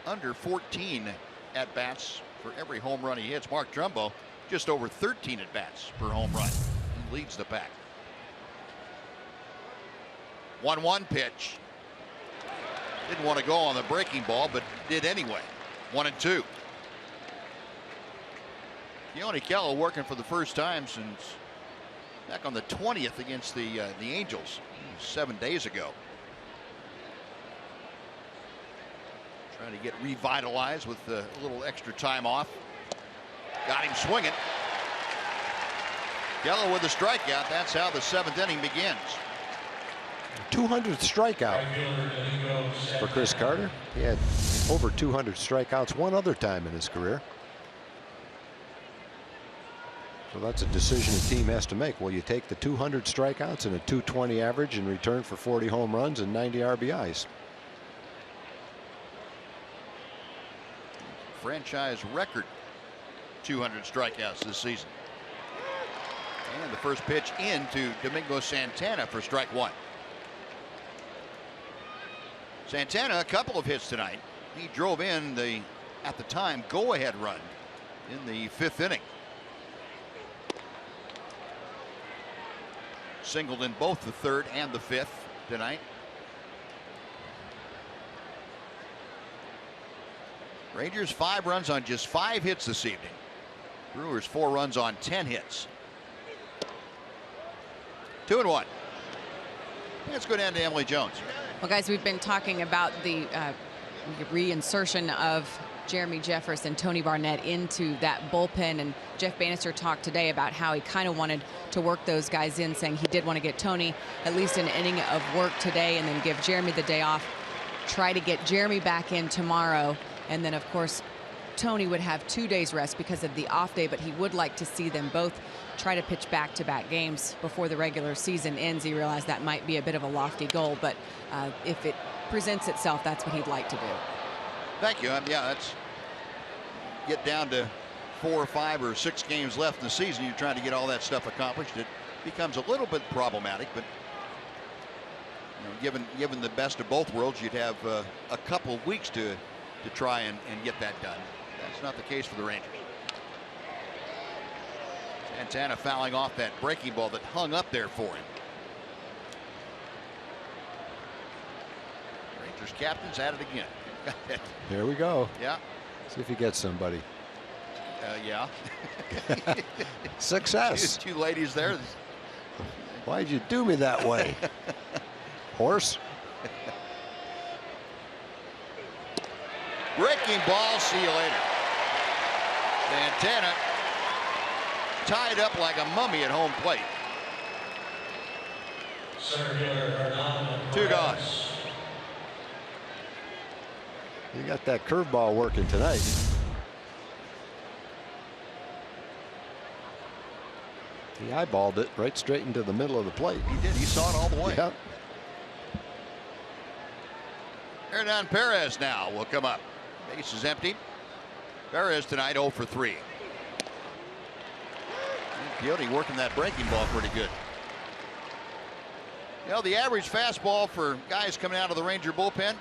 Under 14 at-bats for every home run he hits. Mark Trumbo, just over 13 at-bats per home run. He leads the pack. 1-1 pitch. Didn't want to go on the breaking ball, but did anyway. 1-2. Keone Kela working for the first time since back on the 20th against the Angels 7 days ago. Trying to get revitalized with a little extra time off. Got him swinging. Kela with a strikeout. That's how the 7th inning begins. 200th strikeout for Chris Carter. He had over 200 strikeouts one other time in his career. So that's a decision a team has to make. Will you take the 200 strikeouts and a 220 average in return for 40 home runs and 90 RBIs? Franchise record 200 strikeouts this season. And the first pitch into Domingo Santana for strike 1. Santana, a couple of hits tonight. He drove in the, at the time, go-ahead run in the 5th inning. Singled in both the 3rd and the 5th tonight. Rangers 5 runs on just 5 hits this evening. Brewers 4 runs on 10 hits. 2-1. Let's go down to Emily Jones. Well, guys, we've been talking about the reinsertion of Jeremy Jeffress and Tony Barnett into that bullpen, and Jeff Bannister talked today about how he kind of wanted to work those guys in, saying he did want to get Tony at least an inning of work today and then give Jeremy the day off, try to get Jeremy back in tomorrow, and then of course Tony would have 2 days rest because of the off day, but he would like to see them both try to pitch back-to-back games before the regular season ends. He realized that might be a bit of a lofty goal, but if it presents itself, that's what he'd like to do. Thank you. Yeah, that's get down to 4 or 5 or 6 games left in the season. You're trying to get all that stuff accomplished. It becomes a little bit problematic, but given the best of both worlds, you'd have a couple of weeks to try and get that done. That's not the case for the Rangers. Santana fouling off that breaking ball that hung up there for him. Rangers captain's at it again. Here we go. Yeah. See if he gets somebody. Yeah. Success. Two ladies there. Why'd you do me that way? Horse. Breaking ball. See you later. Santana tied up like a mummy at home plate. 2 gone. You got that curveball working tonight. He eyeballed it right straight into the middle of the plate. He did. He saw it all the way. Yep. Hernan Perez now will come up. Base is empty. Perez tonight 0 for 3. Coyote working that breaking ball pretty good. The average fastball for guys coming out of the Ranger bullpen,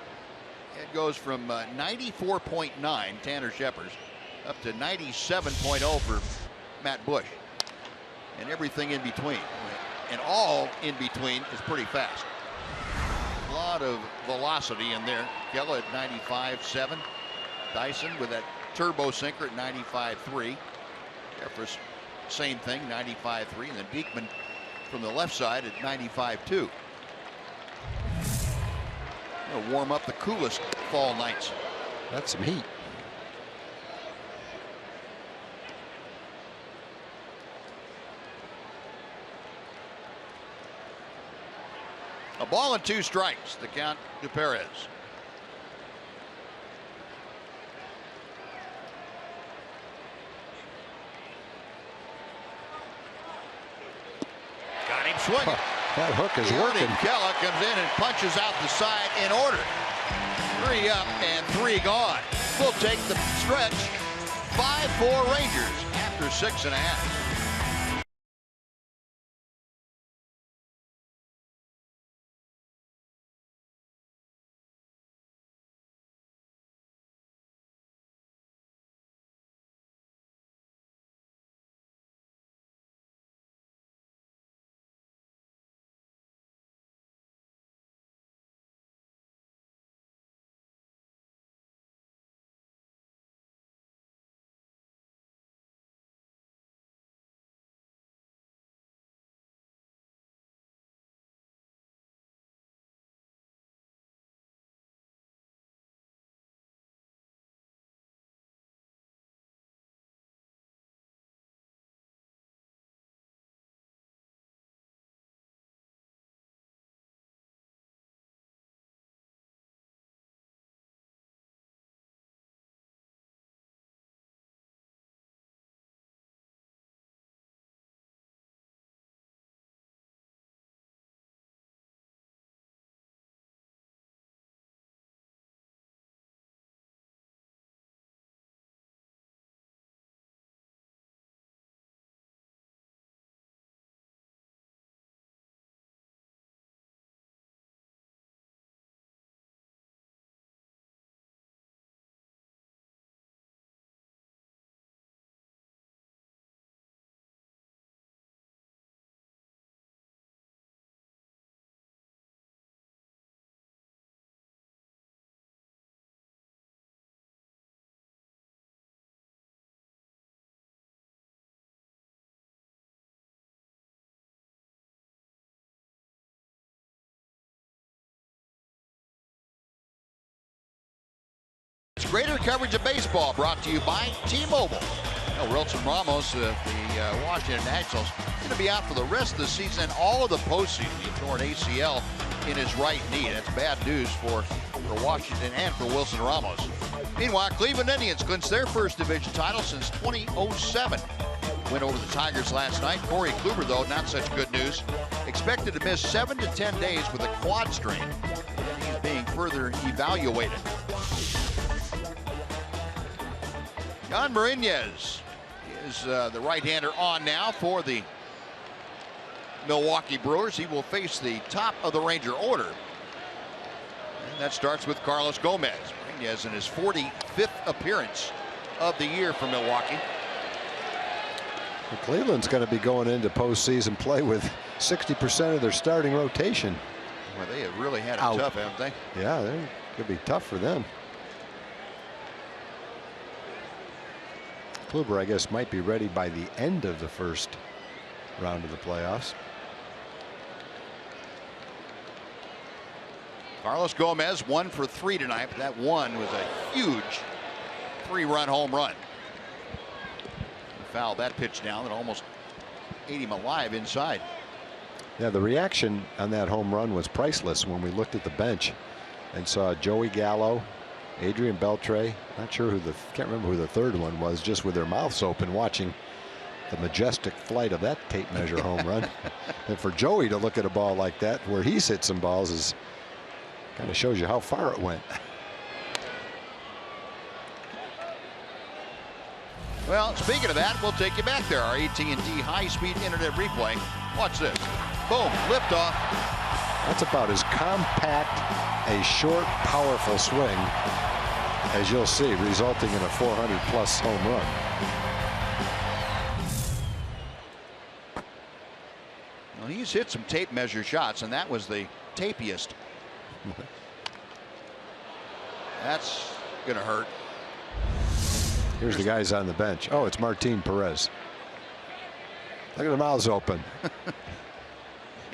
it goes from 94.9 Tanner Scheppers up to 97.0 for Matt Bush, and everything in between. And all in between is pretty fast. A lot of velocity in there. Kella at 95.7. Dyson with that turbo sinker at 95.3. Jeffress, same thing, 95.3. And then Beekman from the left side at 95.2. Gonna warm up the coolest fall nights. That's some heat. A ball and 2 strikes. The count to Perez. Got him swinging. That hook is working. Kella comes in and punches out the side in order. 3 up and 3 gone. We'll take the stretch. 5-4 Rangers after 6½. greater coverage of baseball, brought to you by T-Mobile. Wilson Ramos, the Washington Nationals, going to be out for the rest of the season and all of the postseason. He tore an ACL in his right knee. That's bad news for Washington and for Wilson Ramos. Meanwhile, Cleveland Indians clinched their first division title since 2007. Win over the Tigers last night. Corey Kluber, though, not such good news. Expected to miss 7 to 10 days with a quad strain. He's being further evaluated. Jan Marinez is the right-hander on now for the Milwaukee Brewers. He will face the top of the Ranger order. And that starts with Carlos Gomez. Marinez in his 45th appearance of the year for Milwaukee. Well, Cleveland's going to be going into postseason play with 60% of their starting rotation. Well, they have really had it tough, haven't they? Yeah, they're going to be tough for them. Kluber, I guess, might be ready by the end of the first round of the playoffs. Carlos Gomez 1 for 3 tonight, but that one was a huge 3-run home run. He fouled that pitch down that almost ate him alive inside. Yeah, the reaction on that home run was priceless when we looked at the bench and saw Joey Gallo, Adrian Beltre, not sure who can't remember who the third one was, just with their mouths open watching the majestic flight of that tape measure home run. And for Joey to look at a ball like that where he's hit some balls is kind of shows you how far it went. Well, speaking of that, we'll take you back there. Our AT&T high-speed internet replay. Watch this. Boom, liftoff. That's about as compact a short, powerful swing as you'll see, resulting in a 400-plus home run. Well, he's hit some tape measure shots, and that was the tapiest. That's gonna hurt. Here's the guys on the bench. Oh, it's Martin Perez. Look at the mouths open.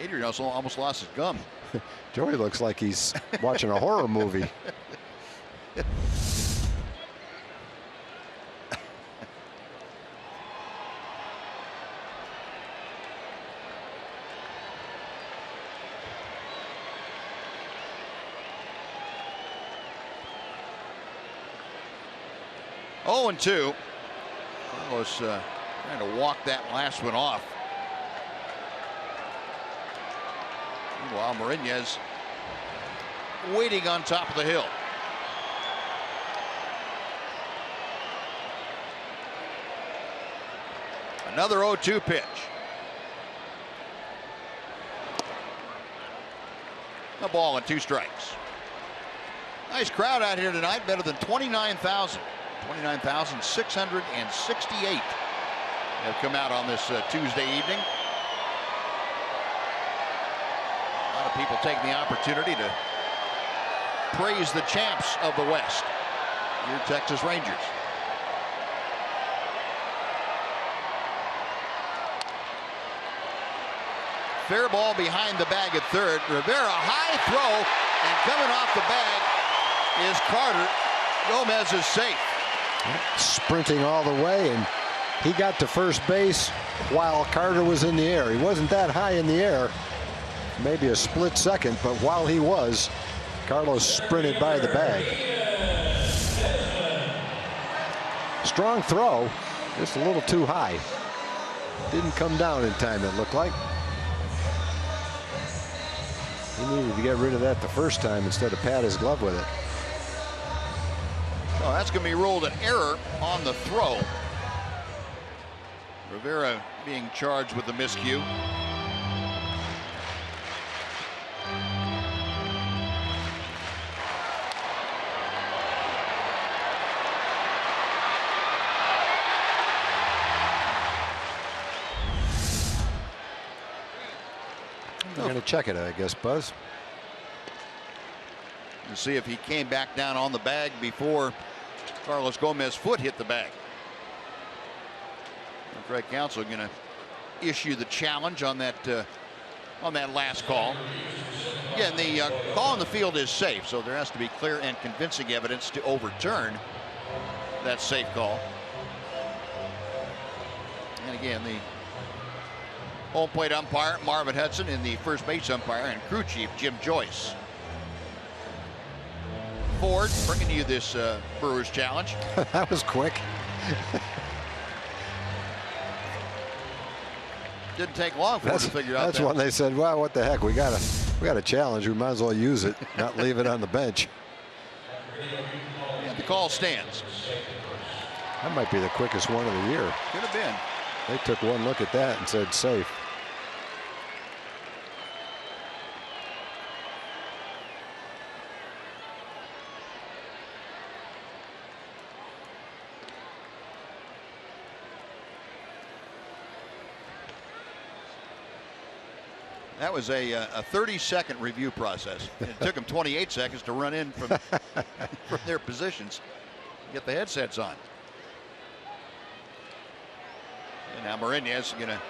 Adrian also almost lost his gum. Joey looks like he's watching a horror movie. Oh, and 2. Carlos trying to walk that last one off. Meanwhile, Marinez waiting on top of the hill. Another 0-2 pitch. A ball and 2 strikes. Nice crowd out here tonight, better than 29,000. 29,668 have come out on this Tuesday evening. A lot of people taking the opportunity to praise the champs of the West, your Texas Rangers. Fair ball behind the bag at third. Rivera, high throw, and coming off the bag is Carter. Gomez is safe. Sprinting all the way, and he got to first base while Carter was in the air. He wasn't that high in the air, maybe a split second, but while he was, Carlos sprinted by the bag. Strong throw, just a little too high. Didn't come down in time, it looked like. He needed to get rid of that the first time instead of pat his glove with it. Oh, that's going to be ruled an error on the throw. Rivera being charged with the miscue. They're going to check it, I guess, Buzz. To see if he came back down on the bag before Carlos Gomez's foot hit the bag. And Fred Counsell going to issue the challenge on that on that last call. Again, the call on the field is safe, so there has to be clear and convincing evidence to overturn that safe call. And again, the home plate umpire, Marvin Hudson, and the first base umpire and crew chief, Jim Joyce. Ford bringing you this Brewers challenge. That was quick. Didn't take long for him to figure out. That's when they said, well, what the heck, we got a challenge, we might as well use it, not leave it on the bench. Yeah, the call stands. That might be the quickest one of the year. Could have been. They took one look at that and said safe. That was a 30-second review process. It took them 28 seconds to run in from their positions, get the headsets on. And now Mourinho's is going to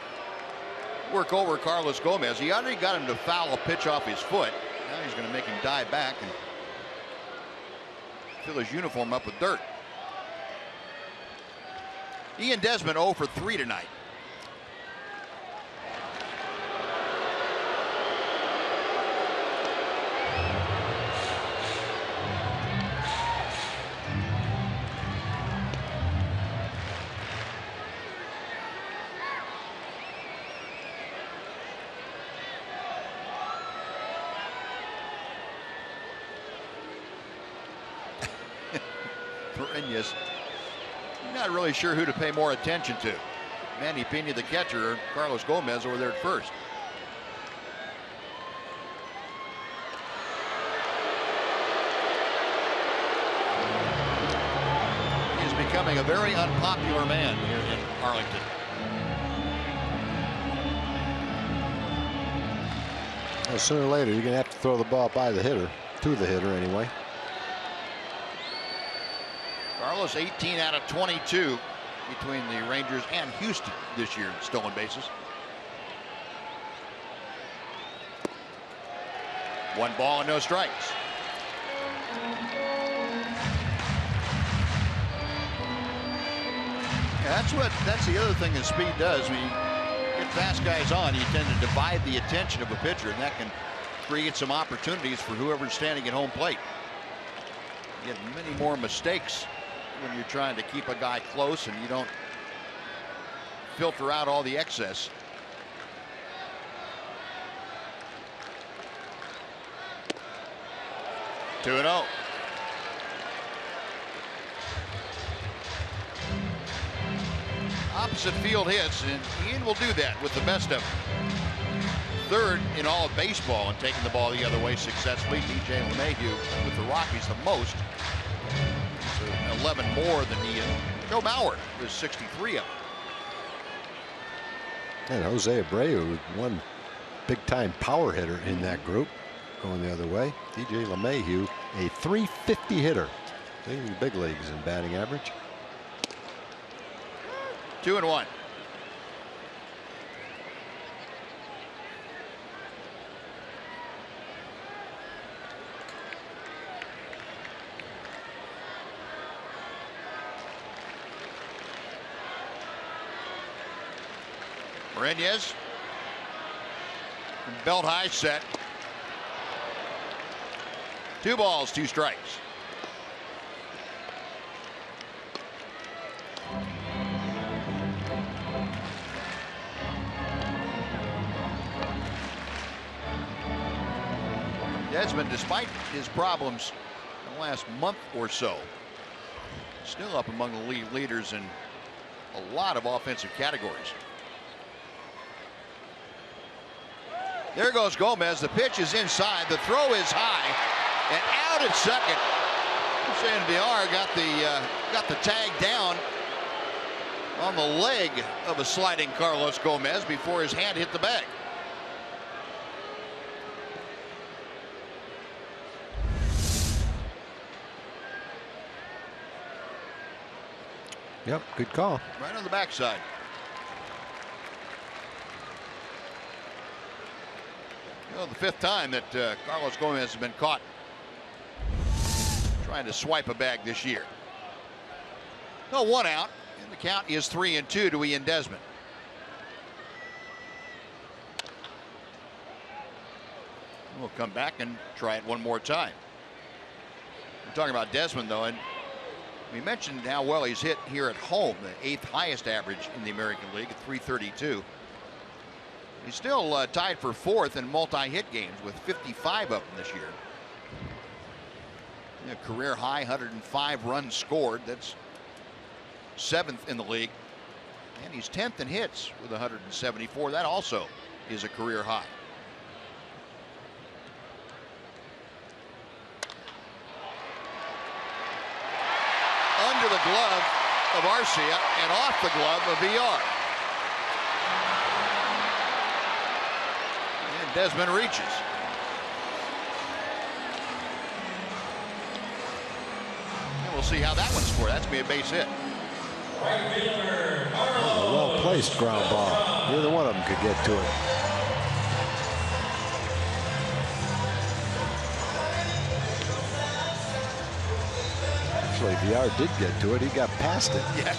work over Carlos Gomez. He already got him to foul a pitch off his foot. Now he's going to make him dive back and fill his uniform up with dirt. Ian Desmond 0 for 3 tonight. Pereñas, not really sure who to pay more attention to. Manny Pena, the catcher, or Carlos Gomez over there at first. He is becoming a very unpopular man here in Arlington. Well, sooner or later, you're going to have to throw the ball by the hitter, to the hitter anyway. Carlos 18 out of 22 between the Rangers and Houston this year in stolen bases. 1 ball and no strikes. Yeah, that's the other thing that speed does. When you get fast guys on, you tend to divide the attention of a pitcher, and that can create some opportunities for whoever's standing at home plate. You get many more mistakes when you're trying to keep a guy close and you don't filter out all the excess. Two 2-0. Opposite field hits, and Ian will do that with the best of them. Third in all of baseball and taking the ball the other way successfully. DJ LeMahieu with the Rockies the most. 11 more than Ian. Joe Mauer with 63 of them. And Jose Abreu, one big-time power hitter in that group, going the other way. DJ LeMahieu, a .350 hitter, leading the big leagues in batting average. 2-1. Pereñas. Belt high set. 2 balls, 2 strikes. Desmond, despite his problems in the last month or so, still up among the league leaders in a lot of offensive categories. There goes Gomez. The pitch is inside. The throw is high and out at second. Hussein Villar got the tag down on the leg of a sliding Carlos Gomez before his hand hit the bag. Yep, good call. Right on the backside. Well, the 5th time that Carlos Gomez has been caught trying to swipe a bag this year. No, 1 out, and the count is 3-2 to Ian Desmond. We'll come back and try it one more time. We're talking about Desmond, though, and we mentioned how well he's hit here at home, the 8th highest average in the American League at .332. He's still tied for 4th in multi-hit games with 55 of them this year. A career high 105 runs scored. That's 7th in the league. And he's 10th in hits with 174. That also is a career high. Under the glove of Arcia and off the glove of VR. And Desmond reaches. And we'll see how that one's scored. That's going to be a base hit. A well-placed ground ball. Neither one of them could get to it. Actually, VR did get to it. He got past it. Yeah.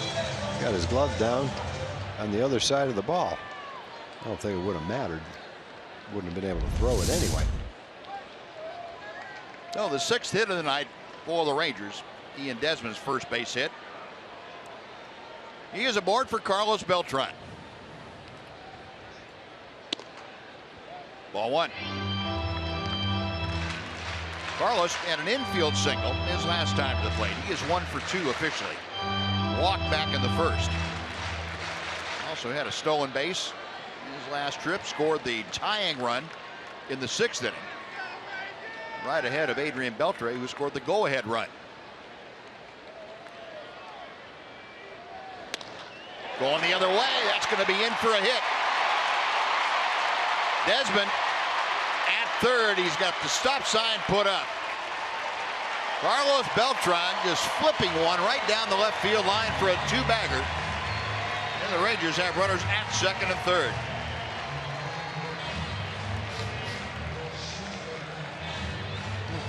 Got his glove down on the other side of the ball. I don't think it would have mattered. Wouldn't have been able to throw it anyway. So the 6th hit of the night for the Rangers. Ian Desmond's first base hit. He is aboard for Carlos Beltran. Ball 1. Carlos had an infield single his last time to the plate. He is 1 for 2 officially. Walked back in the 1st. Also had a stolen base in his last trip. Scored the tying run in the 6th inning. Right ahead of Adrian Beltre, who scored the go-ahead run. Going the other way. That's going to be in for a hit. Desmond at 3rd. He's got the stop sign put up. Carlos Beltran just flipping one right down the left field line for a 2-bagger. And the Rangers have runners at 2nd and 3rd.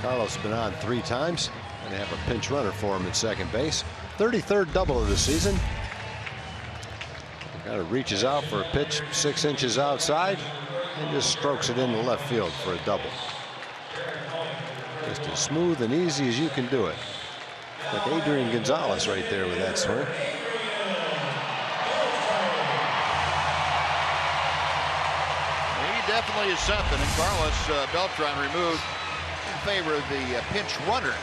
Carlos has been on 3 times, and they have a pinch runner for him at second base. 33rd double of the season. Kind of reaches out for a pitch 6 inches outside and just strokes it into left field for a double. Just as smooth and easy as you can do it. Like Adrian Gonzalez right there with that swing. He definitely is something, and Carlos Beltran removed in favor of the pinch runner.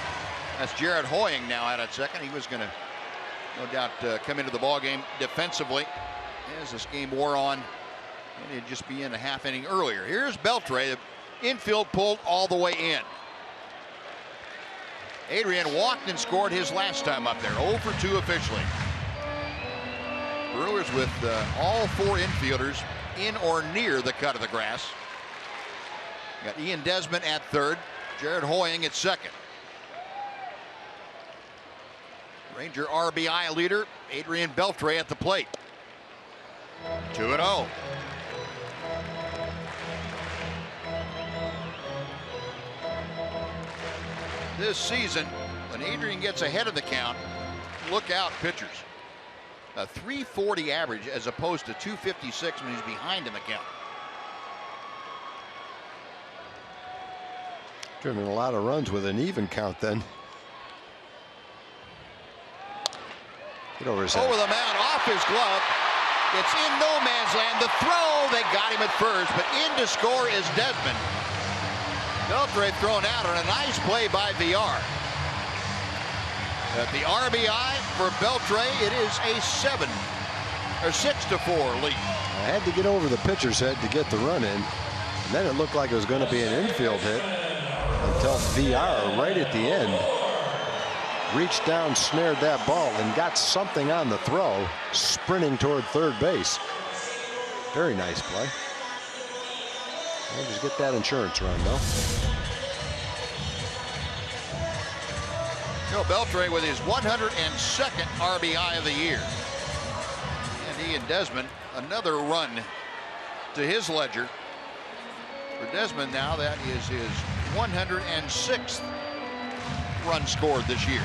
That's Jared Hoying now out at 2nd. He was going to, no doubt, come into the ball game defensively as this game wore on, and it'd just be in a half inning earlier. Here's Beltre. The infield pulled all the way in. Adrian walked and scored his last time up there. 0 for 2 officially. Brewers with all 4 infielders in or near the cut of the grass. Got Ian Desmond at 3rd. Jared Hoying at 2nd. Ranger RBI leader Adrian Beltre at the plate. 2-0. This season, when Adrian gets ahead of the count, look out, pitchers. A .340 average as opposed to .256 when he's behind in the count. Driven a lot of runs with an even count then. Get over his head. Over the mound, off his glove. It's in no man's land. The throw, they got him at 1st, but in to score is Desmond. Beltre thrown out on a nice play by VR. At the RBI for Beltre, it is a 6-4 lead. I had to get over the pitcher's head to get the run in. And then it looked like it was going to be an infield hit until VR right at the end reached down, snared that ball, and got something on the throw, sprinting toward 3rd base. Very nice play. Just get that insurance run, though. Joe Beltre with his 102nd RBI of the year. And Ian Desmond, another run to his ledger. For Desmond now, that is his 106th run scored this year.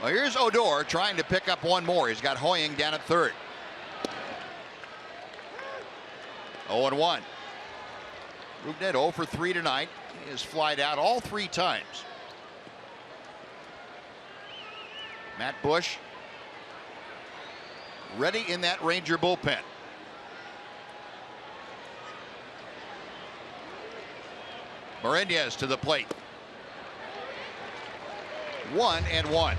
Well, here's Odor trying to pick up one more. He's got Hoying down at third. 0-1. Rougned 0 for 3 tonight. He has flied out all 3 times. Matt Bush ready in that Ranger bullpen. Martinez to the plate. 1-1.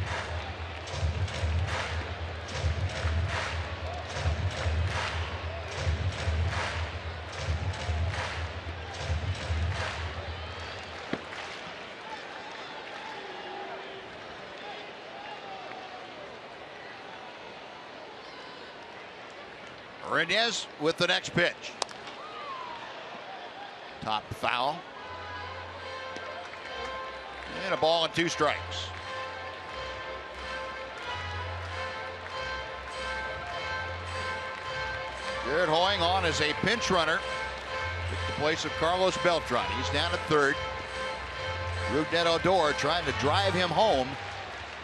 Martinez with the next pitch. Top foul. And a ball and 2 strikes. Jared Hoying on as a pinch runner. Took the place of Carlos Beltran. He's down at third. Rougned Odor trying to drive him home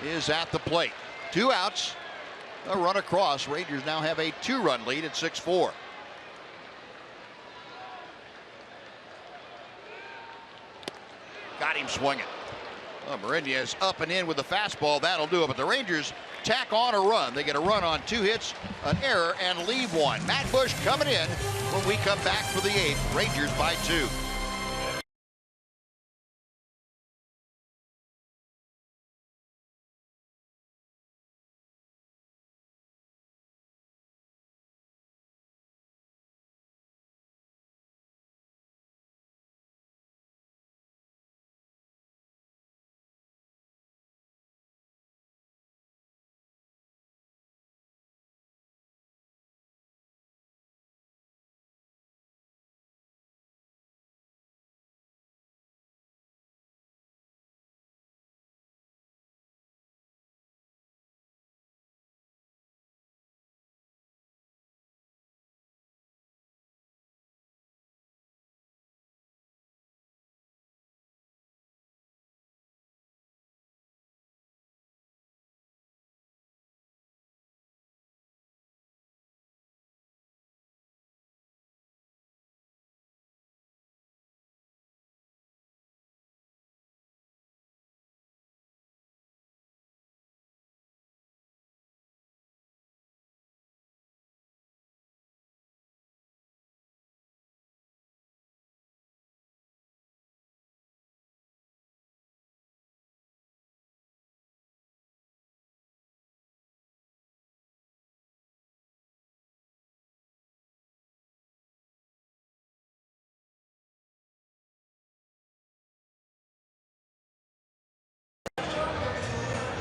is at the plate. 2 outs. A run across. Rangers now have a 2-run lead at 6-4. Got him swinging. Well, Martinez up and in with the fastball. That'll do it. But the Rangers tack on a run. They get a run on 2 hits, an error, and leave 1. Matt Bush coming in when we come back for the 8th. Rangers by 2.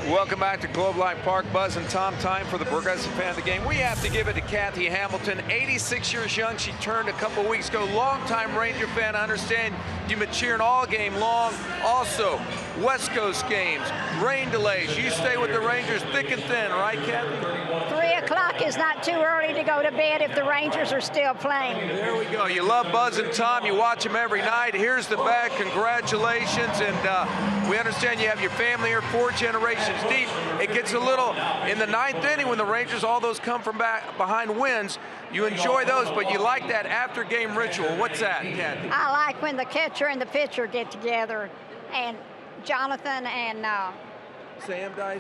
Welcome back to Globe Life Park. Buzz and Tom, time for the Progressive Fan of the Game. We have to give it to Kathy Hamilton, 86 years young. She turned a couple weeks ago. Longtime Ranger fan. I understand you've been cheering all game long. Also, West Coast games, rain delays. You stay with the Rangers thick and thin, right, Kathy? 3 o'clock is not too early to go to bed if the Rangers are still playing. There we go. You love Buzz and Tom. You watch them every night. Here's the bag. Congratulations. And we understand you have your family here, 4 generations deep. It gets a little in the 9th inning when the Rangers, all those come from back behind wins. You enjoy those, but you like that after game ritual. What's that, Kathy? I like when the catcher and the pitcher get together and Jonathan and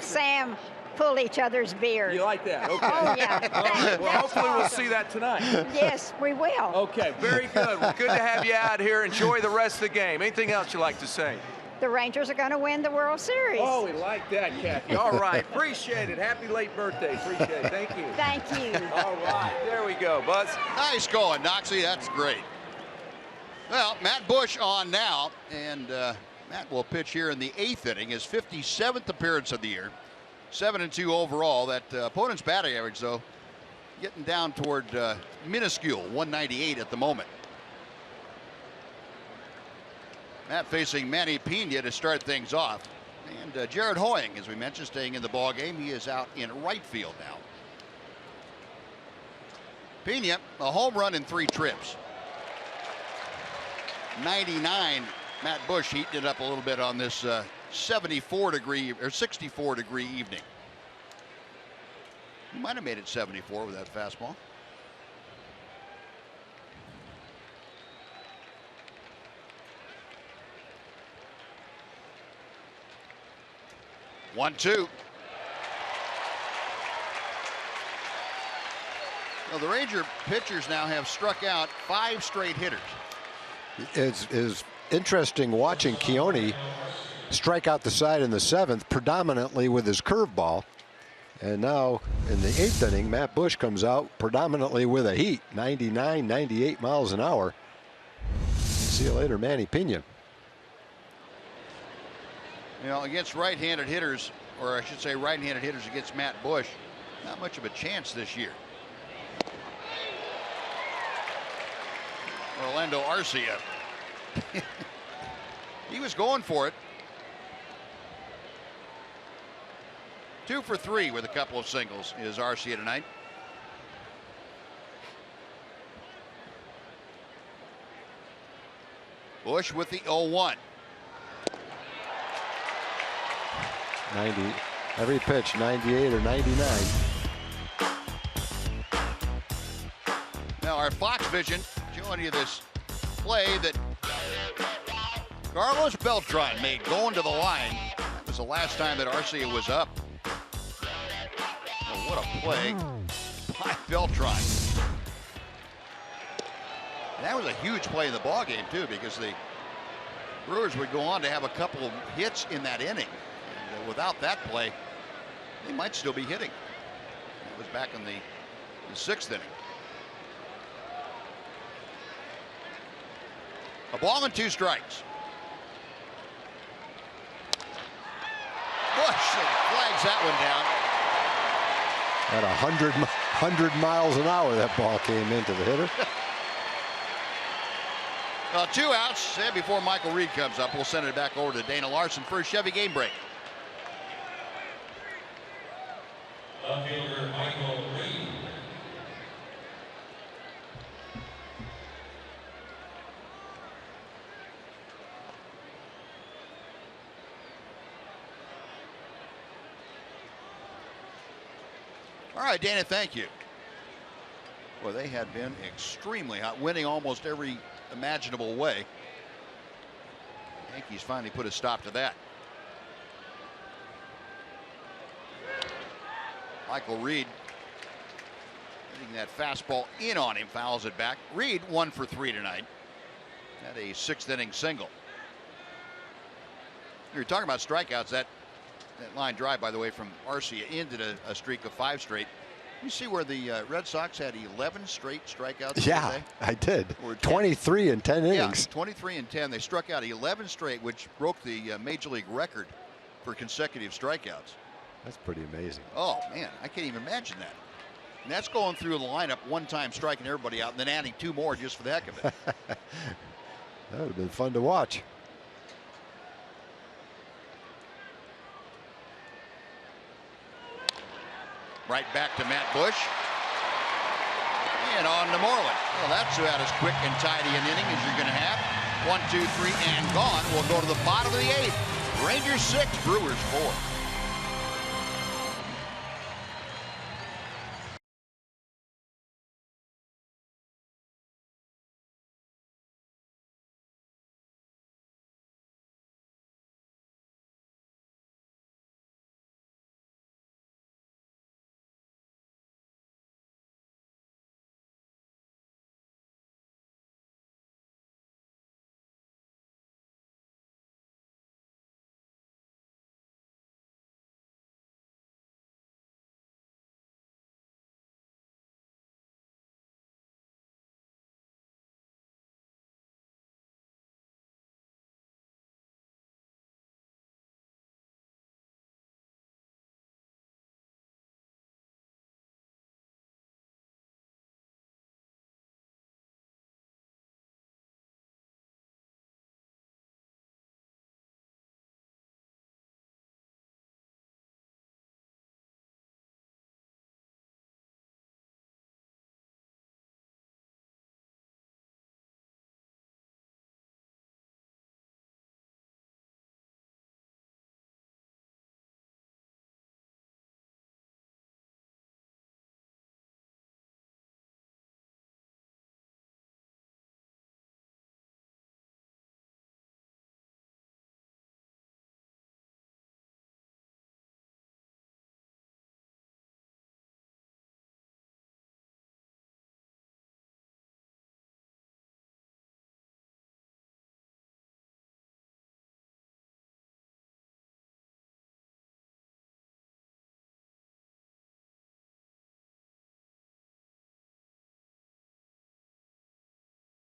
Sam pull each other's beard. You like that? Okay. Oh, yeah. Well, hopefully we'll see that tonight. Yes, we will. Okay, very good. Well, good to have you out here. Enjoy the rest of the game. Anything else you'd like to say? The Rangers are going to win the World Series. Oh, we like that, Kathy. All right. Appreciate it. Happy late birthday. Appreciate it. Thank you. Thank you. All right. There we go, Buzz. Nice going, Noxie. That's great. Well, Matt Bush on now, and Matt will pitch here in the 8th inning, his 57th appearance of the year. 7-2 overall. That opponent's batting average, though, getting down toward minuscule, 198 at the moment. Matt facing Manny Pena to start things off. And Jared Hoying, as we mentioned, staying in the ball game. He is out in right field now. Pena, a home run in 3 trips. 99. Matt Bush heated it up a little bit on this 74-degree or 64-degree evening. He might have made it 74 with that fastball. One, two. Well, the Ranger pitchers now have struck out 5 straight hitters. It's interesting watching Keone strike out the side in the 7th, predominantly with his curveball. And now in the 8th inning, Matt Bush comes out predominantly with a heat, 99, 98 miles an hour. See you later, Manny Pena. You know, against right-handed hitters, or I should say right-handed hitters against Matt Bush, not much of a chance this year. Orlando Arcia. He was going for it. 2 for 3 with a couple of singles is Arcia tonight. Bush with the 0-1. 90, every pitch, 98 or 99. Now our Fox Vision showing you this play that Carlos Beltran made going to the line. That was the last time that Arcia was up. Oh, what a play by Beltran. And that was a huge play in the ballgame too, because the Brewers would go on to have a couple of hits in that inning. And without that play, they might still be hitting. That was back in the 6th inning. A ball and 2 strikes. Bush flags that one down. At 100 miles an hour, that ball came into the hitter. Well, 2 outs before Michael Reed comes up. We'll send it back over to Dana Larson for a Chevy game break. Outfielder Michael Reed. All right, Dana, thank you. Well, they had been extremely hot, winning almost every imaginable way. Yankees finally put a stop to that. Michael Reed hitting that fastball in on him, fouls it back. Reed 1 for 3 tonight. Had a 6th inning single. You're talking about strikeouts. That line drive, by the way, from Arcia ended a streak of 5 straight. You see where the Red Sox had 11 straight strikeouts? Yeah, today? I did. 23 in 10 innings. Yeah, 23 in 10. They struck out 11 straight, which broke the Major League record for consecutive strikeouts. That's pretty amazing. Oh, man, I can't even imagine that. And that's going through the lineup one time, striking everybody out, and then adding 2 more just for the heck of it. That would have been fun to watch. Right back to Matt Bush. And on to Moreland. Well, that's about as quick and tidy an inning as you're going to have. 1, 2, 3, and gone. We'll go to the bottom of the 8th. Rangers 6, Brewers 4.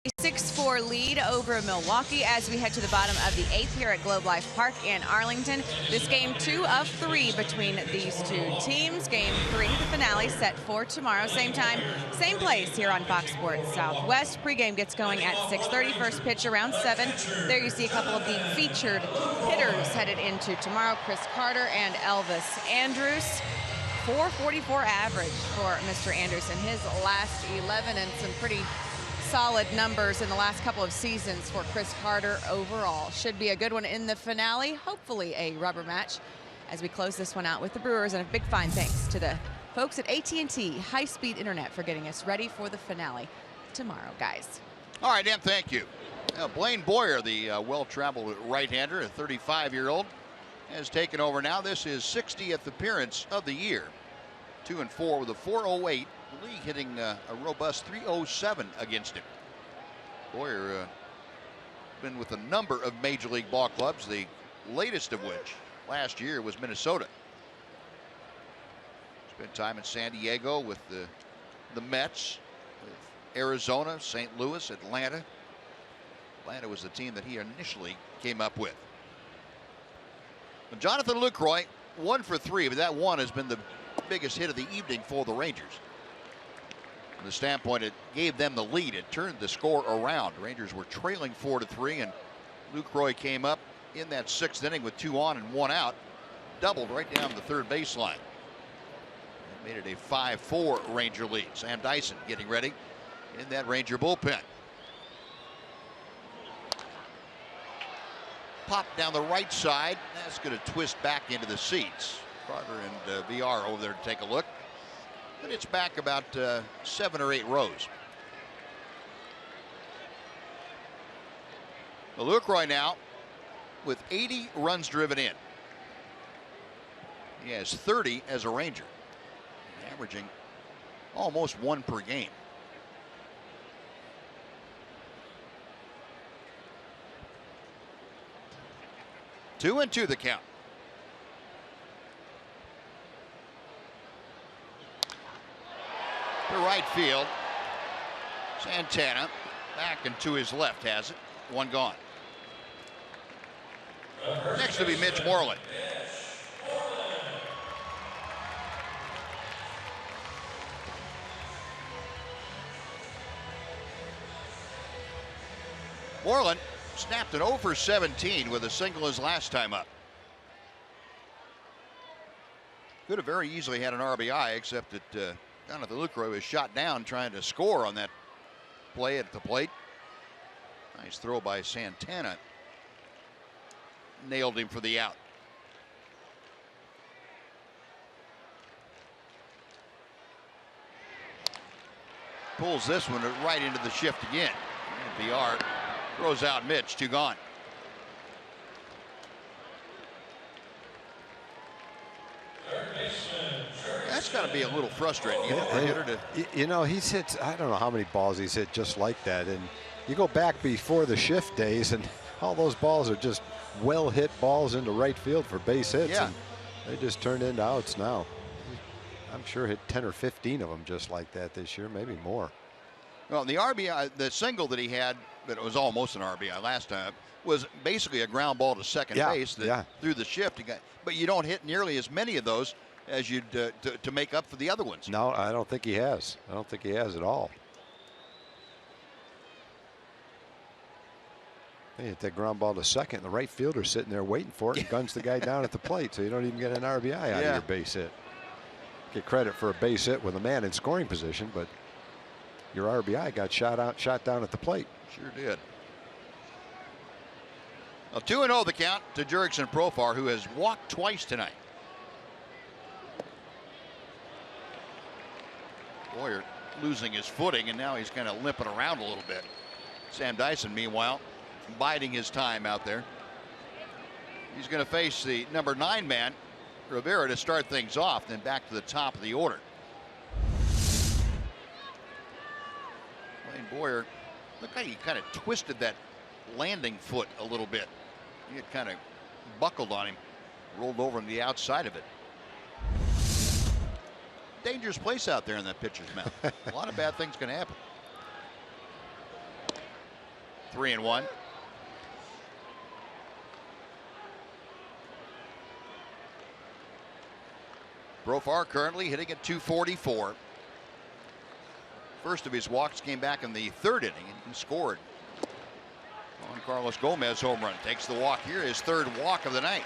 6-4 lead over Milwaukee as we head to the bottom of the 8th here at Globe Life Park in Arlington. This game 2 of 3 between these two teams. Game 3, the finale, set for tomorrow. Same time, same place here on Fox Sports Southwest. Pregame gets going at 6:30. First pitch around 7. There you see a couple of the featured hitters headed into tomorrow. Chris Carter and Elvis Andrus. 444 average for Mr. Anderson. His last 11 and some pretty solid numbers in the last couple of seasons for Chris Carter overall. Should be a good one in the finale. Hopefully a rubber match as we close this one out with the Brewers. And a big fine thanks to the folks at AT High-Speed Internet for getting us ready for the finale tomorrow, guys. All right, Dan, thank you. Blaine Boyer, the well-traveled right-hander, a 35-year-old, has taken over now. This is 60th appearance of the year. 2-4 with a 4.08. The league hitting a robust 3.07 against him. Boyer been with a number of major league ball clubs, the latest of which last year was Minnesota. Spent time in San Diego with the Mets, with Arizona, St. Louis, Atlanta. Atlanta was the team that he initially came up with. Jonathan Lucroy, 1 for 3, but that one has been the biggest hit of the evening for the Rangers. From the standpoint, it gave them the lead. It turned the score around. Rangers were trailing 4-3, and Lucroy came up in that 6th inning with 2 on and 1 out, doubled right down the third baseline. That made it a 5-4 Ranger lead. Sam Dyson getting ready in that Ranger bullpen. Pop down the right side. That's going to twist back into the seats. Carter and VR over there to take a look. But it's back about 7 or 8 rows. Lucroy now with 80 runs driven in. He has 30 as a Ranger, averaging almost 1 per game. Two and 2 the count. To right field. Santana back and to his left has it. 1 gone. Next to be Mitch Moreland. Moreland snapped an 0 for 17 with a single his last time up. Could have very easily had an RBI, except that Jonathan Lucroy was shot down trying to score on that play at the plate. Nice throw by Santana. Nailed him for the out. Pulls this one right into the shift again. And VR throws out Mitch, 2 gone. That's got to be a little frustrating. You know, he's hit, I don't know how many balls he's hit just like that. And you go back before the shift days, and all those balls are just well hit balls into right field for base hits. Yeah. And they just turned into outs now. I'm sure hit 10 or 15 of them just like that this year, maybe more. Well, the RBI, the single that he had, but it was almost an RBI last time, was basically a ground ball to second base that through the shift. But you don't hit nearly as many of those as you'd to make up for the other ones. No, I don't think he has. I don't think he has at all. He hit that ground ball to second. The right fielder's sitting there waiting for it and guns the guy down at the plate, so you don't even get an RBI out of your base hit. Get credit for a base hit with a man in scoring position, but your RBI got shot down at the plate. Sure did. Well, 2-0 the count to Jurickson Profar, who has walked twice tonight. Boyer losing his footing, and now he's kind of limping around a little bit. Sam Dyson, meanwhile, biding his time out there. He's going to face the number 9 man, Rivera, to start things off, then back to the top of the order. Blaine Boyer, look how he kind of twisted that landing foot a little bit. He had kind of buckled on him, rolled over on the outside of it. Dangerous place out there in that pitcher's mound. A lot of bad things can happen. 3-1. Profar currently hitting at .244. First of his walks came back in the 3rd inning and scored. Juan Carlos Gomez home run. Takes the walk here, his 3rd walk of the night.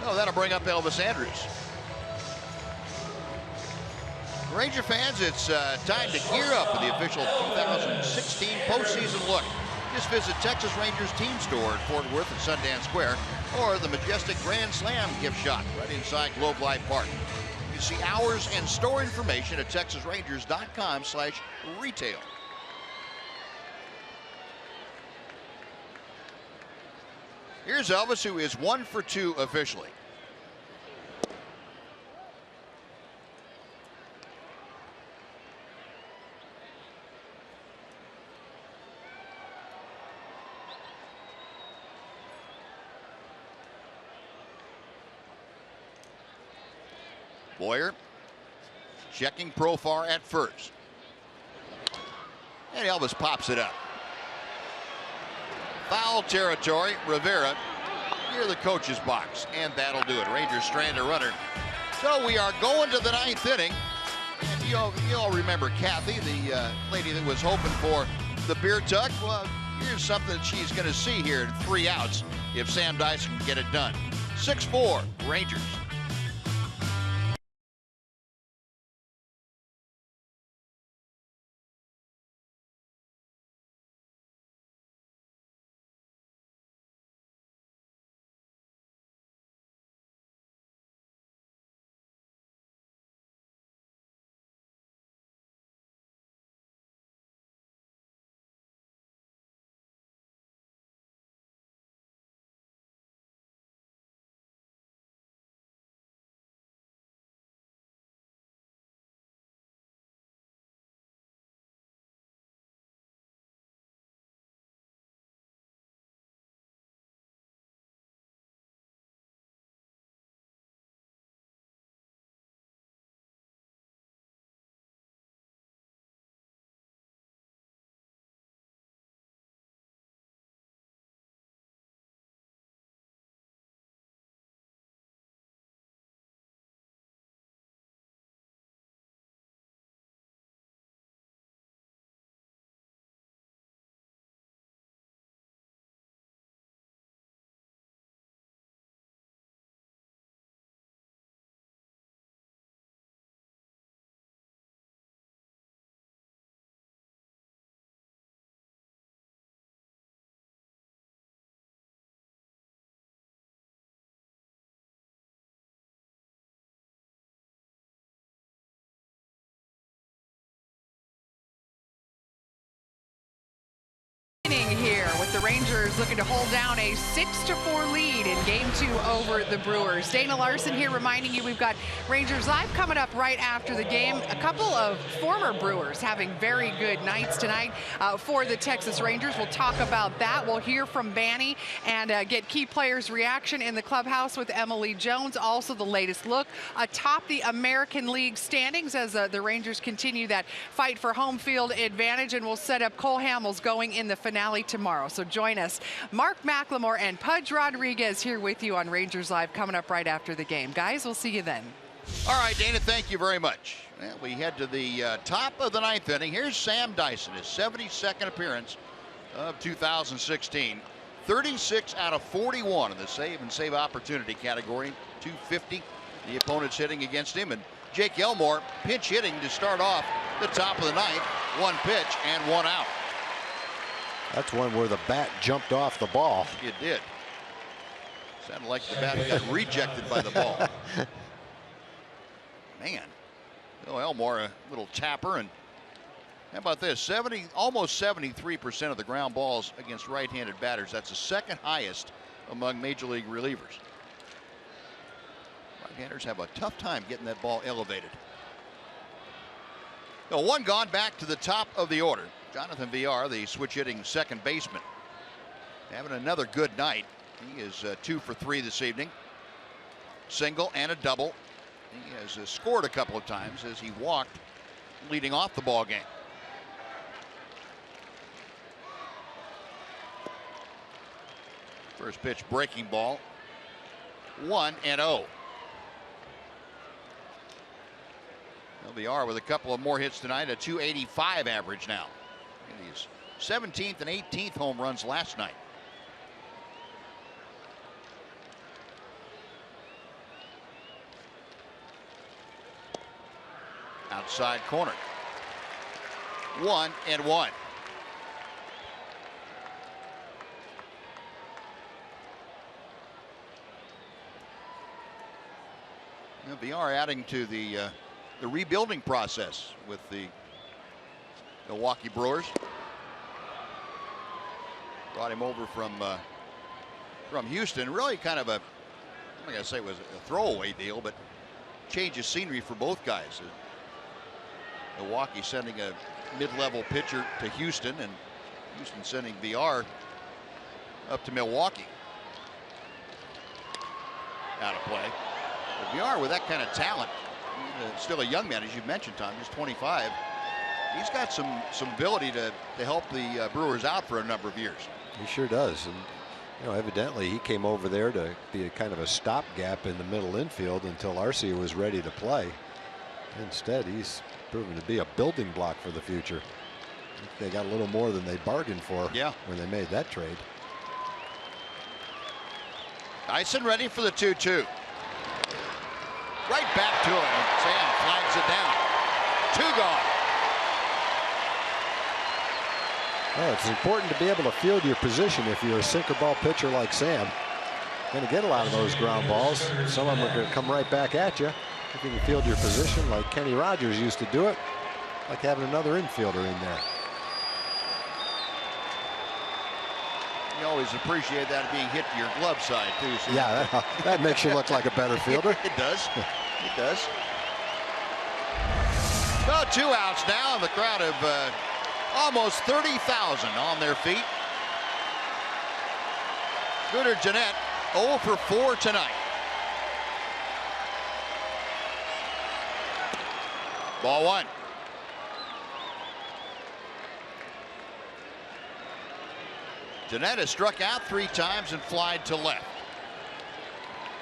Oh, that'll bring up Elvis Andrus. Ranger fans, it's time to gear up for the official 2016 postseason look. Just visit Texas Rangers team store at Fort Worth and Sundance Square, or the majestic Grand Slam gift shop right inside Globe Life Park. You see hours and store information at texasrangers.com/retail. Here's Elvis, who is 1 for 2 officially. Boyer checking Profar at first. And Elvis pops it up. Foul territory. Rivera near the coach's box. And that'll do it. Rangers strand a runner. So we are going to the 9th inning. And you all remember Kathy, the lady that was hoping for the beer tuck. Well, here's something that she's going to see here in 3 outs if Sam Dyson can get it done. 6-4 Rangers. Here with the Rangers looking to hold down a 6-4 lead in Game 2 over the Brewers. Dana Larson here reminding you we've got Rangers Live coming up right after the game. A couple of former Brewers having very good nights tonight for the Texas Rangers. We'll talk about that. We'll hear from Banny and get key players' reaction in the clubhouse with Emily Jones. Also the latest look atop the American League standings as the Rangers continue that fight for home field advantage, and we'll set up Cole Hamels going in the finale tomorrow. So join us. Mark McLemore and Pudge Rodriguez here with you on Rangers Live coming up right after the game. Guys, we'll see you then. All right, Dana, thank you very much. Well, we head to the top of the 9th inning. Here's Sam Dyson, his 72nd appearance of 2016. 36 out of 41 in the save and save opportunity category. 250. The opponent's hitting against him. And Jake Elmore pinch hitting to start off the top of the 9th. 1 pitch and 1 out. That's one where the bat jumped off the ball. It did. Sounded like the bat got rejected by the ball. Man. Bill Elmore, a little tapper. And how about this? Almost 73% of the ground balls against right-handed batters. That's the 2nd highest among major league relievers. Right-handers have a tough time getting that ball elevated. So 1 gone, back to the top of the order. Jonathan Villar, the switch-hitting 2nd baseman, having another good night. He is 2 for 3 this evening. Single and a double. He has scored a couple of times as he walked leading off the ball game. First pitch breaking ball. 1-0. LBR with a couple of more hits tonight, a .285 average now. And his 17th and 18th home runs last night. Outside corner. 1-1. VR adding to the rebuilding process with the Milwaukee Brewers. Brought him over from Houston. Really kind of a, I'm not gonna say it was a throwaway deal, but change of scenery for both guys. Milwaukee sending a mid-level pitcher to Houston, and Houston sending VR up to Milwaukee. Out of play. But VR with that kind of talent, still a young man, as you mentioned, Tom, just 25. He's got some ability to help the Brewers out for a number of years. He sure does. And you know, evidently he came over there to be a kind of a stopgap in the middle infield until Arcia was ready to play. Instead, he's proven to be a building block for the future. I think they got a little more than they bargained for when they made that trade. Dyson ready for the 2-2. Right back to him. Sam flags it down. 2 gone. Well, it's important to be able to field your position if you're a sinker ball pitcher like Sam. You're going to get a lot of those ground balls. Some of them are going to come right back at you. If you can field your position like Kenny Rogers used to do it, like having another infielder in there. You always appreciate that being hit to your glove side, too. So yeah, that makes you look like a better fielder. It does. It does. So 2 outs now. The crowd of almost 30,000 on their feet. Scooter Gennett 0 for 4 tonight. Ball 1. Gennett has struck out 3 times and flied to left.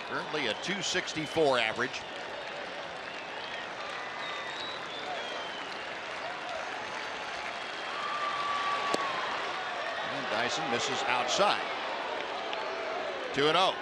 Currently a .264 average. And Dyson misses outside. 2-0.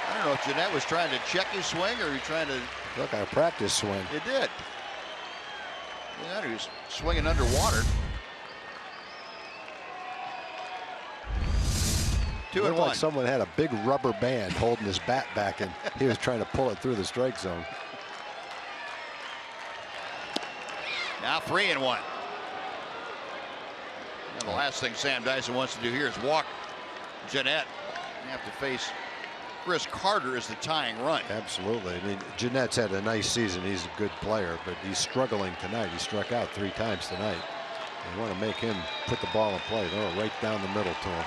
I don't know if Gennett was trying to check his swing or he trying to look at a practice swing. It did. Yeah, he was swinging underwater. 2-1. Like someone had a big rubber band holding his bat back and he was trying to pull it through the strike zone. Now 3-1. And the last thing Sam Dyson wants to do here is walk Gennett. You have to face Chris Carter as the tying run. Absolutely. I mean, Gennett's had a nice season. He's a good player, but he's struggling tonight. He struck out 3 times tonight. You want to make him put the ball in play. Throw it right down the middle to him.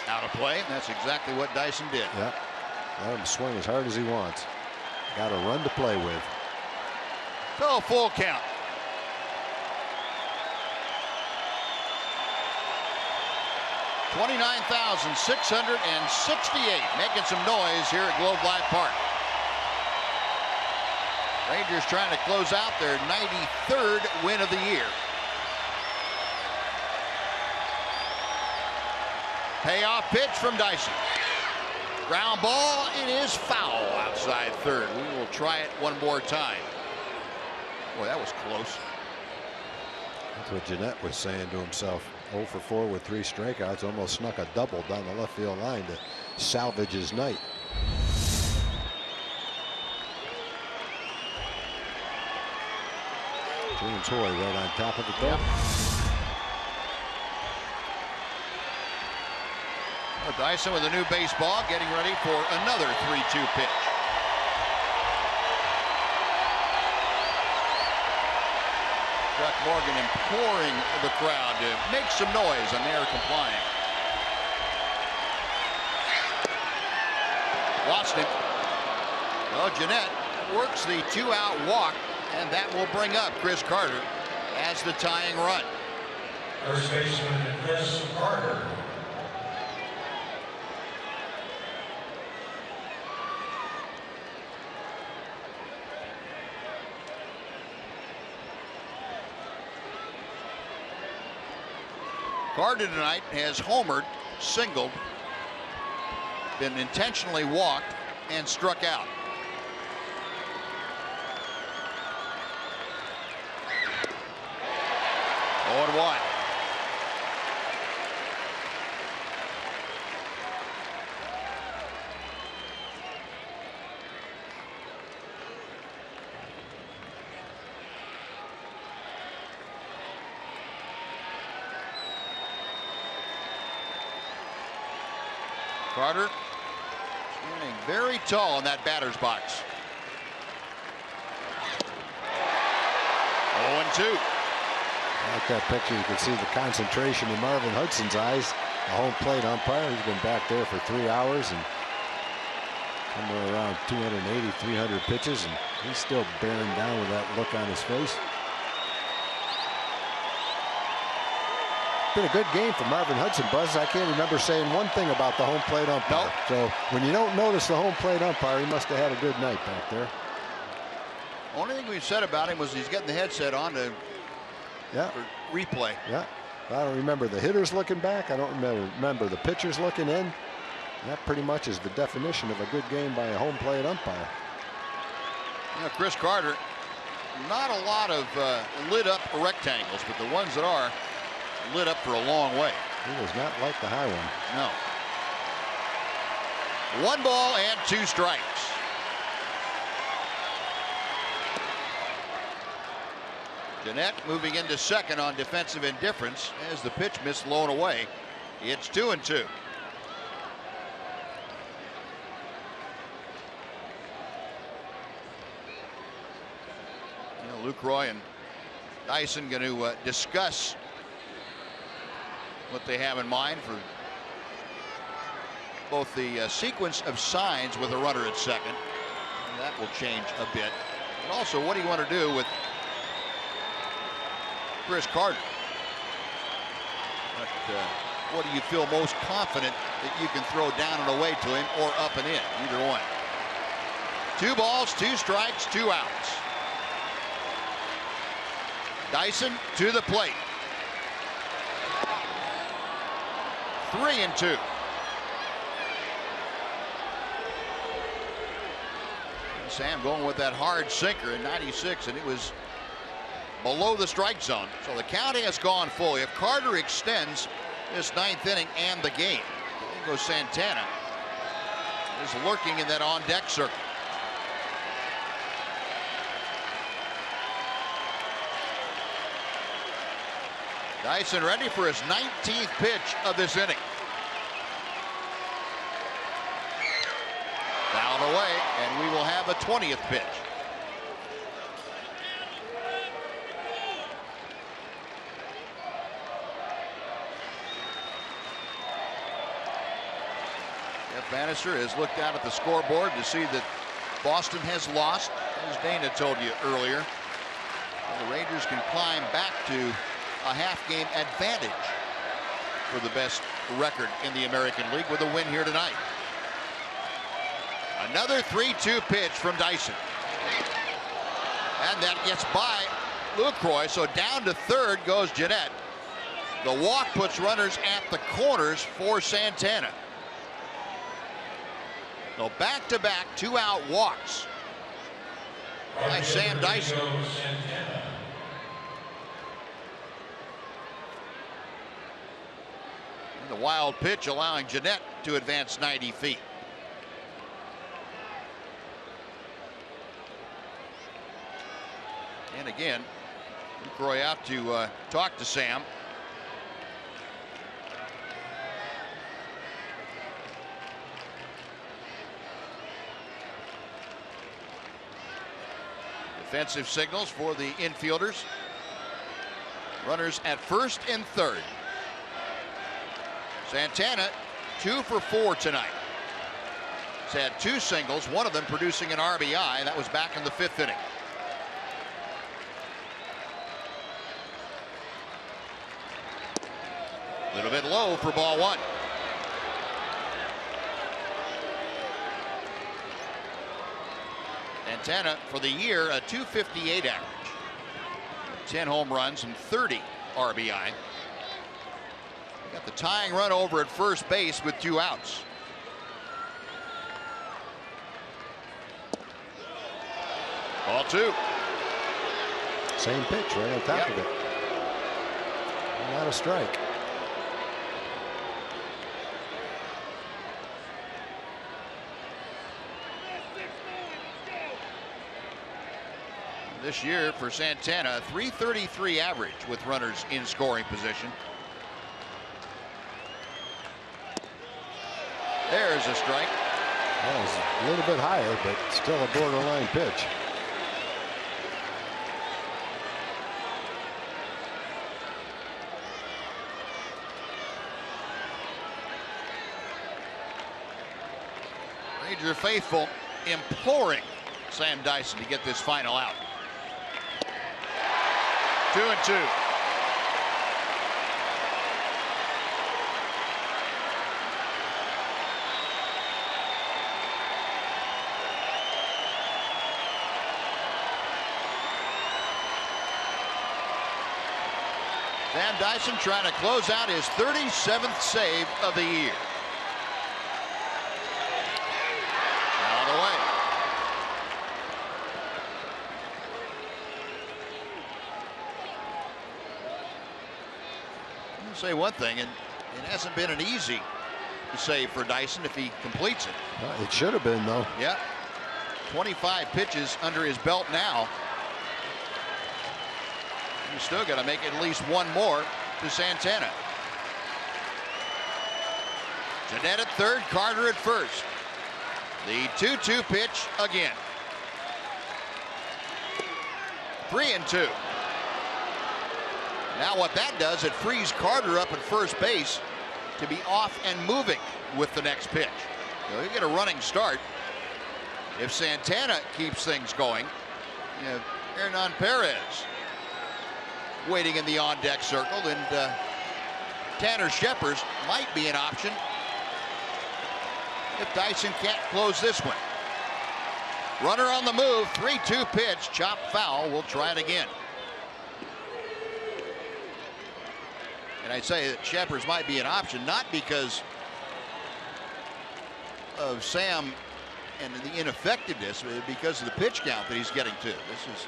Out of play. That's exactly what Dyson did. Yeah. Let him swing as hard as he wants. Got a run to play with. So full count. $29,668 making some noise here at Globe Life Park. Rangers trying to close out their 93rd win of the year. Payoff pitch from Dyson. Ground ball. It is foul outside third. We will try it one more time. Boy, that was close. That's what Gennett was saying to himself. 0 for 4 with 3 strikeouts. Almost snuck a double down the left field line to salvage his night. James Hoy right on top of the ball. Well, Dyson with a new baseball, getting ready for another 3-2 pitch. Chuck Morgan imploring the crowd to make some noise, and they're complying. Lost it. Well, Jeanette works the 2-out walk, and that will bring up Chris Carter as the tying run. First baseman Chris Carter. Carter tonight has homered, singled, been intentionally walked, and struck out. Oh, and 1. Carter standing very tall in that batter's box. 0-2. I like that picture. You can see the concentration in Marvin Hudson's eyes. The home plate umpire, he's been back there for 3 hours and somewhere around 280, 300 pitches, and he's still bearing down with that look on his face. Been a good game for Marvin Hudson, Buzz. I can't remember saying one thing about the home plate umpire. Nope. So when you don't notice the home plate umpire, he must have had a good night back there. Only thing we said about him was he's getting the headset on to for replay. Yeah. I don't remember the hitters looking back. I don't remember the pitchers looking in. That pretty much is the definition of a good game by a home plate umpire. You know, Chris Carter, not a lot of lit up rectangles, but the ones that are lit up for a long way. He was not like the high one. No. 1 ball and 2 strikes. Jeanette moving into second on defensive indifference as the pitch missed low and away. It's 2-2. You know, Lucroy and Dyson going to discuss what they have in mind for both the sequence of signs with a runner at second. And that will change a bit. And also, what do you want to do with Chris Carter? But, what do you feel most confident that you can throw down and away to him, or up and in? Either one. 2 balls, 2 strikes, 2 outs. Dyson to the plate. 3-2. Sam going with that hard sinker in 96, and it was below the strike zone. So the count has gone full. If Carter extends this 9th inning and the game, there goes Santana, is lurking in that on-deck circle. Dyson ready for his 19th pitch of this inning. Down away, and we will have a 20th pitch. Jeff Bannister has looked out at the scoreboard to see that Boston has lost, as Dana told you earlier. And the Rangers can climb back to a half-game advantage for the best record in the American League with a win here tonight. Another 3-2 pitch from Dyson. And that gets by Lucroy, so down to third goes Jeanette. The walk puts runners at the corners for Santana. So back-to-back 2-out walks by Sam Dyson. The wild pitch allowing Jeanette to advance 90 feet. And again, Lucroy out to talk to Sam. Defensive signals for the infielders. Runners at first and third. Santana 2 for 4 tonight. He's had 2 singles, one of them producing an RBI. That was back in the 5th inning. A little bit low for ball 1. Santana for the year a .258 average. 10 home runs and 30 RBI. Got the tying run over at first base with 2 outs. Ball 2. Same pitch right on top of it. Not a strike. This year for Santana, .333 average with runners in scoring position. There's a strike. That was a little bit higher, but still a borderline pitch. Ranger faithful imploring Sam Dyson to get this final out. 2-2. Sam Dyson trying to close out his 37th save of the year. Out of the way. I'll say one thing, and it hasn't been an easy save for Dyson if he completes it. It should have been, though. Yeah. 25 pitches under his belt now. He's still got to make at least one more to Santana. Jeanette at third, Carter at first. The 2-2 pitch again. 3-2. Now what that does, it frees Carter up at first base to be off and moving with the next pitch. So you get a running start. If Santana keeps things going, you have Hernan Perez waiting in the on-deck circle, and Tanner Scheppers might be an option if Dyson can't close this one. Runner on the move, 3-2 pitch, chop foul. We'll try it again. And I say that Scheppers might be an option, not because of Sam and the ineffectiveness, but because of the pitch count that he's getting to. This is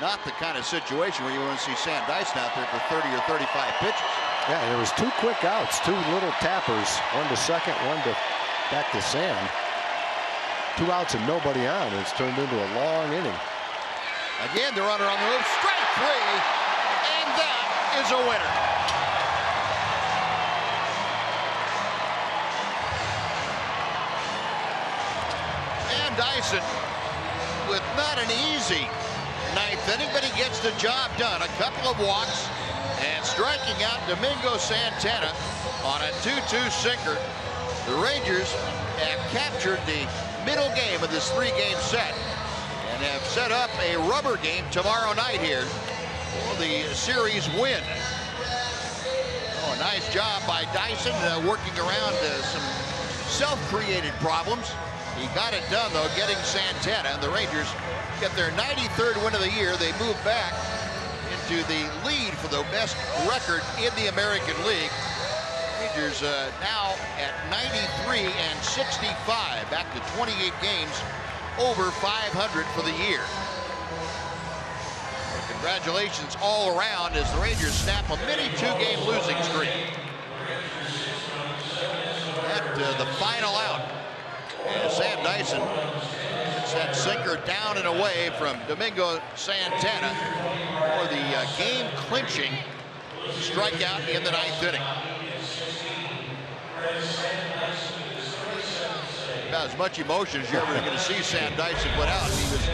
not the kind of situation where you want to see Sam Dyson out there for 30 or 35 pitches. Yeah, there was 2 quick outs, 2 little tappers, one to second, one to back to Sam. 2 outs and nobody on. It's turned into a long inning. Again, the runner on the move, strike 3, and that is a winner. Sam Dyson with not an easy 9th inning, but he gets the job done. A couple of walks and striking out Domingo Santana on a 2-2 sinker. The Rangers have captured the middle game of this 3-game set and have set up a rubber game tomorrow night here for the series win. Oh, a nice job by Dyson working around some self-created problems. He got it done, though, getting Santana, and the Rangers get their 93rd win of the year. They move back into the lead for the best record in the American League. Rangers now at 93 and 65, back to 28 games, over 500 for the year. So congratulations all around as the Rangers snap a mini 2-game losing streak. At the final out, and Sam Dyson gets that sinker down and away from Domingo Santana for the game-clinching strikeout in the 9th inning. About as much emotion as you're ever going to see Sam Dyson put out. He was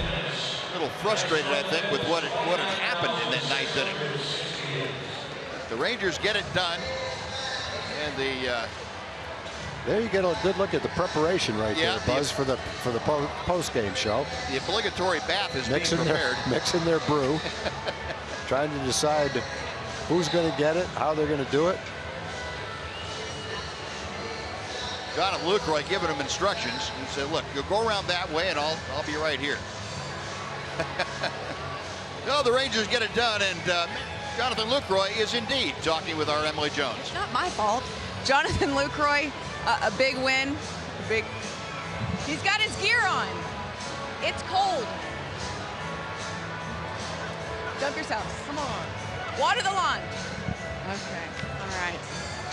A little frustrated, I think, with what had happened in that ninth inning. The Rangers get it done, and there you get a good look at the preparation right there, Buzz, for the post-game show. The obligatory bath is being prepared. Mixing their brew, trying to decide who's going to get it, how they're going to do it. Jonathan Lucroy giving him instructions. He said, look, you'll go around that way, and I'll be right here. No, the Rangers get it done, and Jonathan Lucroy is indeed talking with our Emily Jones. Not my fault. Jonathan Lucroy, a big win. He's got his gear on. It's cold. Dump yourself. Come on. Water the lawn. Okay. All right.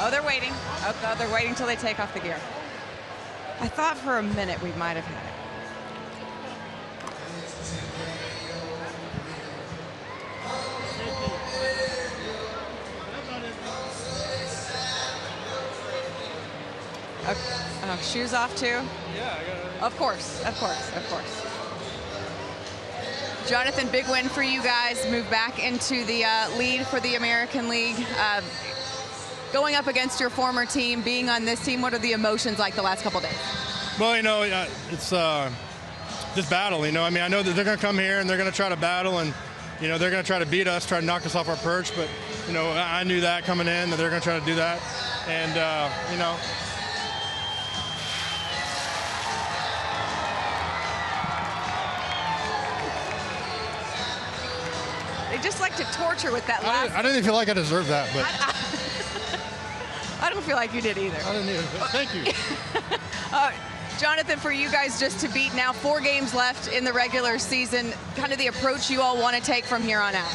Oh, they're waiting. Oh, they're waiting till they take off the gear. I thought for a minute we might have had it. Shoes off too? Yeah, I got it. Of course. Jonathan, big win for you guys. Move back into the lead for the American League. Going up against your former team, being on this team, what are the emotions like the last couple days? Well, it's just battle, I mean, I know that they're going to come here and they're going to try to battle, and, they're going to try to beat us, try to knock us off our perch. But, I knew that coming in, that they're going to try to do that. And, They just like to torture with that last. I didn't feel like I deserved that, but. I don't feel like you did either. I didn't either. Thank you. Jonathan, for you guys just to beat now 4 games left in the regular season, kind of the approach you all want to take from here on out.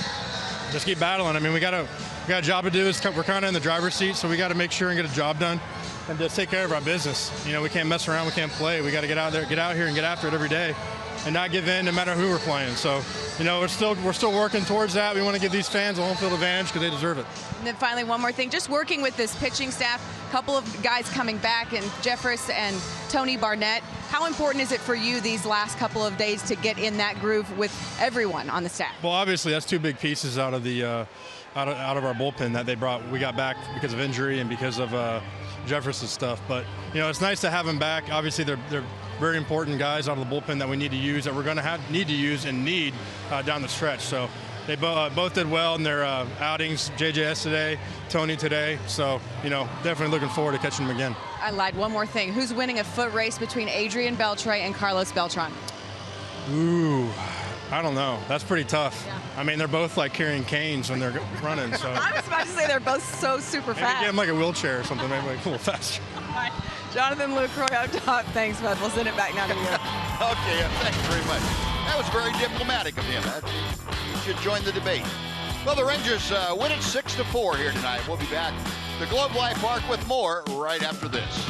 Just keep battling. I mean, we got a job to do. We're kind of in the driver's seat, so we got to make sure and get a job done and just take care of our business. We can't mess around. We can't play. We got to get out here and get after it every day, and not give in no matter who we're playing. So, we're still working towards that. We want to give these fans a home field advantage because they deserve it. And then finally, one more thing, just working with this pitching staff, a couple of guys coming back, and Jeffress and Tony Barnett. How important is it for you these last couple of days to get in that groove with everyone on the staff? Well, obviously, that's 2 big pieces out of the out of our bullpen that we got back because of injury and because of Jeffress' stuff. But it's nice to have them back. Obviously, they're very important guys out of the bullpen that we need to use, that we're going to need to use down the stretch. So they both did well in their outings. JJ yesterday, Tony today. So definitely looking forward to catching them again. I lied. One more thing. Who's winning a foot race between Adrian Beltre and Carlos Beltran? Ooh, I don't know. That's pretty tough. Yeah. I mean, they're both like carrying canes when they're running. So I was about to say they're both so super fast. Get them like a wheelchair or something, maybe like a little faster. Right. Jonathan Lucroy up top. Thanks, bud. We'll send it back now to you. Okay, thanks very much. That was very diplomatic of him. You should join the debate. Well, the Rangers win it 6-4 here tonight. We'll be back to Globe Life Park with more right after this.